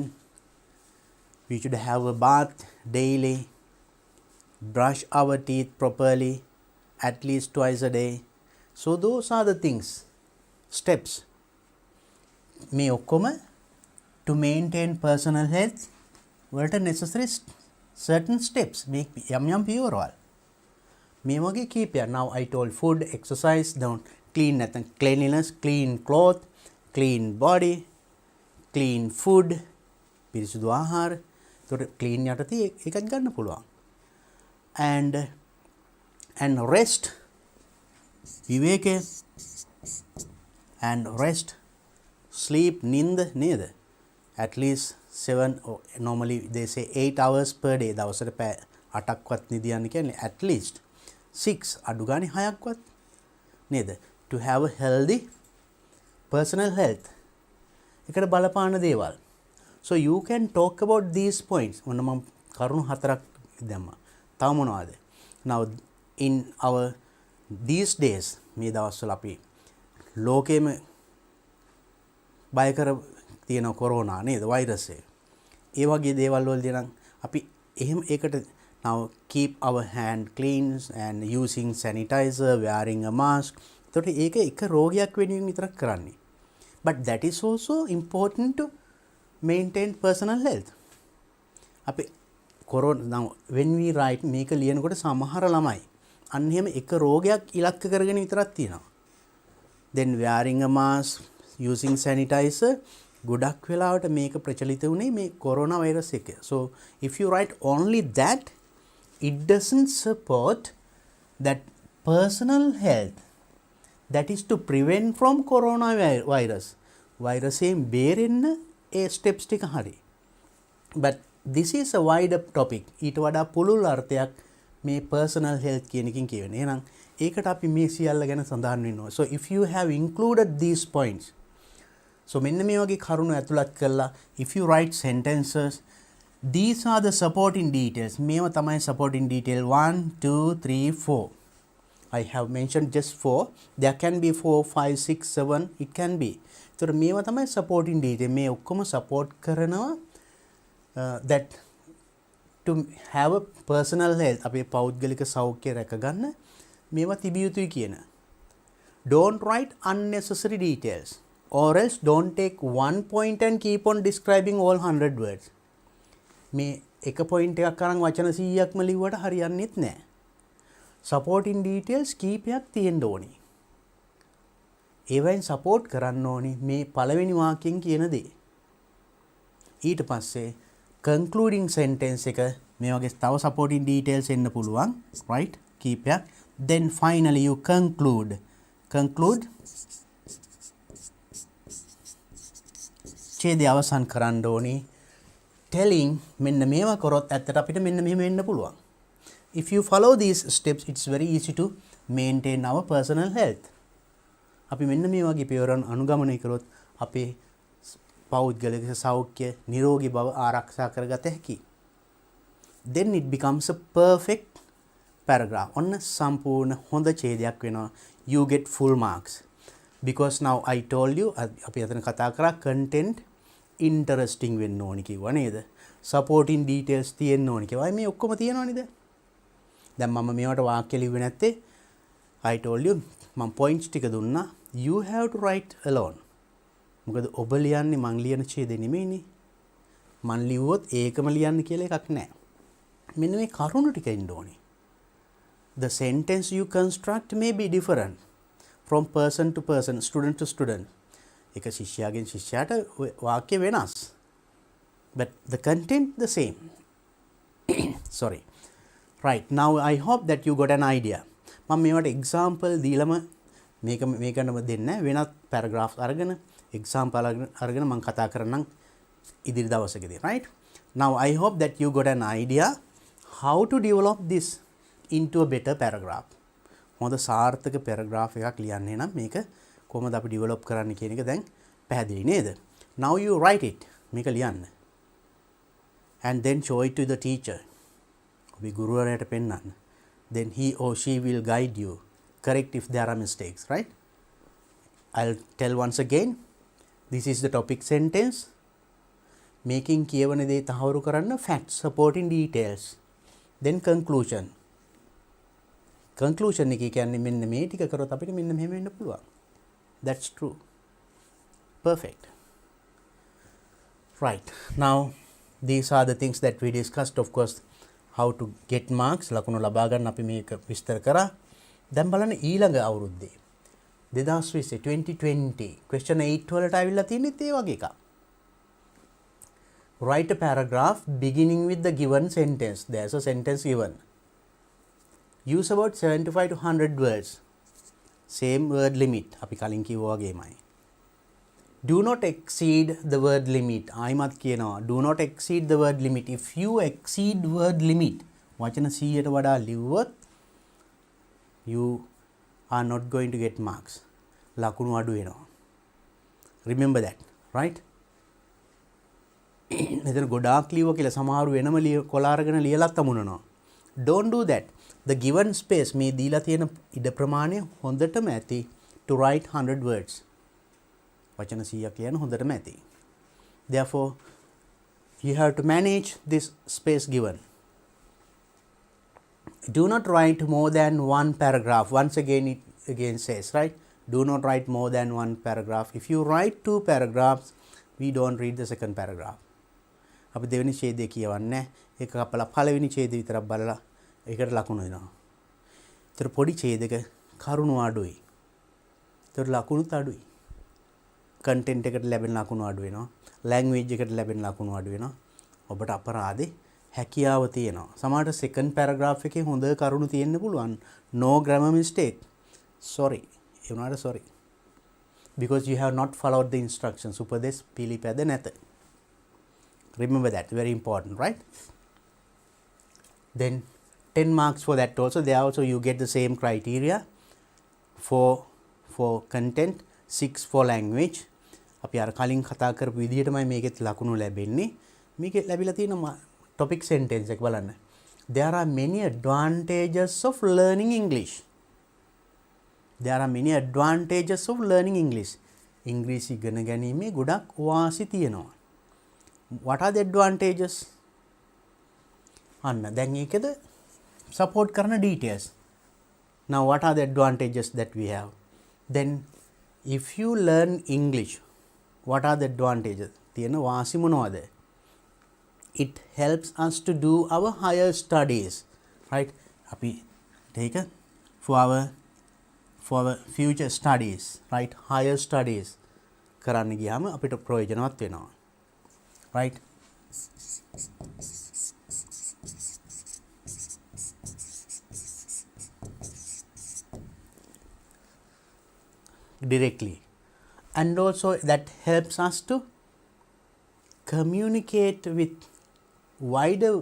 [SPEAKER 1] we should have a bath daily, brush our teeth properly at least twice a day. So those are the things, steps. මේ ඔක්කොම to maintain personal health වලට necessary certain steps. මේ යම් පියවරවල්. මේ වගේ කීපයක්. Now I told food, exercise, down clean නැත්නම් cleanliness, clean cloth, clean body, clean food, පිරිසිදු ආහාර. එතකොට clean යටතේ ඒකත් ගන්න පුළුවන්. and rest, විවේකය, and rest, sleep, නින්ද නේද? at least 7 or normally they say 8 hours per day. දවසට පැය 8ක්වත් නිදියන්න කියන්නේ at least 6 අඩු ගානේ 6ක්වත් නේද? to have a healthy personal health. එකට බලපාන දේවල්. so you can talk about these points. ඔන්න මම කරුණු 4ක් දැම්මා. තව මොනවද? now in our these days මේ දවස්වල අපි ලෝකෙම බය කර තියෙන කොරෝනා නේද වෛරස් එක. ඒ වගේ දේවල් වලදී නම් අපි එහෙම ඒකට now keep our hand clean and using sanitizer, wearing a mask. එතකොට ඒක එක රෝගයක් වෙනුවෙන් විතරක් කරන්නේ. but that is also important to maintain personal health. අපි corona now when we write මේක ලියනකොට සමහර ළමයි අන්න එහෙම එක රෝගයක් ඉලක්ක කරගෙන විතරක් තියෙනවා. then wearing a mask, using sanitizer, ගොඩක් වෙලාවට මේක ප්‍රචලිත වුණේ මේ කොරෝනා වෛරස් එක. so if you write only that, it doesn't support that personal health that is to prevent from coronavirus. වෛරසයෙන් බේරෙන්න ඒ ස්ටෙප්ස් ටික හරි. but this is a wider topic. ඊට වඩා පුළුල් අර්ථයක් මේ personal health කියන එකකින් කියවෙන. එහෙනම් ඒකට අපි මේ සියල්ල ගැන සඳහන් වෙනවා. so if you have included these points, so මෙන්න මේ වගේ කරුණු ඇතුළත් කරලා if you write sentences, these are the supporting details. මේවා තමයි supporting detail 1 2 3 4. I have mentioned just 4. there can be 4 5 6 7 it can be. so මේවා තමයි supporting detail. මේ ඔක්කොම support කරනවා that to have a personal health, අපේ පෞද්ගලික සෞඛ්‍ය රැක ගන්න මේවා තිබිය යුතුයි කියන. don't write unnecessary details, or else don't take one point and keep on describing all 100 words. මේ එක point එකක් අරන් වචන 100ක්ම ලිව්වට හරියන්නේත් නැහැ. supporting details කීපයක් තියෙන්න ඕනි. ඒවෙන් support කරන්න ඕනි මේ පළවෙනි වාක්‍යයෙන් කියන දේ. ඊට පස්සේ concluding sentence එක මේ වගේ තව supporting details එන්න පුළුවන්, right? කීපයක්. then finally you conclude ඡේදය අවසන් කරන්න ඕනි telling මෙන්න මේවා කරොත් ඇත්තට අපිට මෙන්න මෙහෙම වෙන්න පුළුවන්. if you follow these steps, it's very easy to maintain our personal health. අපි මෙන්න මේ වගේ පියවරන් අනුගමනය කරොත් අපේ පෞද්ගලික සෞඛ්‍ය නිරෝගී බව ආරක්ෂා කරගත හැකියි. then it becomes a perfect paragraph. ඔන්න සම්පූර්ණ හොඳ ඡේදයක් වෙනවා. you get full marks because now I told you අපි අතන කතා කරා content interesting වෙන්න ඕනි කිව්වා නේද? supporting details තියෙන්න ඕනි කිව්වා. මේ ඔක්කොම තියෙනව නේද? දැන් මම මේවට වාක්‍ය ලිව්වේ නැත්තේ I told you මම points ටික දුන්නා. you have to write alone. මොකද ඔබ ලියන්නේ මං ලියන ඡේදෙ නෙමෙයිනේ. මං ලිව්වොත් ඒකම ලියන්න කියලා එකක් නැහැ. මෙන්න මේ කරුණු ටික ඉන්න ඕනේ. the sentence you construct may be different from person to person, student to student. එක ශිෂ්‍යයාගෙන් ශිෂ්‍යයාට වාක්‍ය වෙනස්. but the content the same. sorry. right, now I hope that you got an idea. මම මේවට example දීලම මේකනම දෙන්න වෙනත් paragraph අරගෙන example අරගෙන මම කතා කරන්නම් ඉදිරි දවසකදී. right, now I hope that you got an idea how to develop this into a better paragraph. හොඳ සාර්ථක paragraph එකක් ලියන්නේ නම් මේක කොහොමද අපි develop කරන්න කියන එක දැන් පැහැදිලි නේද? now you write it. මේක ලියන්න. and then show it to the teacher. ඔබේ ගුරුවරයාට පෙන්නන්න. then he or she will guide you, correct if there are mistakes, right? I'll tell once again, this is the topic sentence. making කියවන දේ තහවුරු කරන්න facts, supporting details, then conclusion. conclusion එක කියන්නේ මෙන්න මේ ටික කරොත් අපිට මෙන්න මෙහෙම වෙන්න පුළුවන්. that's true. perfect. right, now these are the things that we discussed. of course, how to get marks, ලකුණු ලබා ගන්න අපි මේක විස්තර කරා. දැන් බලන්න ඊළඟ අවුරුද්දේ 2020 question 8 වලට ආවිල්ලා තියෙන්නේ ඒ වගේ එකක්. write a paragraph beginning with the given sentence. There's a sentence given. Use about 75 to 100 words. Same word limit. අපි කලින් කිව්වා වගේමයි. Do not exceed the word limit. ආයිමත් කියනවා. Do not exceed the word limit. If you exceed word limit, වචන 100ට වඩා ලිව්වොත් you are not going to get marks. ලකුණු අඩු වෙනවා. Remember that, right? මෙතන ගොඩාක් ලියුවා කියලා සමහරු වෙනම කොලාරගෙන ලියලත් අමුණනවා. Don't do that. The given space මේ දීලා තියෙන ඉඩ ප්‍රමාණය හොඳටම ඇති to write 100 words. වචන 100ක් ලියන්න හොඳටම ඇති. Therefore, you have to manage this space given. Do not write more than one paragraph. Once again, it again says, right? Do not write more than one paragraph. If you write 2 paragraphs, we don't read the second paragraph. අපි දෙවෙනි ඡේදය කියවන්නේ ඒක කපලා පළවෙනි ඡේදය විතරක් බලලා ඒකට ලකුණු දෙනවා. ඒතර පොඩි ඡේදයක කරුණු අඩුයි. ඒතර ලකුණුත් අඩුයි. කන්ටෙන්ට් එකට ලැබෙන ලකුණු අඩු වෙනවා. ලැන්ග්වේජ් එකට ලැබෙන ලකුණු අඩු වෙනවා. ඔබට අපරාධේ හැකියාව තියෙනවා. සමහරට second paragraph එකේ හොඳ කරුණු තියෙන්න පුළුවන්. No grammar mistake. Sorry. ඒ වුණාට sorry. Because you have not followed the instructions. උපදෙස් පිළිපැද නැත. Remember that, very important, right? Then 10 marks for that also. There also you get the same criteria for content, 6 for language. අපි අර කලින් කතා කරපු විදිහටමයි මේකෙත් ලකුණු ලැබෙන්නේ. මේකෙත් ලැබිලා තියෙන topic sentence එක බලන්න. There are many advantages of learning English. There are many advantages of learning English. ඉංග්‍රීසි ඉගෙන ගැනීමේ ගොඩක් වාසි තියෙනවා. What are the advantages? අන්න දැන් ඒකද support කරන details. Now what are the advantages that we have? Then if you learn English, what are the advantages? තියෙන වාසි මොනවද? It helps us to do our higher studies, right? අපි take for our future studies, right? Higher studies කරන්න ගියාම අපිට ප්‍රයෝජනවත් වෙනවා. Right? Directly. And also that helps us to communicate with wider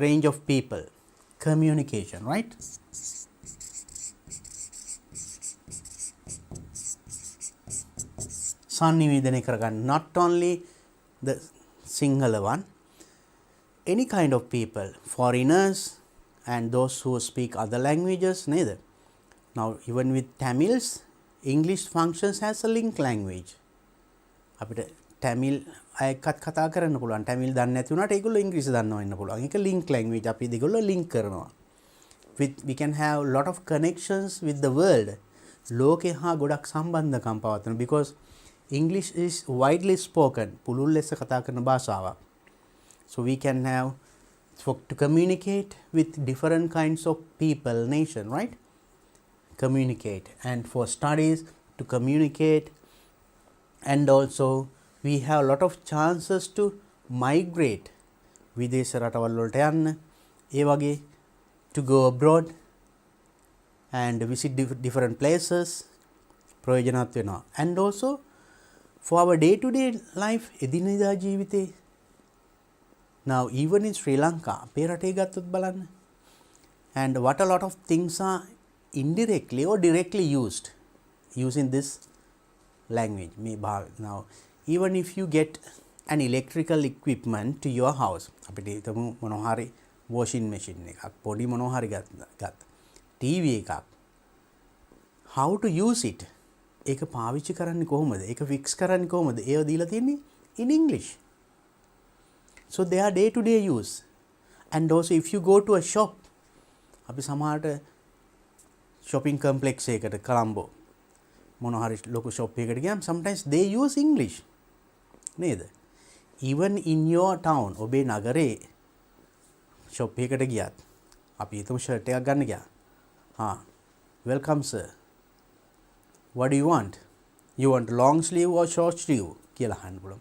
[SPEAKER 1] range of people. Communication, right? sannivedana කරගන්න. Not only the Sinhala one, any kind of people, foreigners and those who speak other languages, neither. Now even with Tamils, English functions as a link language. අපිට Tamil අයකත් කතා කරන්න පුළුවන්. Tamil දන්නේ නැති වුණාට ඒගොල්ලෝ ඉංග්‍රීසි දන්නවා වෙන්න පුළුවන්. ඒක link language. අපි දෙගොල්ලෝ link කරනවා. We can have a lot of connections with the world. ලෝකේ හා ගොඩක් සම්බන්ධකම් පවත්වන because English is widely spoken. පුළුල් ලෙස කතා කරන භාෂාවක්. So we can have to communicate with different kinds of people, nation, right? Communicate. And for studies to communicate, and also we have a lot of chances to migrate. විදේශ රටවල් වලට යන්න, ඒ වගේ to go abroad and visit different places ප්‍රයෝජනවත් වෙනවා. And also for our day-to-day life, එදිනෙදා ජීවිතේ. Now even in Sri Lanka, අපේ රටේ ගත්තොත් බලන්න. And what a lot of things are indirectly or directly used using this language. Now even if you get an electrical equipment to your house, අපිට හිතමු මොනවා හරි washing machine එකක්, පොඩි මොනවා හරි ගත්ත, TV එකක්, how to use it, ඒක පාවිච්චි කරන්නේ කොහොමද, ඒක fix කරන්නේ කොහොමද, ඒව දීලා තියෙන්නේ in English. So they are day to day use. And also if you go to a shop, අපි සමහරට shopping complex එකකට කොළඹ මොනවා හරි ලොකු shop එකකට ගියාම sometimes they use English නේද? Even in your town, ඔබේ නගරේ shop එකකට ගියත් අපි හිතමු shirt එකක් ගන්න ගියා. Welcome sir. What do you want? You want long sleeve or short sleeve? කියලා අහන්න පුළුවන්.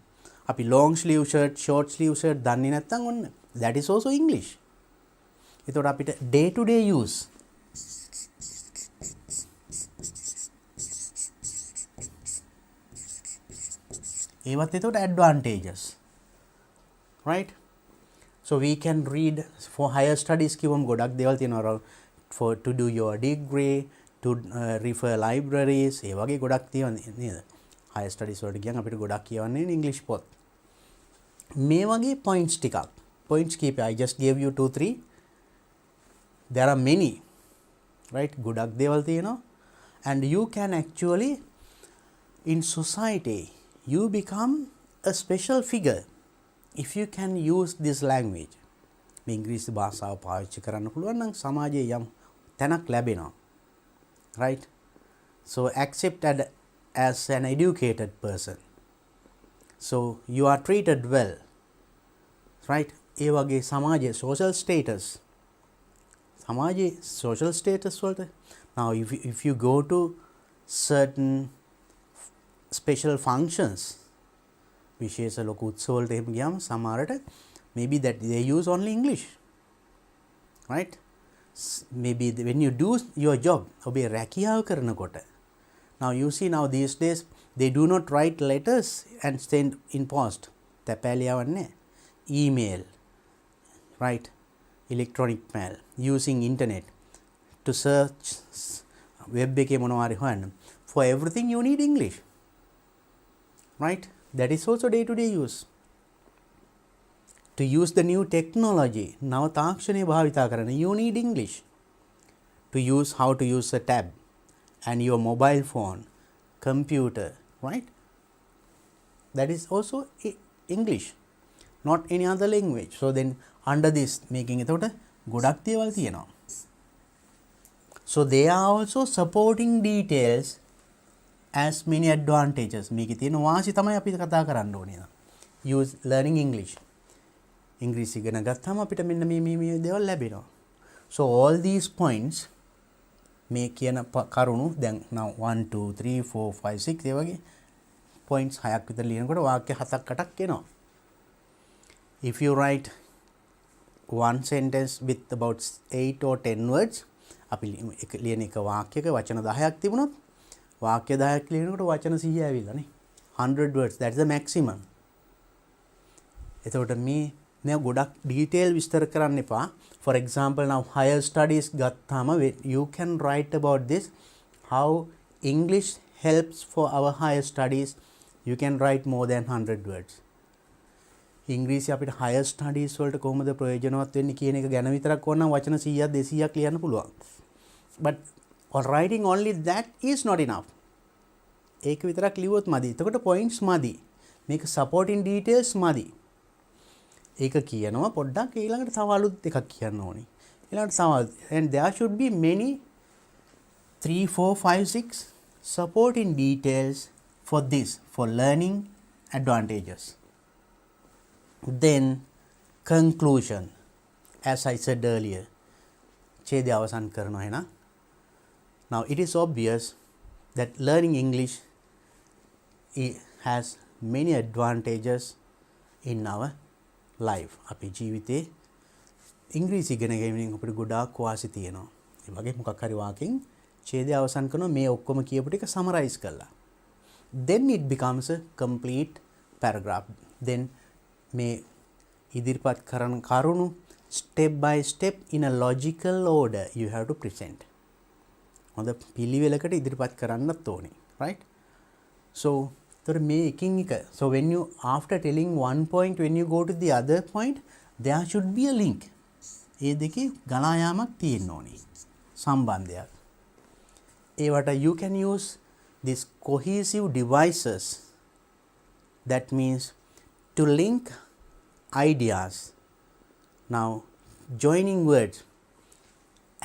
[SPEAKER 1] අපි long sleeve shirt short sleeve shirt දන්නේ නැත්නම් ඔන්න that is also English. එතකොට අපිට day to day use ඒවත් එතකොට advantages, right? So we can read for higher studies කිව්වම ගොඩක් දේවල් තියෙනවා for to do your degree, to refer libraries, ඒ වගේ ගොඩක් තියෙනවා නේද? higher studies වලට ගියන් අපිට ගොඩක් කියවන්නේ English පොත්. මේ වගේ points ටිකක් points කීපය I just gave you 2-3. there are many, right? ගොඩක් දේවල් තියෙනවා and you can actually in society you become a special figure if you can use this language. මේ ඉංග්‍රීසි භාෂාව පාවිච්චි කරන්න පුළුවන් නම් සමාජයේ යම් තැනක් ලැබෙනවා, right? So accepted as an educated person, so you are treated well, right? ඒ වගේ සමාජයේ social status සමාජයේ social status වලට now if you go to certain special functions විශේෂ ලොකු උත්සව වලට එහෙම ගියාම සමහරට maybe that they use only English, right? Maybe when you do your job ඔබේ රැකියාව කරනකොට now you see now these days they do not write letters and send in post. තැපෑලියවන්නේ email, right? electronic mail, using internet to search web එකේ මොනවා හරි හොයන්න. For everything you need English, right? That is also day to day use. To use the new technology, නව තාක්ෂණය භාවිතා කරන you need English. To use how to use a tab and your mobile phone, computer, right? That is also English, not any other language. So then under this making එතකොට ගොඩක් දේවල් තියෙනවා. So they are also supporting details as many advantages. මේකේ තියෙන වාසි තමයි අපි කතා කරන්න ඕනේ. Use learning English. ඉංග්‍රීසි ඉගෙන ගත්තාම අපිට මෙන්න මේ දේවල් ලැබෙනවා. So all these points මේ කියන කරුණු දැන් now 1 2 3 4 5 6 ඒ වගේ points 6ක් විතර ලියනකොට වාක්‍ය 7ක් 8ක් එනවා. If you write one sentence with about 8 or 10 words, අපි ලියන එක වාක්‍යයක වචන 10ක් තිබුණොත් වාක්‍ය 10ක් ලියනකොට වචන 100 ඇවිල්ලානේ. 100 words, that's the maximum. එතකොට මේ ගොඩක් detail විස්තර කරන්න එපා. For example, now higher studies ගත්තාම you can write about this, how English helps for our higher studies. You can write more than 100 words. ඉංග්‍රීසි අපිට higher studies වලට කොහොමද ප්‍රයෝජනවත් වෙන්නේ කියන එක ගැන විතරක් ඕනනම් වචන 100ක් 200ක් ලියන්න පුළුවන්. But or writing only that is not enough. ඒක විතරක් ලියුවොත් මදි. එතකොට points මදි. මේක supporting details මදි. ඒක කියනවා පොඩ්ඩක් ඊළඟට තව අලුත් එකක් කියන්න ඕනේ. ඊළඟට තව and there should be many 3 4 5 6 supporting details for this, for learning advantages. Then conclusion, as I said earlier, ඡේදය අවසන් කරනවා එහෙනම්. Now it is obvious that learning English has many advantages in our life. අපේ ජීවිතේ ඉංග්‍රීසි ඉගෙන ගැනීමෙන් අපිට ගොඩාක් වාසි තියෙනවා. ඒ වගේ මොකක් හරි වාක්‍යයෙන් ඡේදය අවසන් කරනවා මේ ඔක්කොම කියපු ටික සමරයිස් කරලා. Then it becomes a complete paragraph. Then මේ ඉදිරිපත් කරන කරුණු step by step in a logical order you have to present. හොඳ පිළිවෙලකට ඉදිරිපත් කරන්නත් ඕනේ, right? So තොර මේ එකින් එක, so when you after telling one point, when you go to the other point, there should be a link. ඒ දෙකේ ගලා යාමක් තියෙන්න ඕනේ, සම්බන්ධයක්. ඒවට you can use these cohesive devices, that means to link ideas. Now joining words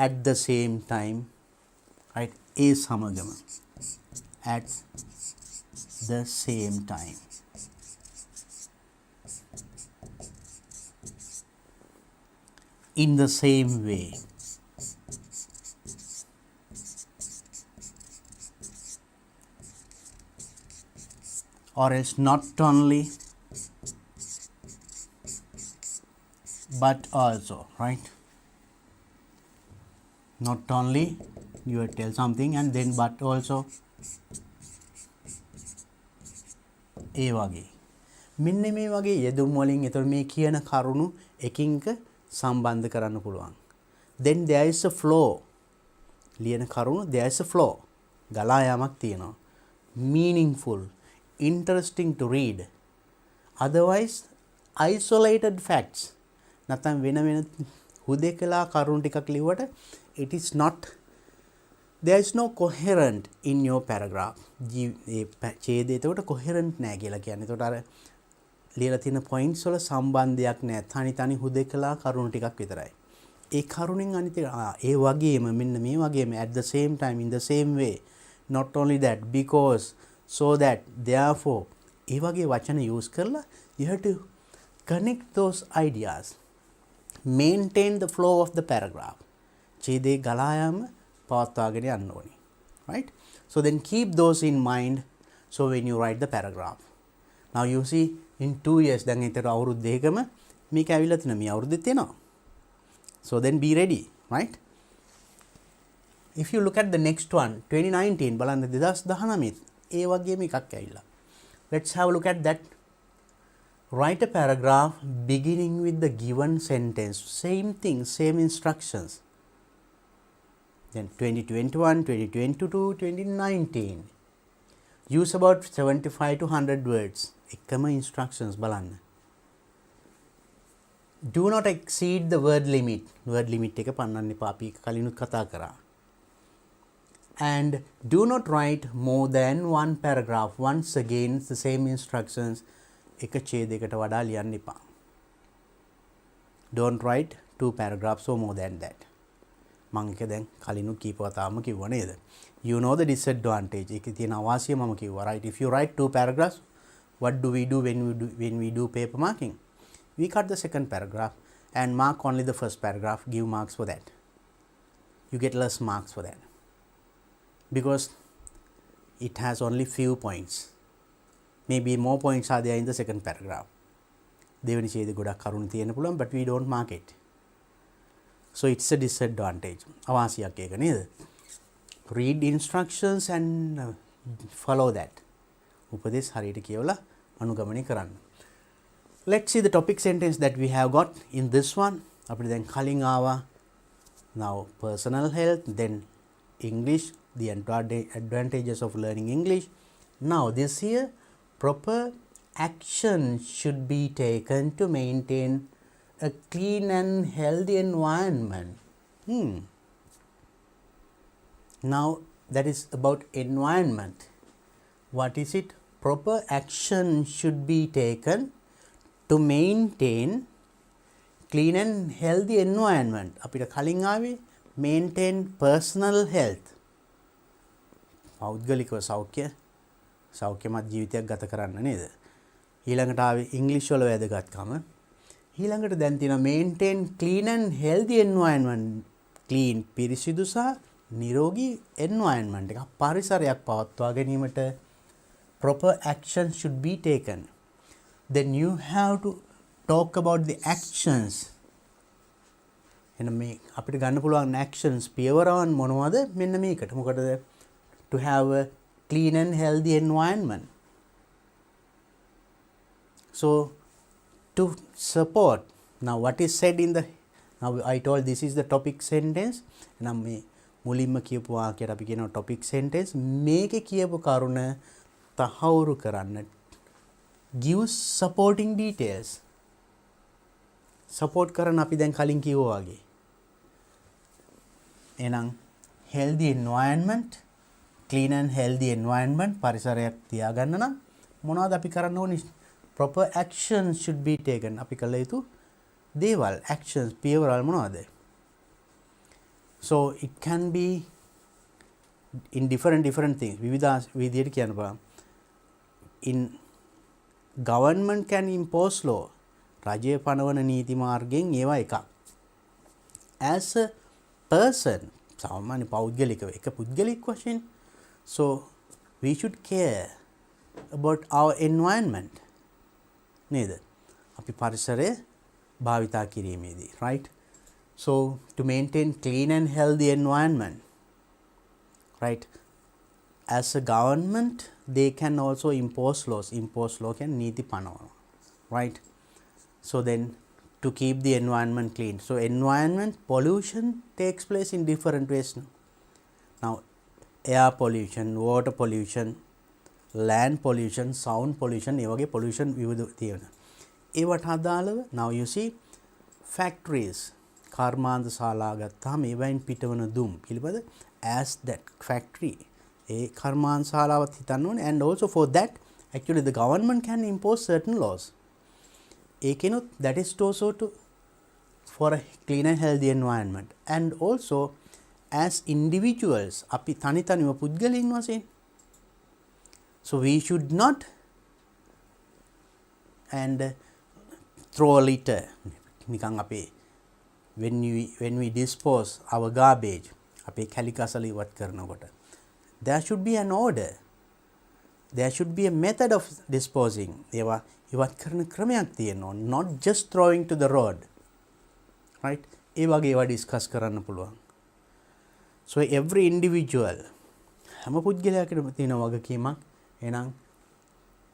[SPEAKER 1] at the same time, right? A samagama at the same time. In the same way. Or else not only but also, right? Not only you will tell something and then but also ඒ වගේ මෙන්න මේ වගේ යෙදුම් වලින් එතකොට මේ කියන කරුණු එකින්ක සම්බන්ධ කරන්න පුළුවන්. then there is a flow ලියන කරුණු there is a flow ගලා යාමක් තියෙනවා. meaningful, interesting to read. Otherwise isolated facts නැත්නම් වෙන වෙන හුදෙකලා කරුණු ටිකක් ලිව්වට it is not, there is no coherent in your paragraph. ඒ ඡේදය එතකොට coherent නෑ කියලා කියන්නේ. එතකොට අර ලියලා තියෙන points වල සම්බන්ධයක් නෑ. තනි හුදෙකලා කරුණු ටිකක් විතරයි. ඒ කරුණෙන් අනිත් ඒ වගේම මෙන්න මේ වගේම at the same time in the same way, not only that, because, so that, therefore ඒ වගේ වචන use කරලා you have to connect those ideas, maintain the flow of the paragraph. ඡේදේ ගලා යාම පවත්වාගෙන යන්න ඕනේ, right? So then keep those in mind so when you write the paragraph. Now you see in 2 years දැන් ඒතර අවුරුදු දෙකම මේක ඇවිල්ලා තිනවා, මේ අවුරුද්දෙත් එනවා. So then be ready, right? If you look at the next one 2019 බලන්න 2019 ඒ වගේම එකක් ඇවිල්ලා. Let's have a look at that. Write a paragraph beginning with the given sentence. Same thing, same instructions. Then 2021, 2022, 2019. Use about 75 to 100 words. එකම instructions බලන්න. Do not exceed the word limit. Word limit එක පන්නන්න එපා. අපි කලිනුත් කතා කරා. And do not write more than one paragraph. Once again, the same instructions. එක ඡේදයකට වඩා ලියන්න එපා. Don't write 2 paragraphs or more than that. මම එක දැන් කලිනුත් කීප වතාවම කිව්වා නේද? You know the disadvantage. ඒකේ තියෙන අවාසිය මම කිව්වා, right? If you write 2 paragraphs, what do we do when we do paper marking? We cut the second paragraph and mark only the first paragraph, give marks for that. You get less marks for that because it has only few points. Maybe more points are there in the second paragraph. දෙවෙනි ඡේදෙ ගොඩක් කරුණු තියෙන්න පුළුවන්, but we don't mark it. So it's a disadvantage. අවාසියක් ඒක නේද? Read instructions and follow that. උපදේශ හරියට කියවලා අනුගමනය කරන්න. Let's see the topic sentence that we have got in this one. අපිට දැන් කලින් ආවා now personal health, then English, the advantages of learning English. Now this here, proper action should be taken to maintain a clean and healthy environment. Now that is about environment. What is it? Proper action should be taken to maintain clean and healthy environment. අපිට කලින් ආවේ maintain personal health. පෞද්ගලිකව සෞඛ්‍යමත් ජීවිතයක් ගත කරන්න නේද? ඊළඟට ආවේ ඉංග්‍රීසි වල වැදගත්කම. ඊළඟට දැන් තියෙනවා maintain clean and healthy environment. clean පිරිසිදු සහ නිරෝගී environment එක පරිසරයක් පවත්වා ගැනීමට proper action should be taken. Then you have to talk about the actions. එන මේ අපිට ගන්න පුළුවන් actions පියවරවන් මොනවද? මෙන්න මේකට. මොකටද? To have a clean and healthy environment. So to support, now what is said in the, now I told this is the topic sentence. නම් මේ මුලින්ම කියපු වාක්‍යයට අපි කියනවා topic sentence. මේකේ කියපු කරුණ තහවුරු කරන්න. Give supporting details. Support කරන්න අපි දැන් කලින් කිව්වා වගේ. එහෙනම් healthy environment, clean and healthy environment පරිසරයක් තියාගන්න නම් මොනවද අපි කරන්න ඕනේ? Proper actions should be taken. අපි කළ යුතු දේවල්, actions, පියවරල් මොනවද? So it can be in different things. විවිධ විදියට කියන්න බෑ. In government can impose law. රජය පනවන නීති මාර්ගයෙන් ඒවා එකක්. As a person, සාමාන්‍ය පෞද්ගලිකව එක පුද්ගලික වශයෙන්, so we should care about our environment. නේද? අපි පරිසරය භාවිතා කිරීමේදී, right? So to maintain clean and healthy environment, right, as a government they can also impose laws. Impose law can niti panawana, right? So then to keep the environment clean, so environment pollution takes place in different ways. Now air pollution, water pollution, land pollution, sound pollution, ඒ වගේ pollution විවිධ තියෙනවා. ඒවට අදාළව now you see factories, කර්මාන්ත ශාලා ගත්තාම ඒවයින් පිටවන දුම් පිළිබඳ as that factory, ඒ කර්මාන්ත ශාලාවත් හිතන්න ඕනේ. And also for that actually the government can impose certain laws. ඒකෙනුත් that is also to for a clean and healthy environment. And also as individuals අපි තනි තනිව පුද්ගලයන් වශයෙන්, so we should not and throw a litter නිකන් අපේ when we dispose our garbage අපේ කැලිකසල ඉවත් කරනකොට there should be an order, there should be a method of disposing. ඒවා ඉවත් කරන ක්‍රමයක් තියෙනවා, not just throwing to the road, right? ඒ වගේ ඒවා ඩිස්කස් කරන්න පුළුවන්. so every individual හැම පුද්ගලයාකටම තියෙන වගකීමක්. එහෙනම්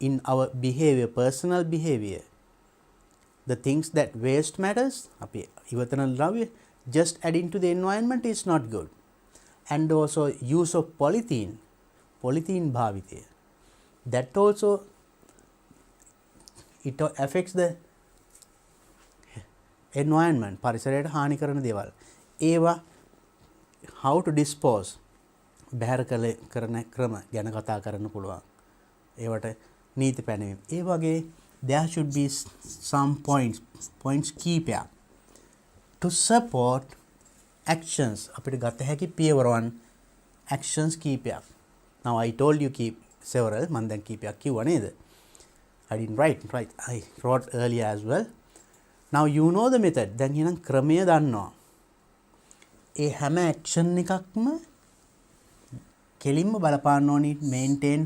[SPEAKER 1] in our behavior, personal behavior, the things that waste matters, අපි ඉවතන ද්‍රව්‍ය just adding to the environment is not good. And also use of polythene භාවිතය, that also it affects the environment, පරිසරයට හානි කරන දේවල්. ඒවා how to dispose, බැහැර කරන ක්‍රම ගැන කතා කරන්න පුළුවන්. ඒවට නීති පැනවීම. ඒ වගේ there should be some points කීපයක් to support actions. අපිට ගත හැකි පියවරවන් actions කීපයක්. Now I told you keep several, මම දැන් කීපයක් කිව්වා නේද? I didn't write, I wrote earlier as well. Now you know the method. දැන් එහෙනම් ක්‍රමය දන්නවා. ඒ හැම action එකක්ම කෙලින්ම බලපාන්න ඕනි maintain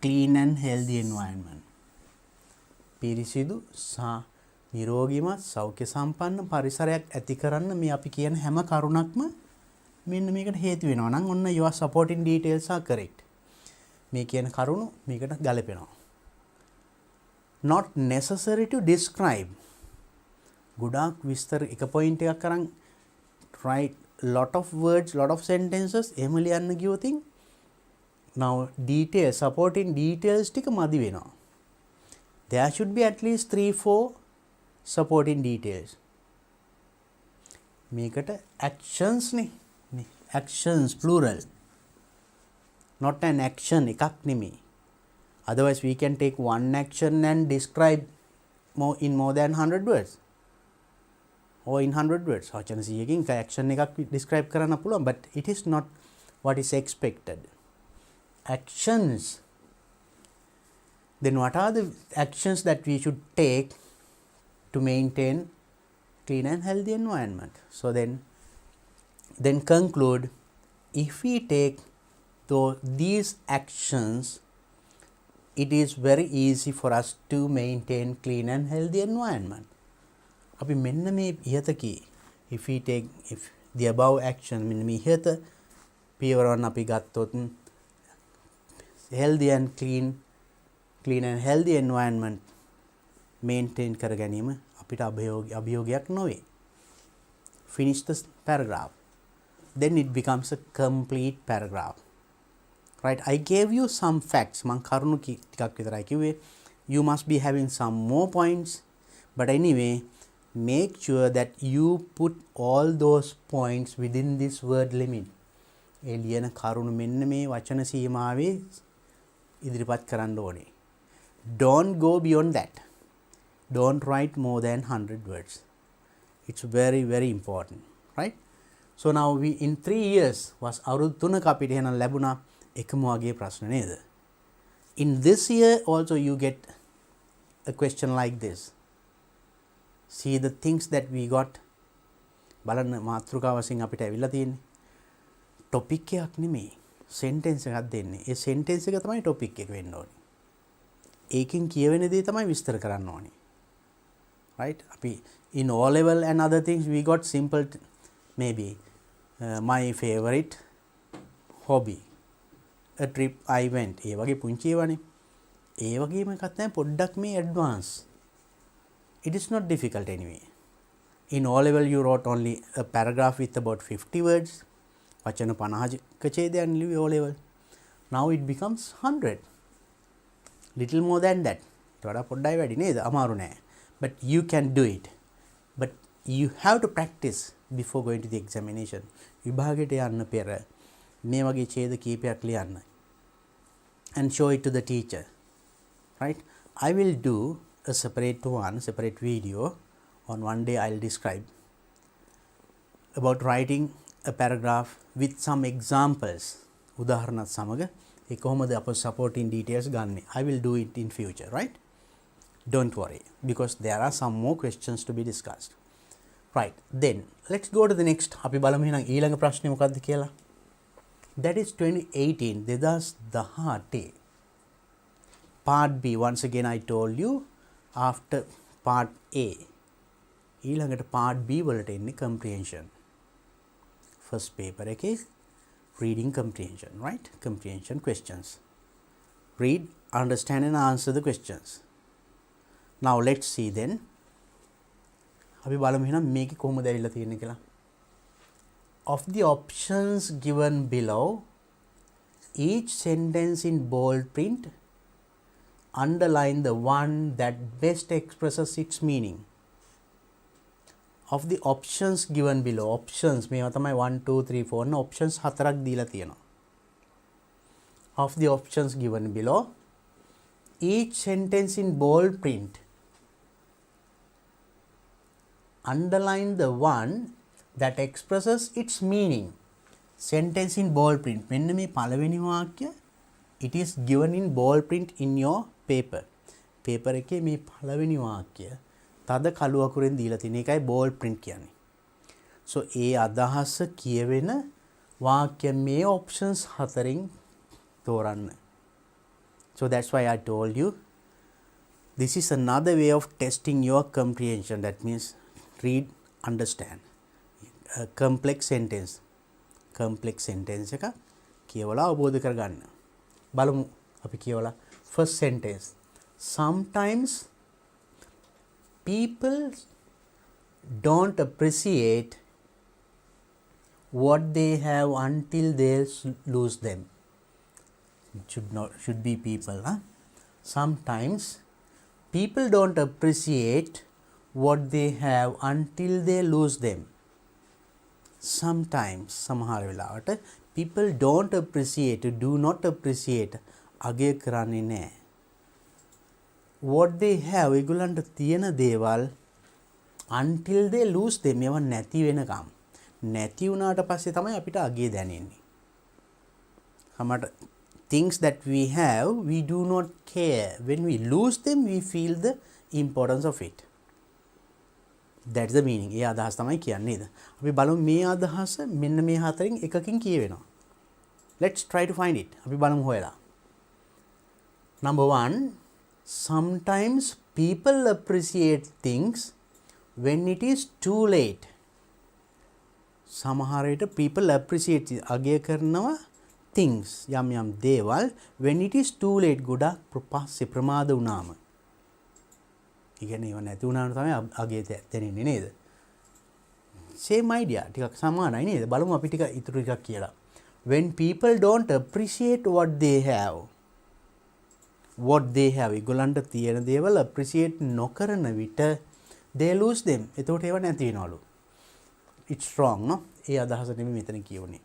[SPEAKER 1] clean and healthy environment. පිරිසිදු සහ නිරෝගීමත් සෞඛ්‍ය සම්පන්න පරිසරයක් ඇති කරන්න මේ අපි කියන හැම කරුණක්ම මෙන්න මේකට හේතු වෙනවා නම් ඔන්න your supporting details are correct. මේ කියන කරුණු මේකට ගැලපෙනවා. Not necessary to describe. ගොඩාක් විස්තර එක point එකක් කරන් write lot of words, lot of sentences එහෙම ලියන්න ගියොතින් now details, supporting details ටික මදි වෙනවා. There should be at least 3-4 supporting details. මේකට actions නේ, actions plural, not an action එකක් නෙමෙයි. Otherwise we can take one action and describe in more than 100 words or in 100 words. වචන 100කින් action එකක් describe කරන්න පුළුවන්, but it is not what is expected. Actions, then what are the actions that we should take to maintain clean and healthy environment? So then conclude, if we take these actions, it is very easy for us to maintain clean and healthy environment. අපි මෙන්න මේ ඉහතකී if the above action මෙන්න මේ ඉහත පියවරවන් අපි ගත්තොත් healthy and clean and healthy environment maintain කර ගැනීම අපිට අභියෝගයක් නොවේ. Finish the paragraph, then it becomes a complete paragraph, right? I gave you some facts, මං කරුණු ටිකක් විතරයි කිව්වේ. You must be having some more points, but anyway make sure that you put all those points within this word limit. ඒ ලියන කරුණු මෙන්න මේ වචන සීමාවේ ඉදිරිපත් කරන්න ඕනේ. Don't go beyond that. Don't write more than 100 words. It's very, very important, right? So now we in 3 years was අවුරුදු 3ක අපිට එහෙනම් ලැබුණා එකම වගේ ප්‍රශ්න නේද? In this year also you get a question like this. See the things that we got. බලන්න මාතෘකාව වශයෙන් අපිට ඇවිල්ලා තියෙන්නේ. topic එකක් නෙමෙයි, sentence එකක් දෙන්නේ. ඒ sentence එක තමයි topic එක වෙන්න ඕනේ. ඒකෙන් කියවෙන දේ තමයි විස්තර කරන්න ඕනේ. right? In O level and other things we got simple maybe my favorite hobby, a trip I went, ඒ වගේ පුංචි ඒවානේ. ඒ වගේම එකක් තමයි පොඩ්ඩක් මේ advance. It is not difficult anyway. In O level you wrote only a paragraph with about 50 words. වචන 50ක ඡේදයක් ලිව්වේ O level. Now it becomes 100. Little more than that. ඊට වඩා පොඩ්ඩයි වැඩි නේද? අමාරු නෑ. But you can do it. But you have to practice before going to the examination. විභාගයට යන්න පෙර මේ වගේ ඡේද කීපයක් ලියන්න. And show it to the teacher. Right? I will do a separate video on one day. I'll describe about writing a paragraph with some examples. උදාහරණත් සමග ඒ කොහොමද අප supporting details ගන්නෙ. I will do it in future, right? Don't worry, because there are some more questions to be discussed. Right, then let's go to the next. අපි බලමු එහෙනම් ඊළඟ ප්‍රශ්නේ මොකක්ද කියලා. That is 2018 2018 part B. Once again I told you after part A ඊළඟට part B වලට එන්නේ comprehension. First paper එකේ reading comprehension, right? Comprehension questions. Read, understand and answer the questions. Now let's see then. අපි බලමු එහෙනම් මේකේ කොහොමද ඇවිල්ලා තියෙන්නේ කියලා. Of the options given below, each sentence in bold print, underline the one that best expresses its meaning. Of the options given below, options මේවා තමයි 1 2 3 4 න options හතරක් දීලා තියෙනවා. Of the options given below, each sentence in bold print, underline the one that expresses its meaning. Sentence in bold print. මෙන්න මේ පළවෙනි වාක්‍ය it is given in bold print in your paper. paper එකේ මේ පළවෙනි වාක්‍ය තද කළු අකුරෙන් දීලා තියෙන එකයි bold print කියන්නේ. So ඒ අදහස කියවෙන වාක්‍ය මේ options හතරෙන් තෝරන්න. So that's why I told you this is another way of testing your comprehension. That means read, understand. A complex sentence එක කියවලා අවබෝධ කරගන්න. බලමු අපි කියවලා first sentence. Sometimes people don't appreciate what they have until they lose them. Should be people, huh? Sometimes people don't appreciate what they have until they lose them. Sometimes සමහර වෙලාවට people don't appreciate, do not appreciate, අගය කරන්නේ නැහැ. What they have, ඒගොල්ලන්ට තියෙන දේවල් until they lose them, ඒවා නැති වෙනකම්. නැති වුණාට පස්සේ තමයි අපිට අගය දැනෙන්නේ. සමහර things that we have, we do not care. When we lose them, we feel the importance of it. That's the meaning. ඒ අදහස තමයි කියන්නේ නේද? අපි බලමු මේ අදහස මෙන්න මේ හතරෙන් එකකින් කියවෙනවා. Let's try to find it. අපි බලමු හොයලා. Number 1, sometimes people appreciate things when it is too late. සමහර විට people appreciate අගය කරනවා things යම් දේවල් when it is too late ගොඩක් පස්සේ ප්‍රමාද වුණාම. ඉගෙන ඒව නැති වුණාම තමයි අගය දැනෙන්නේ නේද? same idea ටිකක් සමානයි නේද? බලමු අපි ටික ඉතුරු ටිකක් කියලා. When people don't appreciate what they have, ඒගොල්ලන්ට තියෙන දේවල් appreciate නොකරන විට they lose them. එතකොට ඒව නැති වෙනවලු. It's wrong, no? ඒ අදහස නෙමෙයි මෙතන කියුනේ.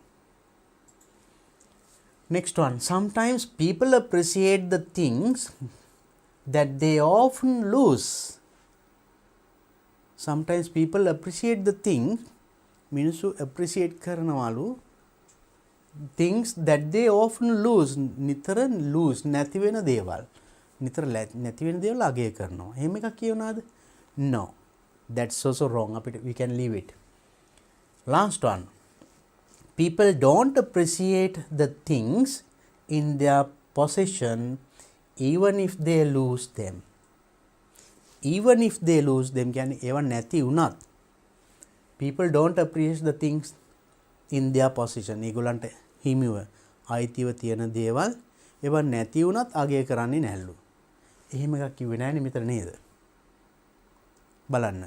[SPEAKER 1] Next one, sometimes people appreciate the things that they often lose. Sometimes people appreciate the things, මිනිස්සු appreciate කරනවලු things that they often lose. නිතර lose නැති වෙන දේවල්. නිතර නැති වෙන දේවල් අගය කරනවා. එහෙම එකක් කියවනවාද? No. That's also wrong. We can leave it. Last one. People don't appreciate the things in their possession even if they lose them. even if they lose them කියන්නේ ඒව නැති වුණත් people don't appreciate the things in their possession. ඒගොල්ලන්ට හිමිව අයිතිව තියෙන දේවල් ඒව නැති වුණත් අගය කරන්නේ නැල්ලු. එහෙම එකක් කිව්වේ නෑනේ මෙතන නේද? බලන්න.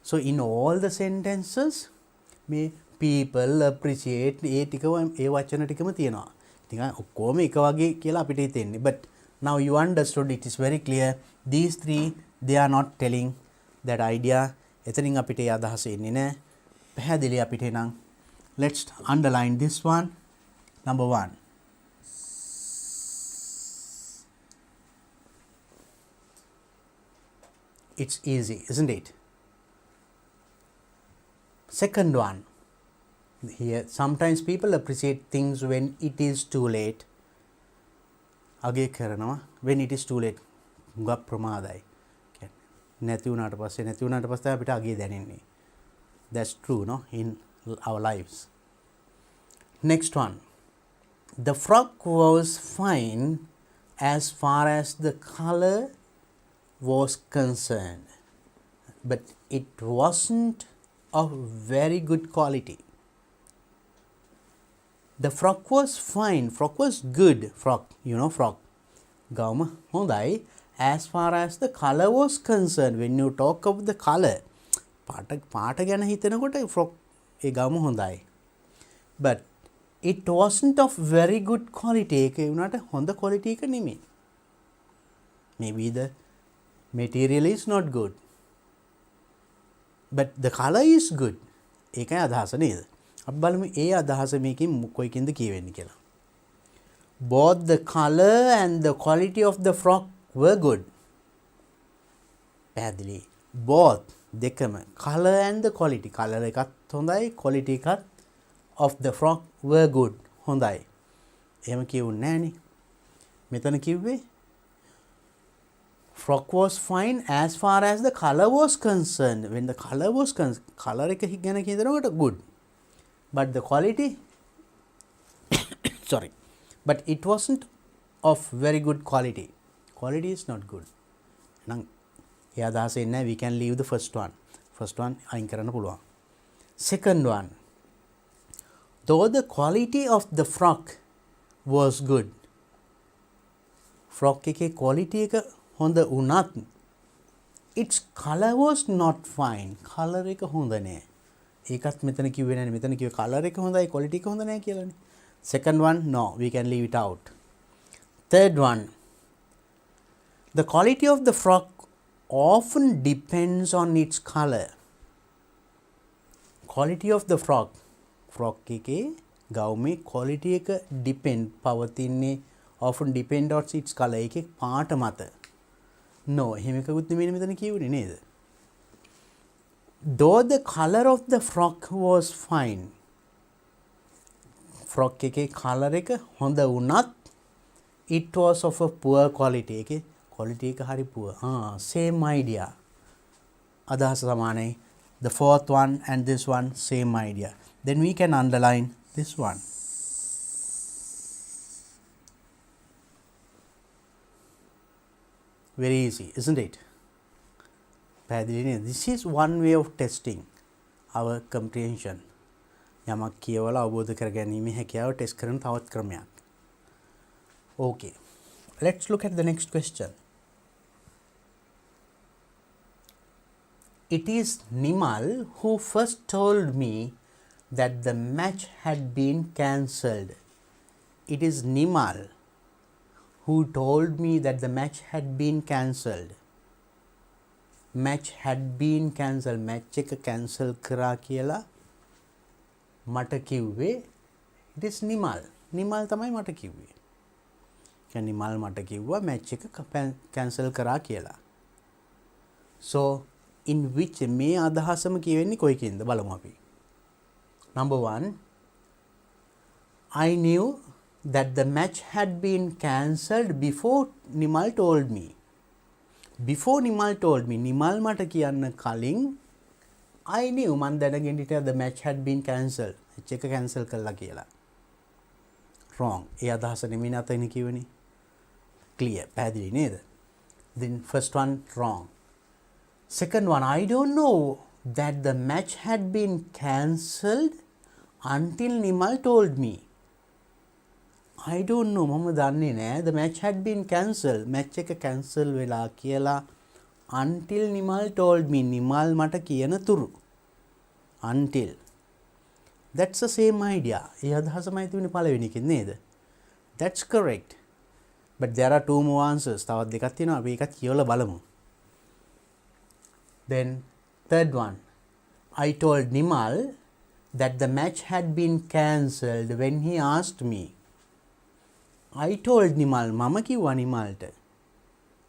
[SPEAKER 1] So in all the sentences මේ people appreciate ඒ ටික ඒ වචන ටිකම තියෙනවා. ඉතින් ඔක්කොම එක වගේ කියලා අපිට හිතෙන්නේ. But now you understood, it is very clear. These three, they are not telling that idea. එතනින් අපිට ඒ අදහස එන්නේ නැහැ. පැහැදිලි අපිට නම්. Let's underline this one. Number 1. It's easy, isn't it? Second one. Here, sometimes people appreciate things when it is too late. අගය කරනවා when it is too late. හුඟක් ප්‍රමාදයි. නැති වුණාට පස්සේ අපිට අගය දැනෙන්නේ. That's true, no, in our lives. Next one. The frock was fine as far as the color was concerned, but it wasn't of very good quality. The frock was fine. Frock was good. Frock, you know, frock. Gawma hondai as far as the color was concerned. When you talk of the color, පාට ගැන හිතනකොට frock ඒ ගවම හොඳයි. But it wasn't of very good quality. ඒක වුණාට හොඳ quality එක නෙමෙයි. Maybe the material is not good, but the color is good. ඒකයි අදහස නේද? අපි බලමු ඒ අදහස මේකෙන් කොයිකින්ද කියවෙන්නේ කියලා. Both the color and the quality of the frock were good. පැහැදිලි. Both දෙකම color and the quality. color එකත් හොඳයි, quality එකත් of the frock were good. හොඳයි. එහෙම කියුන්නේ නැහනේ. මෙතන කිව්වේ frock was fine as far as the color was concerned. When the color was color එක ගැන කියනකොට good. But the quality sorry, but it wasn't of very good quality. Quality is not good. Now ඒ අදහස එන්නේ we can leave the first one. First one අයින් කරන්න පුළුවන්. Second one. Though the quality of the frock was good. Frock එකේ quality එක හොඳ වුණත් its color was not fine. color එක හොඳ නෑ. ඒකත් මෙතන කිව්වේ නෑනේ. මෙතන කිව්වේ color එක හොඳයි, quality එක හොඳ නෑ කියලානේ. Second one, no, we can leave it out. Third one. The quality of the frock often depends on its color. Quality of the frock. Frock එකේ ගවුමේ quality එක depend පවතින්නේ often depend on its color. එකේ පාට මත. No, එහෙම එකකුත් නෙමෙයි මෙතන කියුනේ නේද? Though the color of the frock was fine. Frock එකේ color එක හොඳ වුණත් it was of a poor quality. එකේ quality එක හරි poor. Same idea. අදහස සමානයි. The fourth one and this one same idea. Then we can underline this one. Very easy, isn't it? This is one way of testing our comprehension. යමක් කියවලා අවබෝධ කරගැනීමේ හැකියාව test කරන තවත් ක්‍රමයක්. Okay. Let's look at the next question. It is Nimal who first told me that the match had been cancelled. It is Nimal who told me that the match had been cancelled. Match had been cancelled. Match එක cancel කරා කියලා මට කිව්වේ. It is Nimal. Nimal තමයි මට කිව්වේ. කියන්නේ Nimal මට කිව්වා match එක cancel කරා කියලා. So in which මේ අදහසම කියවෙන්නේ කොයිකින්ද බලමු අපි. Number 1. I knew that the match had been cancelled before Nimal told me. Before Nimal told me, Nimal මට කියන්න කලින් I knew මන් දැනගෙන හිටියා the match had been cancelled. match එක cancel කළා කියලා. Wrong. ඒ අදහස නෙමෙයි නැතනේ කියවනේ. Clear. පැහැදිලි නේද? Then first one wrong. Second one, I don't know that the match had been cancelled until Nimal told me. I don't know, මම දන්නේ නෑ the match had been cancelled. match එක cancel වෙලා කියලා until Nimal told me. Nimal මට කියන තුරු. until. That's the same idea. ඒ අදහසමයි තිබුණේ පළවෙනි එකේ නේද? That's correct. But there are two more answers. තවත් දෙකක් තියෙනවා. අපි ඒකත් කියවලා බලමු. Then third one, I told Nimal that the match had been cancelled when he asked me. I told Nimal, මම කිව්වා නිමල්ට.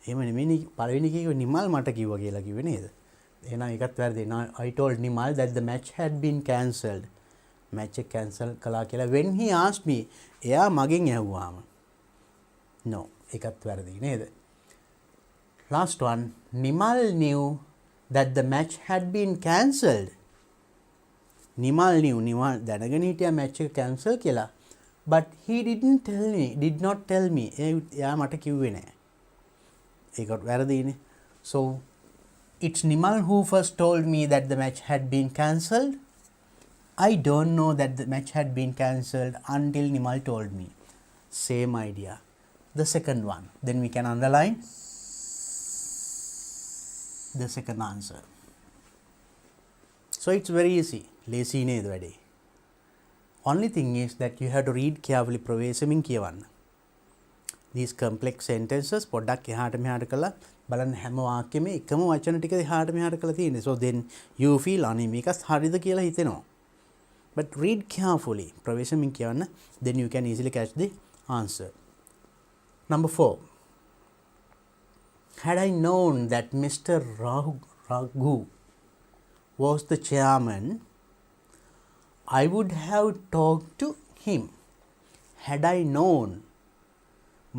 [SPEAKER 1] එහෙම නෙමෙයි පළවෙනි එකේ නිමල් මට කිව්වා කියලා කිව්වේ නේද? එහෙනම් ඒකත් වැරදි. I told Nimal that the match had been cancelled. match එක cancel කළා කියලා when he asked me. එයා මගෙන් ඇහුවාම. No, ඒකත් වැරදි නේද? Last one, Nimal knew that the match had been cancelled. Nimal knew, Nimal දැනගෙන හිටියා match එක cancel කියලා. But he did not tell me. එයා මට කිව්වේ නෑ. ඒකත් වැරදිනේ. So it's Nimal who first told me that the match had been cancelled. I don't know that the match had been cancelled until Nimal told me. Same idea. The second one. Then we can underline the second answer. So it's very easy. Lazy නේද වැඩේ. Only thing is that you have to read carefully ප්‍රවේශමින් කියවන්න. These complex sentences පොඩ්ඩක් එහාට මෙහාට කරලා බලන්න හැම වාක්‍යෙම එකම වචන ටික එහාට මෙහාට කරලා තියෙන්නේ. So then you feel අනේ මේක හරිද කියලා හිතෙනවා. But read carefully ප්‍රවේශමින් කියවන්න. Then you can easily catch the answer. Number 4. Had I known that Mr. Raghu was the chairman, I would have talked to him. Had I known,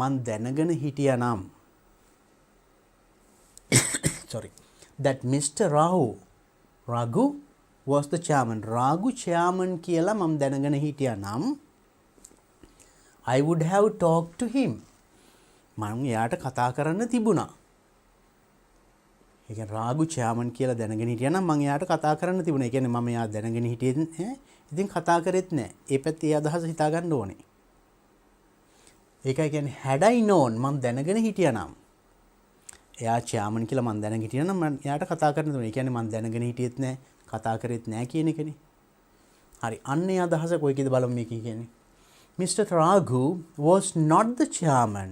[SPEAKER 1] man දැනගෙන හිටියා නම් sorry, that Mr. Raghu was the chairman. Raghu chairman කියලා මම දැනගෙන හිටියා නම් I would have talked to him. මම එයාට කතා කරන්න තිබුණා. ඒ කියන්නේ රාගු chairman කියලා දැනගෙන හිටියා නම් මම එයාට කතා කරන්න තිබුණා. ඒ කියන්නේ මම එයා දැනගෙන හිටියේ ඈ ඉතින් කතා කරෙත් නැහැ. ඒ පැත්තේ අදහස හිතා ගන්න ඕනේ. ඒකයි කියන්නේ had I known මම දැනගෙන හිටියා නම් එයා chairman කියලා මම දැනගෙන හිටියා නම් මම එයාට කතා කරන්න තිබුණා. ඒ කියන්නේ මම දැනගෙන හිටියෙත් නැහැ, කතා කරෙත් නැහැ කියන එකනේ. හරි. අන්නේ අදහස කොයිකද බලමු මේක කියන්නේ. Mr. Raghu was not the chairman.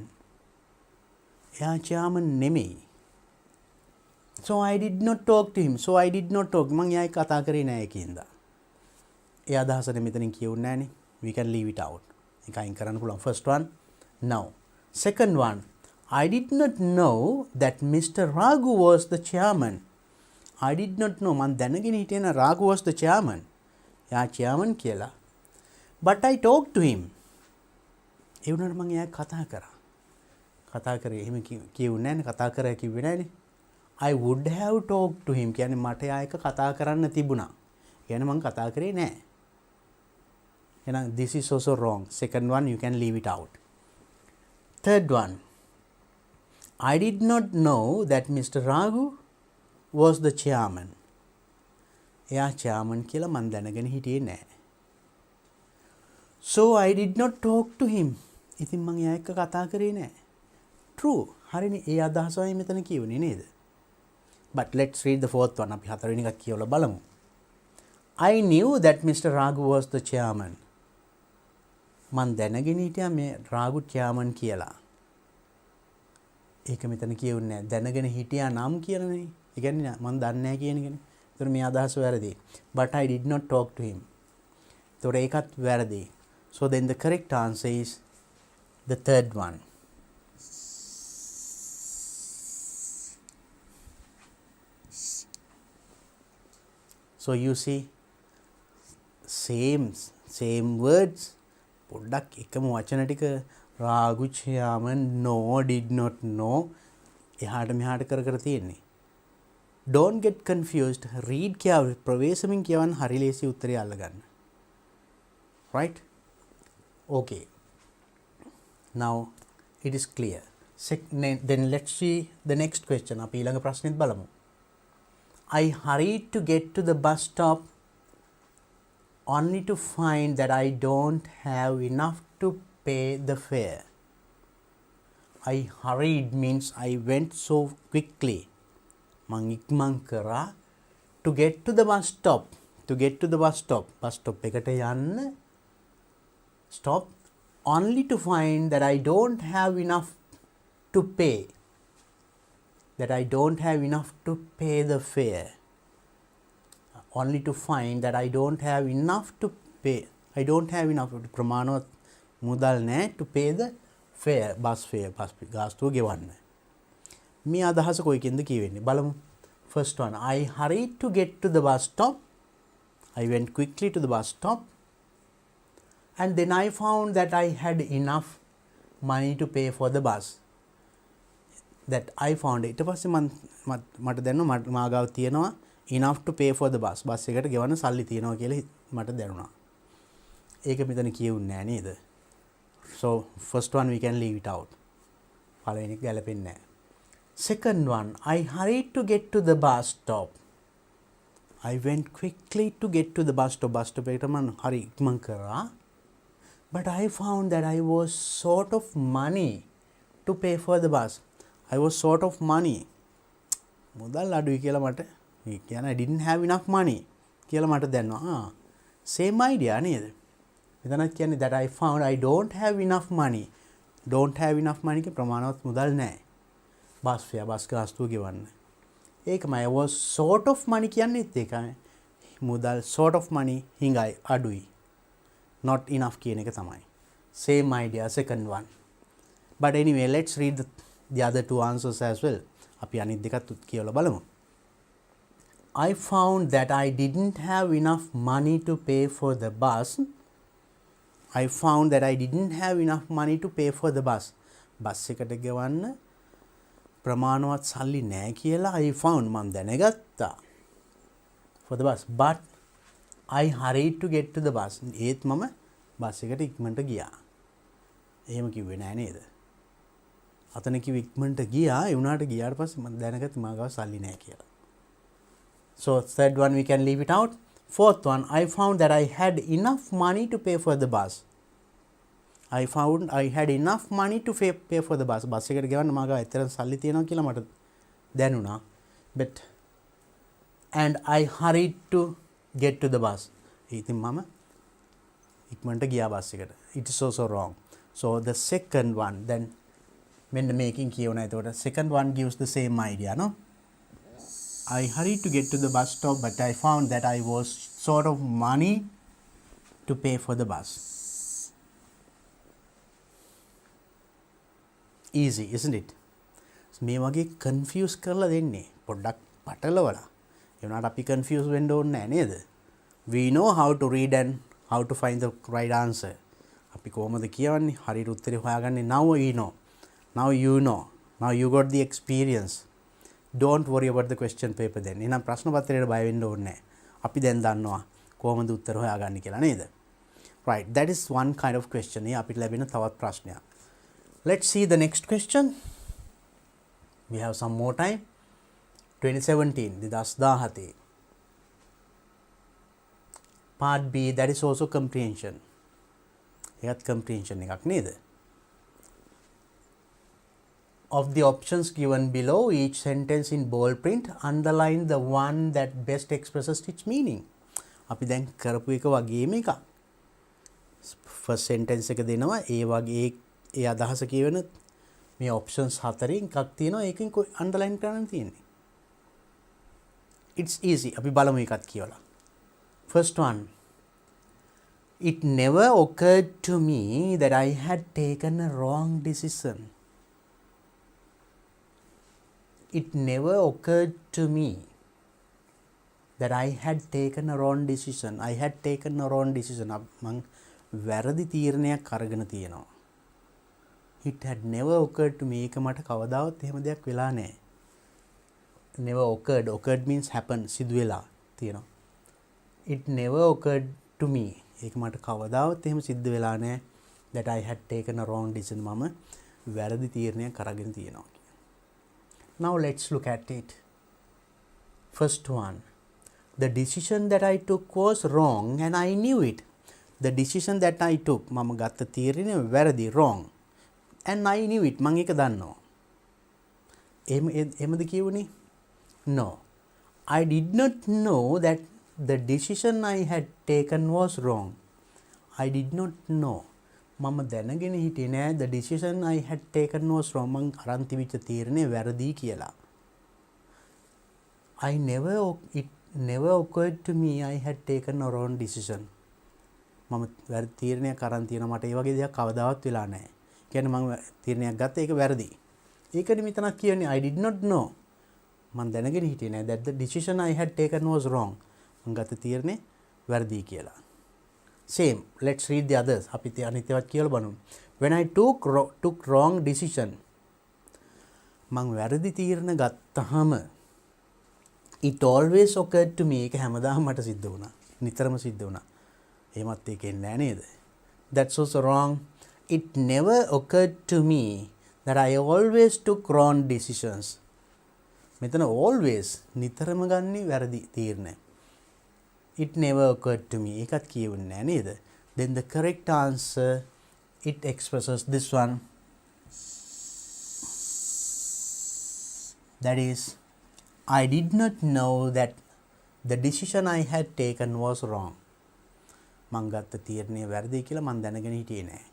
[SPEAKER 1] එයා chairman නෙමෙයි. So I did not talk to him. So I did not talk. මම එයායි කතා කරේ නැහැ කියනවා. ඒ අදහසනේ මෙතනින් කියුන්නේ නැහනේ. We can leave it out. ඒක අයින් කරන්න පුළුවන්. First one, no. Second one, I did not know that Mr. Raghu was the chairman. I did not know. මම දැනගෙන හිටියේ නා Raghu was the chairman. එයා chairman කියලා. But I talked to him. ඒ වුණාට මම එයා කතා කරා. කතා කරේ එහෙම කියුන්නේ නැහනේ. කතා කරා කිව්වේ නැහනේ. I would have talked to him. කියන්නේ මට එයා එක කතා කරන්න තිබුණා. කියන්නේ මම කතා කරේ නැහැ. එහෙනම් this is also wrong. Second one you can leave it out. Third one, I did not know that Mr. Raghu was the chairman. එයා chairman කියලා මම දැනගෙන හිටියේ නැහැ. So I did not talk to him. ඉතින් මම එයා එක්ක කතා කරේ නැහැ. True. හරිනේ. ඒ අදහසයි මෙතන කියුනේ නේද? But let's read the fourth one. අපි හතරවෙනි එකත් කියවලා බලමු. I knew that Mr. Raghu was the chairman. මම දැනගෙන හිටියා මේ රාගු chairman කියලා. ඒක මෙතන කියුන්නේ නැහැ. දැනගෙන හිටියා නම් කියලානේ. ඒ කියන්නේ මම දන්නේ නැහැ කියන එකනේ. ඒතර මේ අදහස වැරදි. But I did not talk to him. ඒතර ඒකත් වැරදි. So then the correct answer is the third one. So you see, same words, පොඩ්ඩක් එකම වචන ටික රාගු chairman, no, did not know එහාට මෙහාට කර කර තියෙන්නේ. Don't get confused. Read carefully. ප්‍රවේශමින් කියවන්න හරි ලේසි උත්තරය අල්ලගන්න. Right? Okay. Now it is clear. Then let's see the next question. අපි ඊළඟ ප්‍රශ්නෙත් බලමු. I hurried to get to the bus stop only to find that I don't have enough to pay the fare. I hurried means I went so quickly. මං ඉක්මන් කරා to get to the bus stop. To get to the bus stop. Bus stop එකට යන්න. Stop. Only to find that I don't have enough to pay. That I don't have enough to pay the fare. Only to find that I don't have enough to pay. I don't have enough ප්‍රමාණවත් මුදල් නැහැ to pay the fare, bus fare, bus ගාස්තුව ගෙවන්න. මේ අදහස කොයිකින්ද කියවෙන්නේ බලමු. First one, I hurried to get to the bus stop. I went quickly to the bus stop. And then I found that I had enough money to pay for the bus. That I found ඊට පස්සේ මට දැනුණා මා ගාව තියෙනවා enough to pay for the bus. Bus එකට ගෙවන්න සල්ලි තියෙනවා කියලා මට දැනුණා. ඒක මෙතන කියුන්නේ නැහැ නේද? So first one we can leave it out. පළවෙනි එක ගැලපෙන්නේ නැහැ. Second one, I hurried to get to the bus stop. I went quickly to get to the bus stop. Bus stop එකට මම හරි ඉක්මන් කරා. But I found that I was short of money to pay for the bus. I was short of money. මුදල් අඩුයි කියලා මට ඒ කියන්නේ I didn't have enough money කියලා මට දැනෙනවා. Same idea නේද? මෙතනත් කියන්නේ that I found I don't have enough money. Don't have enough money के ප්‍රමාණවත් මුදල් නැහැ. බස් ෆෙයා බස් ගාස්තුව ගෙවන්න. ඒකම I was short of money කියන්නේත් ඒකයි. මුදල් short of money හිඟයි අඩුයි. Not enough කියන එක තමයි. Same idea second one. But anyway let's read the other two answers as well. අපි අනිත් දෙකත් කියවලා බලමු. I found that I didn't have enough money to pay for the bus. I found that I didn't have enough money to pay for the bus. Bus එකට ගෙවන්න ප්‍රමාණවත් සල්ලි නැහැ කියලා I found මම දැනගත්තා. For the bus. But I hurried to get to the bus. ඒත් මම බස් එකට ඉක්මනට ගියා. එහෙම කිව්වේ නෑ නේද? අතන කිව්ව ඉක්මනට ගියා. ඒ උනාට ගියාට පස්සේ මම දැනගත්තා මා ගාව සල්ලි නෑ කියලා. So third one we can leave it out. Fourth one, I found that I had enough money to pay for the bus. I found I had enough money to pay for the bus. Bus එකට ගෙවන්න මා ගාව ඇත්තටම සල්ලි තියෙනවා කියලා මට දැනුණා. But and I hurried to get to the bus. ඉතින් මම ඉක්මනට ගියා බස් එකට. It is also wrong. So the second one then මෙන්න මේකෙන් කියවන එතකොට second one gives the same idea no. I hurried to get to the bus stop but I found that I was short of money to pay for the bus. Easy isn't it? මේ වගේ confuse කරලා දෙන්නේ පොඩ්ඩක් පටලවලා. ඒ වුණාට අපි confuse වෙන්න ඕනේ නැහැ නේද? We know how to read and how to find the right answer. අපි කොහොමද කියවන්නේ? හරියට උත්තරේ හොයාගන්නේ now we know. Now you know. Now you got the experience. Don't worry about the question paper then. එහෙනම් ප්‍රශ්න පත්‍රයට බය වෙන්න ඕනේ නැහැ. අපි දැන් දන්නවා කොහොමද උත්තර හොයාගන්නේ කියලා නේද? Right, that is one kind of question. ඒ අපිට ලැබෙන තවත් ප්‍රශ්නයක්. Let's see the next question. We have some more time. 2017 2017. Part B, that is also comprehension. ඒකත් comprehension එකක් නේද? Of the options given below, each sentence in bold print, underline the one that best expresses its meaning. අපි දැන් කරපු එක වගේම එකක්. First sentence එක දෙනවා ඒ වගේ ඒ අදහස කියවෙන මේ options හතරෙන් එකක් තියෙනවා ඒකෙන් underline කරන්න තියෙන්නේ. It's easy. අපි බලමු එකත් කියවලා. First one. It never occurred to me that I had taken a wrong decision. It never occurred to me that I had taken a wrong decision. I had taken a wrong decision. මං වැරදි තීරණයක් අරගෙන තියෙනවා. It had never occurred to me. ඒක මට කවදාවත් එහෙම දෙයක් වෙලා නැහැ. Never occurred. Occurred means happen. සිදු වෙලා තියෙනවා. It never occurred to me. ඒක මට කවදාවත් එහෙම සිද්ධ වෙලා නැහැ. That I had taken a wrong decision. මම වැරදි තීරණයක් අරගෙන තියෙනවා. Now let's look at it. First one, the decision that I took was wrong and I knew it. The decision that I took, මම ගත්ත තීරණය වැරදි, wrong, and I knew it. මම ඒක දන්නවා. එහෙමද කියුනේ? No. I did not know that the decision I had taken was wrong. I did not know. මම දැනගෙන හිටියේ නෑ the decision I had taken was wrong. මං අරන් තිබිච්ච තීරණය වැරදි කියලා. It never occurred to me I had taken a wrong decision. මම වැරදි තීරණයක් අරන් තියෙනවා. මට ඒ වගේ දෙයක් කවදාවත් වෙලා නැහැ. කියන්නේ මම තීරණයක් ගත්තා ඒක වැරදි. ඒකනේ මෙතනක් කියන්නේ I did not know. මම දැනගෙන හිටියේ නෑ that the decision I had taken was wrong. මම ගත්ත තීරණේ වැරදි කියලා. Same. Let's read the others. අපි අනිත් ඒවාත් කියලා බලමු. When I took wrong decision. මම වැරදි තීරණ ගත්තාම it always occurred to me. ඒක හැමදාම මට සිද්ධ වුණා. නිතරම සිද්ධ වුණා. එහෙමත් ඒකෙන් නෑ නේද? That's also wrong. It never occurred to me that I always took wrong decisions. මෙතන always නිතරම ගන්නේ වැරදි තීරණ. It never occurred to me. ඒකත් කියුන්නේ නෑ නේද? Then the correct answer, it expresses this one. That is, I did not know that the decision I had taken was wrong. මං ගත්ත තීරණය වැරදි කියලා මං දැනගෙන හිටියේ නෑ.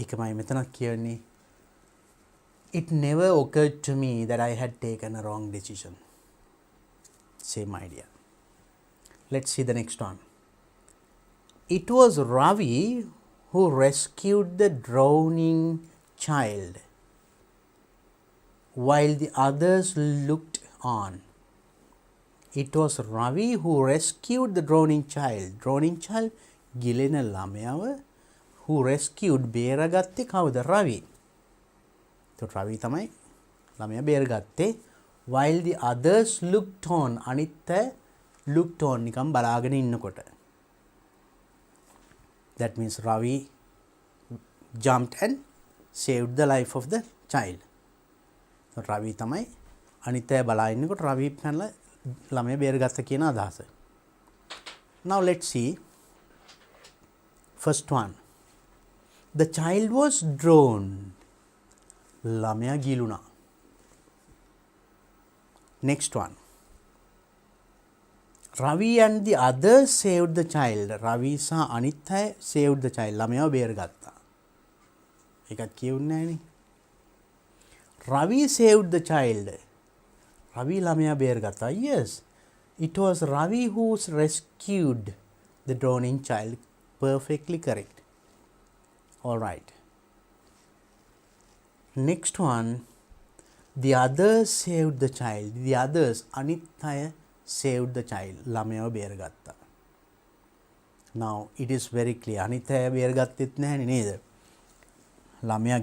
[SPEAKER 1] ඒකමයි මෙතනක් කියන්නේ. It never occurred to me that I had taken a wrong decision. Same idea. Let's see the next one. It was Ravi who rescued the drowning child while the others looked on. It was Ravi who rescued the drowning child. Drowning child, ගිලෙන ළමයාව who rescued, බේරගත්තේ කවුද? Ravi. එතකොට Ravi තමයි ළමයා බේරගත්තේ. While the others looked on. අනිත් අය looked on නිකන් බලාගෙන ඉන්නකොට. That means Ravi jumped and saved the life of the child. So Ravi තමයි අනිත් අය බලා ඉන්නකොට Ravi පැනලා ළමයා බේරගත්ත කියන අදහස. Now let's see. First one. The child was drowned. ළමයා ගිලුණා. Next one. Ravi and the others saved the child. Ravi සහ අනිත් අය saved the child. ළමයාව බේරගත්තා. ඒකත් කියුන්නේ නැහනේ. Ravi saved the child. Ravi ළමයා බේරගත්තා. Yes. It was Ravi who rescued the drowning child. Perfectly correct. All right. Next one. The others saved the child. The others, අනිත් අය saved the child. ළමයාව බේරගත්තා. Now it is very clear. අනිත් අය බේරගත්තෙත් නැහැනේ නේද? ළමයා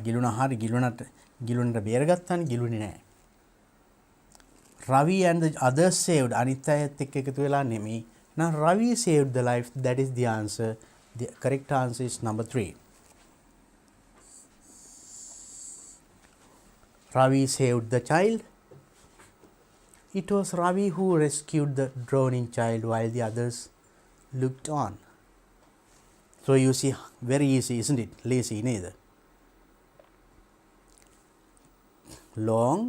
[SPEAKER 1] ගිලුණා හරි ගිලුණට බේරගත්තානේ ගිලුනේ නැහැ. Ravi and the others saved. අනිත් අයත් එක්ක එකතු වෙලා නෙමෙයි. Now Ravi saved the life. That is the answer. The correct answer is number 3. Ravi saved the child. It was Ravi who rescued the drowning child while the others looked on. So you see, very easy, isn't it? Lazy neither. Long,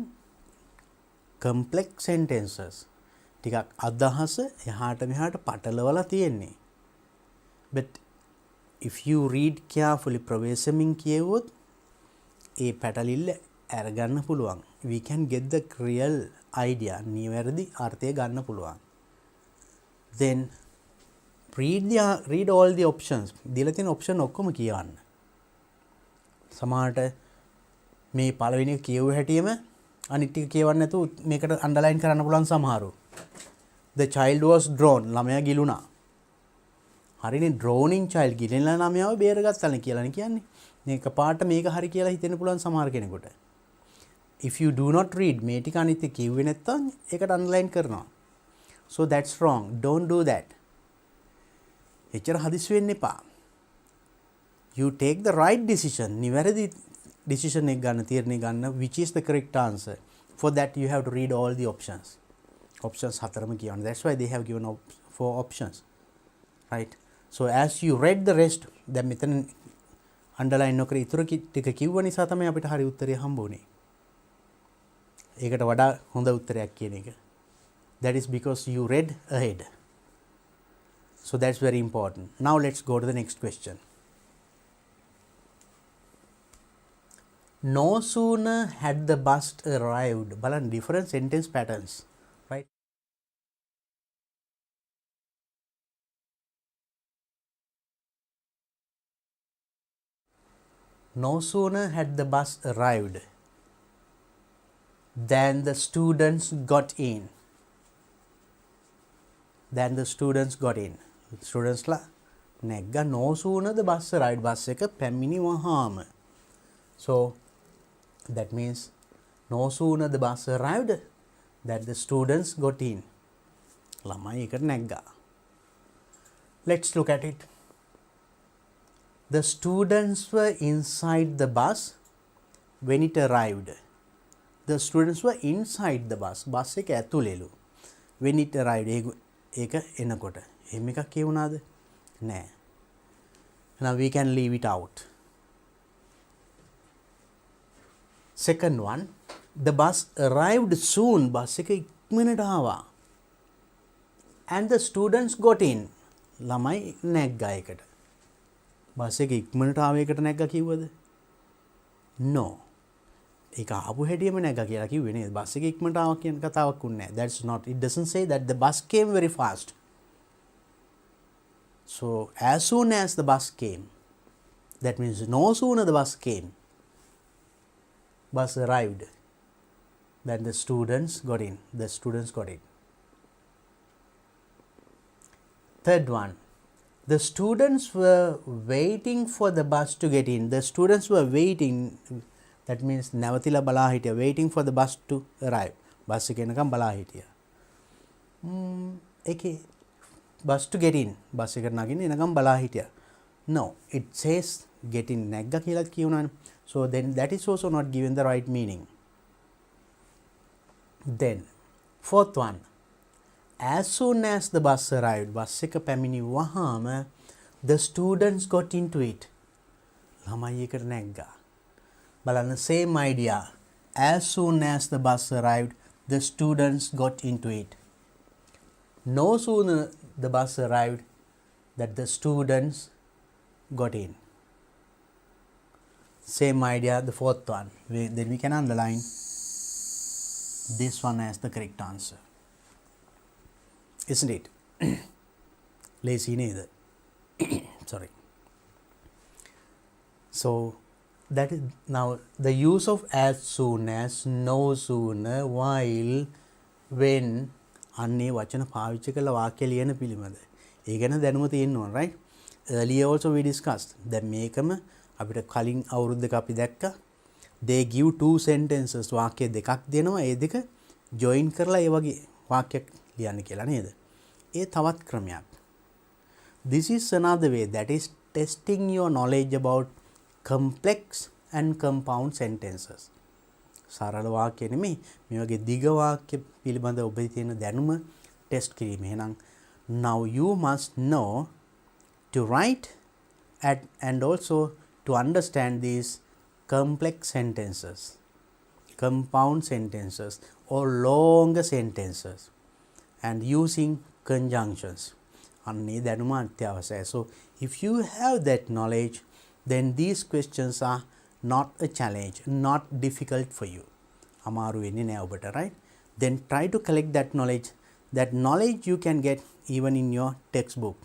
[SPEAKER 1] complex sentences. ටිකක් අදහස එහාට මෙහාට පටලවලා තියෙන්නේ. But if you read carefully ප්‍රවේශමින් කියවොත් ඒ පැටලිල්ල අරගන්න පුළුවන්. We can get the real idea. නිවැරදි අර්ථය ගන්න පුළුවන්. Then read all the options. දීලා තියෙන option ඔක්කොම කියවන්න. සමහරට මේ පළවෙනි එක කියවුව හැටියෙම අනිත් ටික කියවන්න නැතුව මේකට අන්ඩර්ලයින් කරන්න පුළුවන් සමහරු. The child was drowned. ළමයා ගිලුණා. හරිනේ, drowning child ගිලෙන ළමයාව බේරගත්තානේ කියලානේ කියන්නේ. මේක පාට මේක හරි කියලා හිතෙන්න පුළුවන් සමහර කෙනෙකුට. If you do not read මේ ටික අනිත් එක කිව්වේ නැත්තම් ඒකට අන්ඩර්ලයින් කරනවා. So that's wrong. Don't do that. එච්චර හදිස්සි වෙන්න එපා. You take the right decision. නිවැරදි decision එක ගන්න, තීරණය ගන්න, which is the correct answer. for that you have to read all the options. Options හතරම කියවන්න. That's why they have given 4 options, right? So as you read the rest, දැන් මෙතන underline නොකර ඉතුරු ටික කිව්ව නිසා තමයි අපිට හරි උත්තරය හම්බ වුනේ. ඒකට වඩා හොඳ උත්තරයක් කියන එක. That is because you read ahead. So that's very important. Now let's go to the next question. No sooner had the bus arrived. බලන්න different sentence patterns, right? No sooner had the bus arrived than the students got in. Then the students got in. Students la නැග්ගා. No sooner the bus arrived. bus එක පැමිණිවහාම. So that means no sooner the bus arrived that the students got in. ළමයි එකට නැග්ගා. Let's look at it. The students were inside the bus when it arrived. The students were inside the bus. bus එක ඇතුළේලු. When it arrived. ඒක එනකොට. එහෙම එකක් කියුණාද? නෑ. Now we can leave it out. Second one, the bus arrived soon. bus එක ඉක්මනට ආවා. And the students got in. ළමයි නැග්ගා එකට. bus එක ඉක්මනට ආව එකට නැග්ගා කිව්වද? No. ඒක ආපු හැටියෙම නැග්ගා කියලා කිව්වේ නේද? bus එක ඉක්මනට ආවා කියන කතාවක් උන්නේ නැහැ. That's not. It doesn't say that the bus came very fast. So as soon as the bus came, that means no sooner the bus came, bus arrived, then the students got in. The students got in. Third one, the students were waiting for the bus to get in. The students were waiting. That means නැවතිලා බලා හිටියා. Waiting for the bus to arrive. bus එක එනකම් බලා හිටියා. ඒකේ bus to get in. bus එකට නගින්න එනකම් බලා හිටියා. No, it says get in. නැග්ගා කියලා කියුණානේ. So then that is also not given the right meaning. Then fourth one, as soon as the bus arrived, bus එක පැමිණිවහම the students got into it. ළමයි එකට නැග්ගා. බලන්න same idea. As soon as the bus arrived, the students got into it. No sooner the bus arrived that the students got in. Same idea, the fourth one. Then we can underline this one as the correct answer. Isn't it? Lazy neither. Sorry. So that is now the use of as soon as, no sooner, while, when අන්නේ වචන පාවිච්චි කරලා වාක්‍ය ලියන පිළිමද. ඒ ගැන දැනුම තියෙන්න ඕන, right? Earlier also we discussed. දැන් මේකම අපිට කලින් අවුරුද්දක අපි දැක්කා. They give 2 sentences. වාක්‍ය දෙකක් දෙනවා. ඒ දෙක join කරලා ඒ වගේ වාක්‍යයක් ලියන්න කියලා නේද? ඒ තවත් ක්‍රමයක්. This is another way, that is testing your knowledge about complex and compound sentences. සරල වාක්‍ය නෙමෙයි, මේ වගේ දිග වාක්‍ය පිළිබඳ ඔබේ තියෙන දැනුම ටෙස්ට් කිරීම. එහෙනම් now you must know to write and also to understand these complex sentences, compound sentences or longer sentences and using conjunctions. අන්නේ දැනුම අත්‍යවශ්‍යයි. So if you have that knowledge, then these questions are not a challenge, not difficult for you. අමාරු වෙන්නේ නෑ ඔබට, right? Then try to collect that knowledge. That knowledge you can get even in your textbook.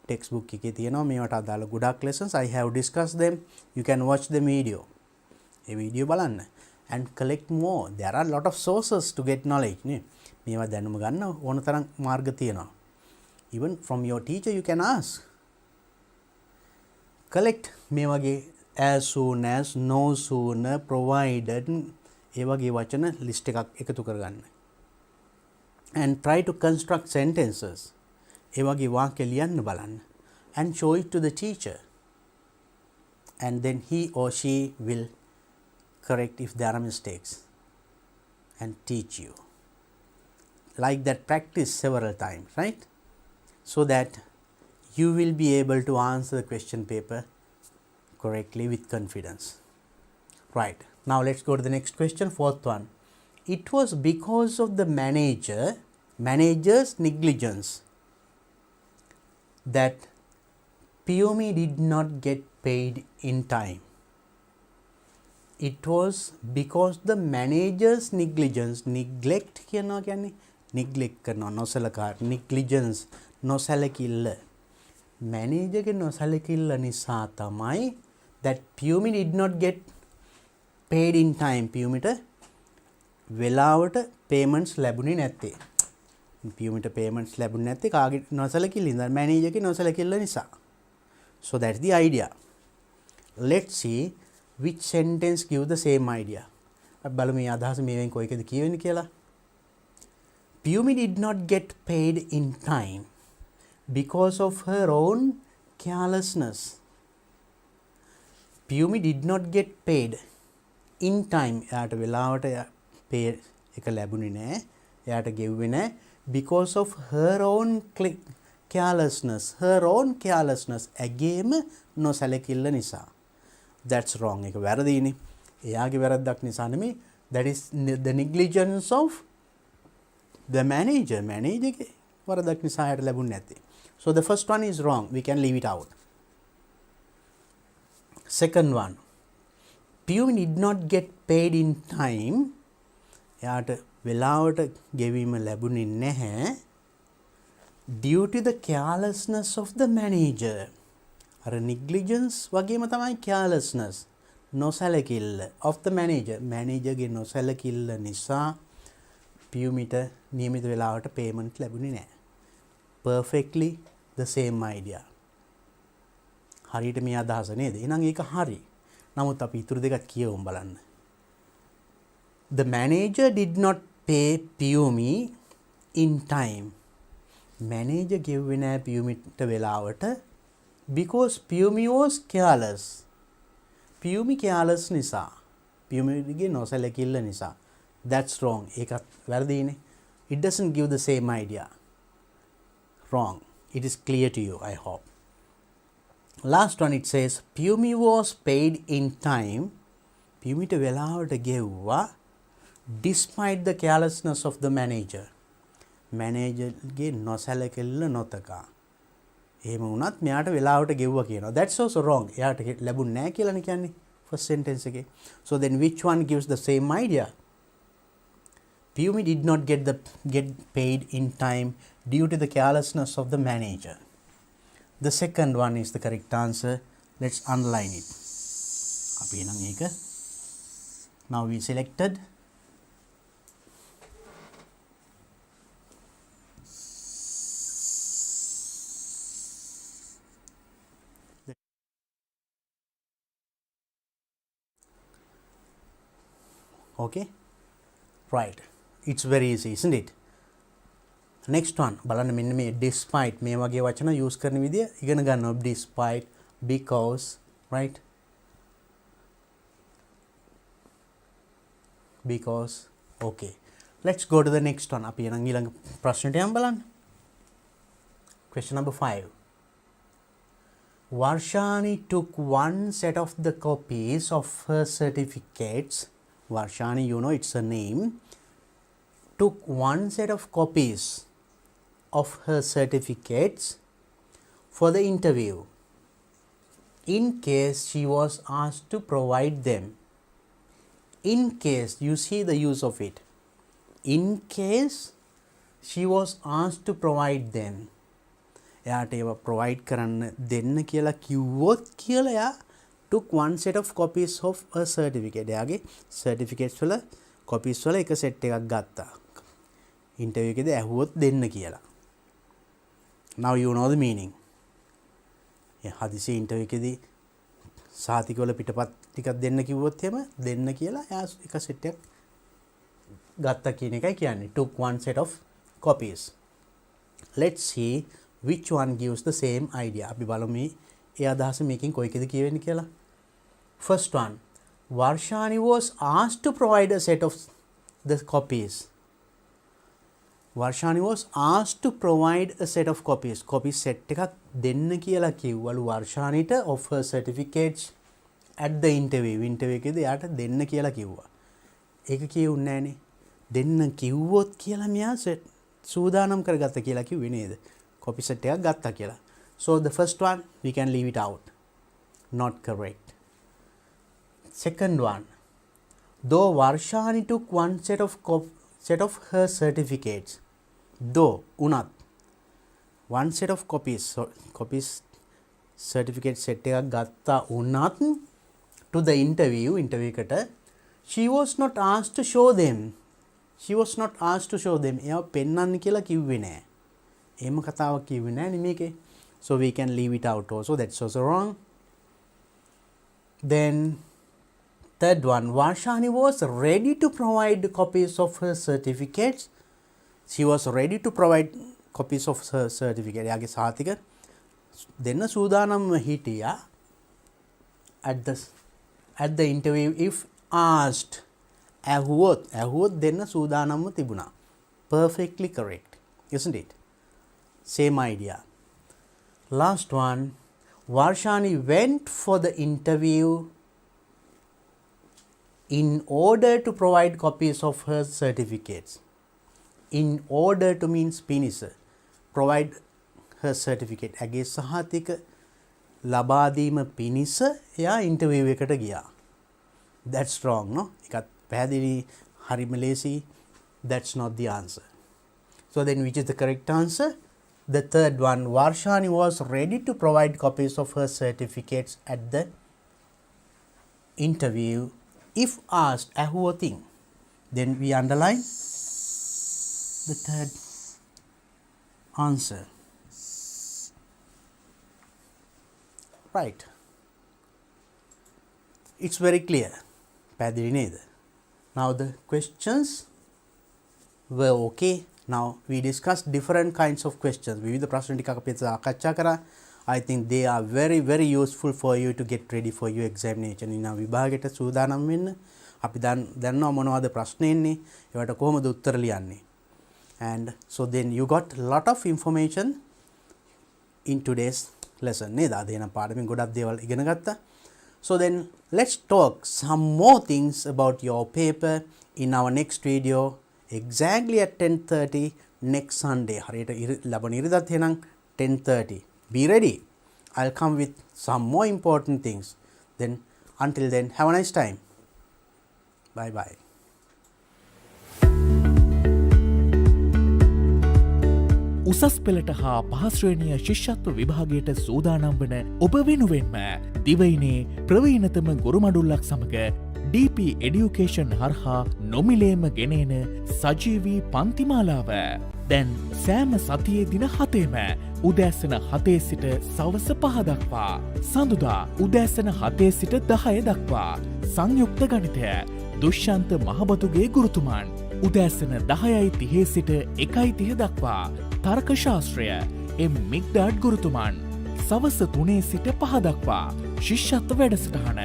[SPEAKER 1] Textbook එකේ තියෙනවා මේවට අදාළ ගොඩක් lessons. I have discussed them. You can watch the video. A video බලන්න and collect more. There are a lot of sources to get knowledge නේ. මේවා දැනුම ගන්න ඕන තරම් මාර්ග තියෙනවා. Even from your teacher you can ask. Collect මේ වගේ as soon as, no sooner, provided ඒ වගේ වචන list එකක් එකතු කරගන්න. And try to construct sentences. ඒ වගේ වාක්‍ය ලියන්න බලන්න. And show it to the teacher. And then he or she will correct if there are mistakes. and teach you. Like that, practice several times, right? So that you will be able to answer the question paper correctly with confidence. Right. Now let's go to the next question, fourth one. It was because of the manager's negligence that Piomi did not get paid in time. It was because the manager's negligence, neglect කියනවා කියන්නේ neglect කරනවා නොසලකා, negligence නොසලකිල්ල, managerගේ නොසලකිල්ල නිසා තමයි that Piomi did not get paid in time. Piomiට වෙලාවට payments ලැබුණේ නැත්තේ. Piomiට payments ලැබුණේ නැත්තේ කාගේ නොසලකිල්ලින්ද? managerගේ නොසලකිල්ල නිසා. So that's the idea. Let's see which sentence give the same idea. බලමු මේ අදහස මේවෙන් කොයිකද කියවෙන්නේ කියලා. Piomi did not get paid in time because of her own carelessness. Piomi did not get paid in time. එයාට වෙලාවට pay එක ලැබුණේ නැහැ. එයාට ගෙව්වේ නැහැ because of her own carelessness. Her own carelessness. ඇගේම නොසැලකිල්ල නිසා. That's wrong. එක වැරදිනේ. එයාගේ වැරද්දක් නිසා නෙමෙයි. That is the negligence of the manager. Managerගේ වරදක් නිසා එයාට ලැබුණේ නැත්තේ. So the first one is wrong. We can leave it out. Second one. Piomi did not get paid in time. එයාට වෙලාවට ගෙවීම ලැබුණේ නැහැ. Due to the carelessness of the manager. අර negligence වගේම තමයි carelessness, නොසැලකිල්ල of the manager. managerගේ නොසැලකිල්ල නිසා Piomiට නියමිත වෙලාවට payment ලැබුණේ නැහැ. Perfectly the same idea. හරියට මේ අදහස නේද? එහෙනම් ඒක හරි. නමුත් අපි ඊතුරු දෙකක් කියවමු බලන්න. The manager did not pay Piomi in time. manager ගෙව්වේ නැහැ Piomiට වෙලාවට because Piomi was careless. Piomi careless නිසා. Piomiගේ නොසැලකිල්ල නිසා. That's wrong. ඒකත් වැරදිනේ. It doesn't give the same idea. Wrong. It is clear to you, I hope. Last one, it says Piomi was paid in time. Piomiට වෙලාවට ගෙව්වා despite the carelessness of the manager. managerගේ නොසැලකිල්ල නොතකා. එහෙම වුණත් මෙයාට වෙලාවට ගෙව්වා කියනවා. That's also wrong. එයාට ලැබුණ නැහැ කියලානේ කියන්නේ first sentence එකේ. So then which one gives the same idea? Piomi did not get paid in time due to the carelessness of the manager. The second one is the correct answer. Let's underline it. අපි නම් ඒක now we selected. Okay, right, it's very easy, isn't it? Next one, බලන්න මෙන්න මේ despite මේ වගේ වචන use කරන විදිය ඉගෙන ගන්නවා. Despite, because, right? Because, okay. Let's go to the next one. අපි එහෙනම් ඊළඟ ප්‍රශ්නෙට යමු බලන්න. Question number 5. Varshani took one set of the copies of her certificates. Varshani, you know, it's a name. Took one set of copies of her certificates for the interview in case she was asked to provide them. In case, you see the use of it. In case she was asked to provide them. එයාට ඒවා provide කරන්න දෙන්න කියලා කිව්වොත් කියලා එයා took one set of copies of a certificate. එයාගේ certificates වල copies වල එක set එකක් ගත්තා. interview එකේදී ඇහුවොත් දෙන්න කියලා. Now you know the meaning. හදිසි interview එකේදී සාතික වල පිටපත් ටිකක් දෙන්න කිව්වොත් එහෙම දෙන්න කියලා එයා එක set එකක් ගත්තා කියන එකයි කියන්නේ. took one set of copies. Let's see which one gives the same idea. අපි බලමු මේ ඒ අදහස මේකෙන් කොයිකද කියවෙන්නේ කියලා. First one, Varshani was asked to provide a set of the copies. Varshani was asked to provide a set of copies. Copies set එකක් දෙන්න කියලා කිව්වලු වර්ෂානිට of her certificates at the interview. interview එකේදී යාට දෙන්න කියලා කිව්වා. ඒක කියුන්නේ නැහනේ. දෙන්න කිව්වොත් කියලා මෙයා සූදානම් කරගත්ත කියලා කිව්වේ නේද? copy set එකක් ගත්තා කියලා. So the first one we can leave it out. Not correct. Second one, though Varshani took one set of her certificates, though unat one set of copies certificate set එකක් ගත්තා උනත් to the interview එකට she was not asked to show them. එයා පෙන්වන්න කියලා කිව්වේ නෑ. එහෙම කතාවක් කිව්වේ නෑනේ මේකේ. So we can leave it out also. That's also wrong. Then third one, Varshani was ready to provide copies of her certificates. She was ready to provide copies of her certificate. එයාගේ සාතික දෙන්න සූදානම්ව හිටියා at the interview if asked. ඇහුවොත් දෙන්න සූදානම්ව තිබුණා. Perfectly correct, isn't it? Same idea. Last one, Varshani went for the interview in order to provide copies of her certificates. In order to means පිණිස provide her certificate. ඇගේ සහතික ලබා දීම පිණිස එයා interview එකට ගියා. That's wrong, no? එකත් පැහැදිලි හරිම ලේසි. That's not the answer. So then which is the correct answer? The third one, Varshani was ready to provide copies of her certificates at the interview if asked. ඇහුවොතින්. Then we underline the third answer. Right. It's very clear. පැහැදිලි නේද? Now the questions were okay. Now we discussed different kinds of questions. විවිධ ප්‍රශ්න ටිකක් අපි සාකච්ඡා කරා. I think they are very very useful for you to get ready for your examination. ඉන්න විභාගයට සූදානම් වෙන්න. අපි දන්නවා මොනවද ප්‍රශ්න එන්නේ. ඒවට කොහොමද උත්තර ලියන්නේ. And so then you got a lot of information in today's lesson. නේද? අද එන පාඩමෙන් ගොඩක් දේවල් ඉගෙන ගත්තා. So then let's talk some more things about your paper in our next video exactly at 10:30 next Sunday. හරියට ලබන ඉරිදාත් එහෙනම් 10:30. Be ready. I'll come with some more important things. Then until then, have a nice time. Bye bye.
[SPEAKER 2] උසස් පෙළට හා පහස්ශ්‍රේණිය ශිෂ්‍යත්ව විභාගයට සූදානම් වන ඔබ වෙනුවෙන්ම දිවයිනේ ප්‍රවීණතම ගුරුමඩුල්ලක් සමඟ DP Education හරහා නොමිලේම ගෙනේන සජීවී පන්තිමාලාව. දැන් සෑම සතියේ දින 7ම උදෑසන 7 සිට සවස 5 දක්වා. සඳුදා උදෑසන 7 සිට 10 දක්වා. සංයුක්ත ගණිතය දුෂ්‍යන්ත මහබතුගේ ගුරුතුමන් උදෑසන 10:30 සිට 1:30 දක්වා. තර්ක ශාස්ත්‍රය මිග්ඩාඩ් ගුරුතුමන් සවස 3 සිට 5 දක්වා. ශිෂ්‍යත්ව වැඩසටහන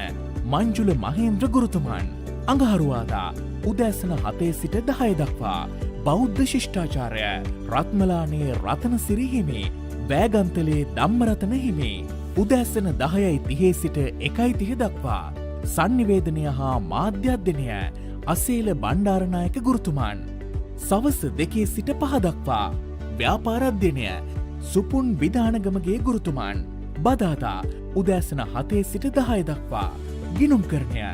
[SPEAKER 2] මංජුල මහේන්ද්‍ර ගුරුතුමන් අඟහරුවාදා උදෑසන 7 සිට 10 දක්වා. බෞද්ධ ශිෂ්ඨාචාරය රත්මලානේ රතනසිරි හිමි වෑගන්තලේ ධම්මරතන හිමි උදෑසන 10:30 සිට 1:30 දක්වා. සංනිවේදනය හා මාධ්‍යධ්‍යනය අසේල බණ්ඩාරනායක ගුරුතුමන් සවස 2 සිට 5 දක්වා. ව්‍යාපාරධ්‍යනය සුපුන් විධානගමගේ ගුරුතුමන් බදාදා උදෑසන 7 සිට 10 දක්වා. ගිනුම් කරණය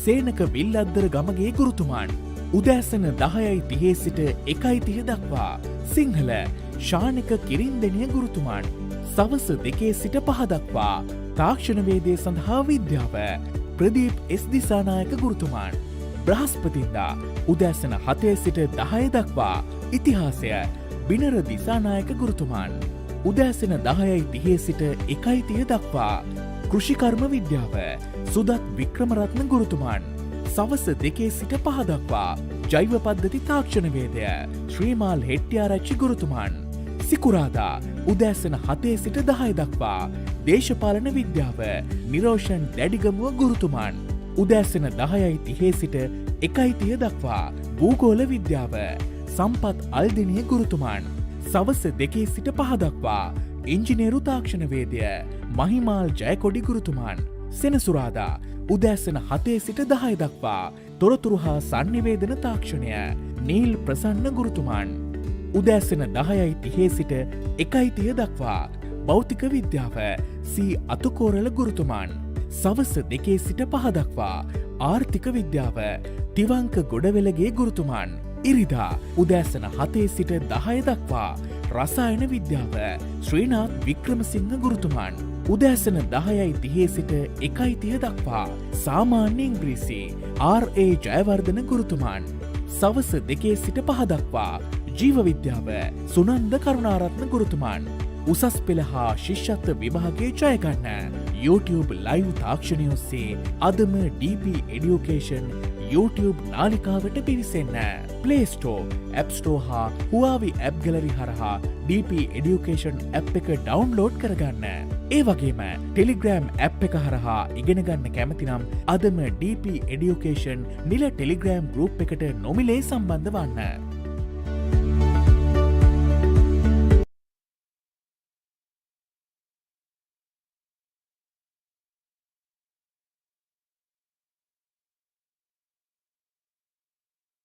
[SPEAKER 2] සේනක විල්ලද්දර ගමගේ ගුරුතුමන් උදෑසන 10:30 සිට 1:30 දක්වා. සිංහල ශානික කිරින්දෙනිය ගුරුතුමන් සවස 2 සිට 5 දක්වා. තාක්ෂණ වේදය සඳහා විද්‍යාව ප්‍රදීප් එස් දිසානායක ගුරුතුමන් බ්‍රහස්පතින්දා උදෑසන 7 සිට 10 දක්වා. ඉතිහාසය බිනර දිසානායක ගුරුතුමන් උදෑසන 10:30 සිට 1:30 දක්වා. කෘෂිකර්ම විද්‍යාව සුදත් වික්‍රමරත්න ගුරුතුමන් සවස 2 සිට 5 දක්වා. ජෛව පද්ධති තාක්ෂණ වේදය ශ්‍රීමාල් හෙට්ටිආරච්චි ගුරුතුමන් සිකුරාදා උදෑසන 7 සිට 10 දක්වා. දේශපාලන විද්‍යාව නිරෝෂන් දැඩිගමුව ගුරුතුමන් උදෑසන 10:30 සිට 1:30 දක්වා භූගෝල විද්‍යාව සම්පත් අල්දිනිය ගුරුතුමන් සවස 2 සිට 5 දක්වා ඉංජිනේරු තාක්ෂණ වේදය මහිමාල් ජයකොඩි ගුරුතුමන් සෙනසුරාදා උදෑසන 7 සිට 10 දක්වා තොරතුරු හා සංනිවේදන තාක්ෂණය නීල් ප්‍රසන්න ගුරුතුමන් උදෑසන 10:30 සිට 1:30 දක්වා භෞතික විද්‍යාව සී අතුකෝරල ගුරුතුමන් සවස 2 සිට 5 දක්වා ආර්ථික විද්‍යාව තිවංක ගොඩවෙලගේ ගුරුතුමන් ඉරිදා උදෑසන 7 සිට 10 දක්වා රසායන විද්‍යාව ශ්‍රීනාත් වික්‍රමසිංහ ගුරුතුමන් උදෑසන 10:30 සිට 1:30 දක්වා සාමාන්‍ය ඉංග්‍රීසි ඒ ජයවර්ධන ගුරුතුමන් සවස 2 සිට 5 දක්වා ජීව විද්‍යාව සුනන්ද කරුණාරත්න ගුරුතුමන් උසස් පෙළ හා ශිෂ්‍යත්ව විභාගයේ ජයගන්න YouTube ලයිව් තාක්ෂණය ඔස්සේ අදම DP Education YouTube නාලිකාවට පිවිසෙන්න Play Store, App Store හා Huawei App Gallery හරහා DP Education app එක ඩවුන්ලෝඩ් කරගන්න. ඒ වගේම Telegram app එක හරහා ඉගෙන ගන්න කැමති නම් අදම DP Education නිල Telegram group එකට නොමිලේ සම්බන්ධ වන්න.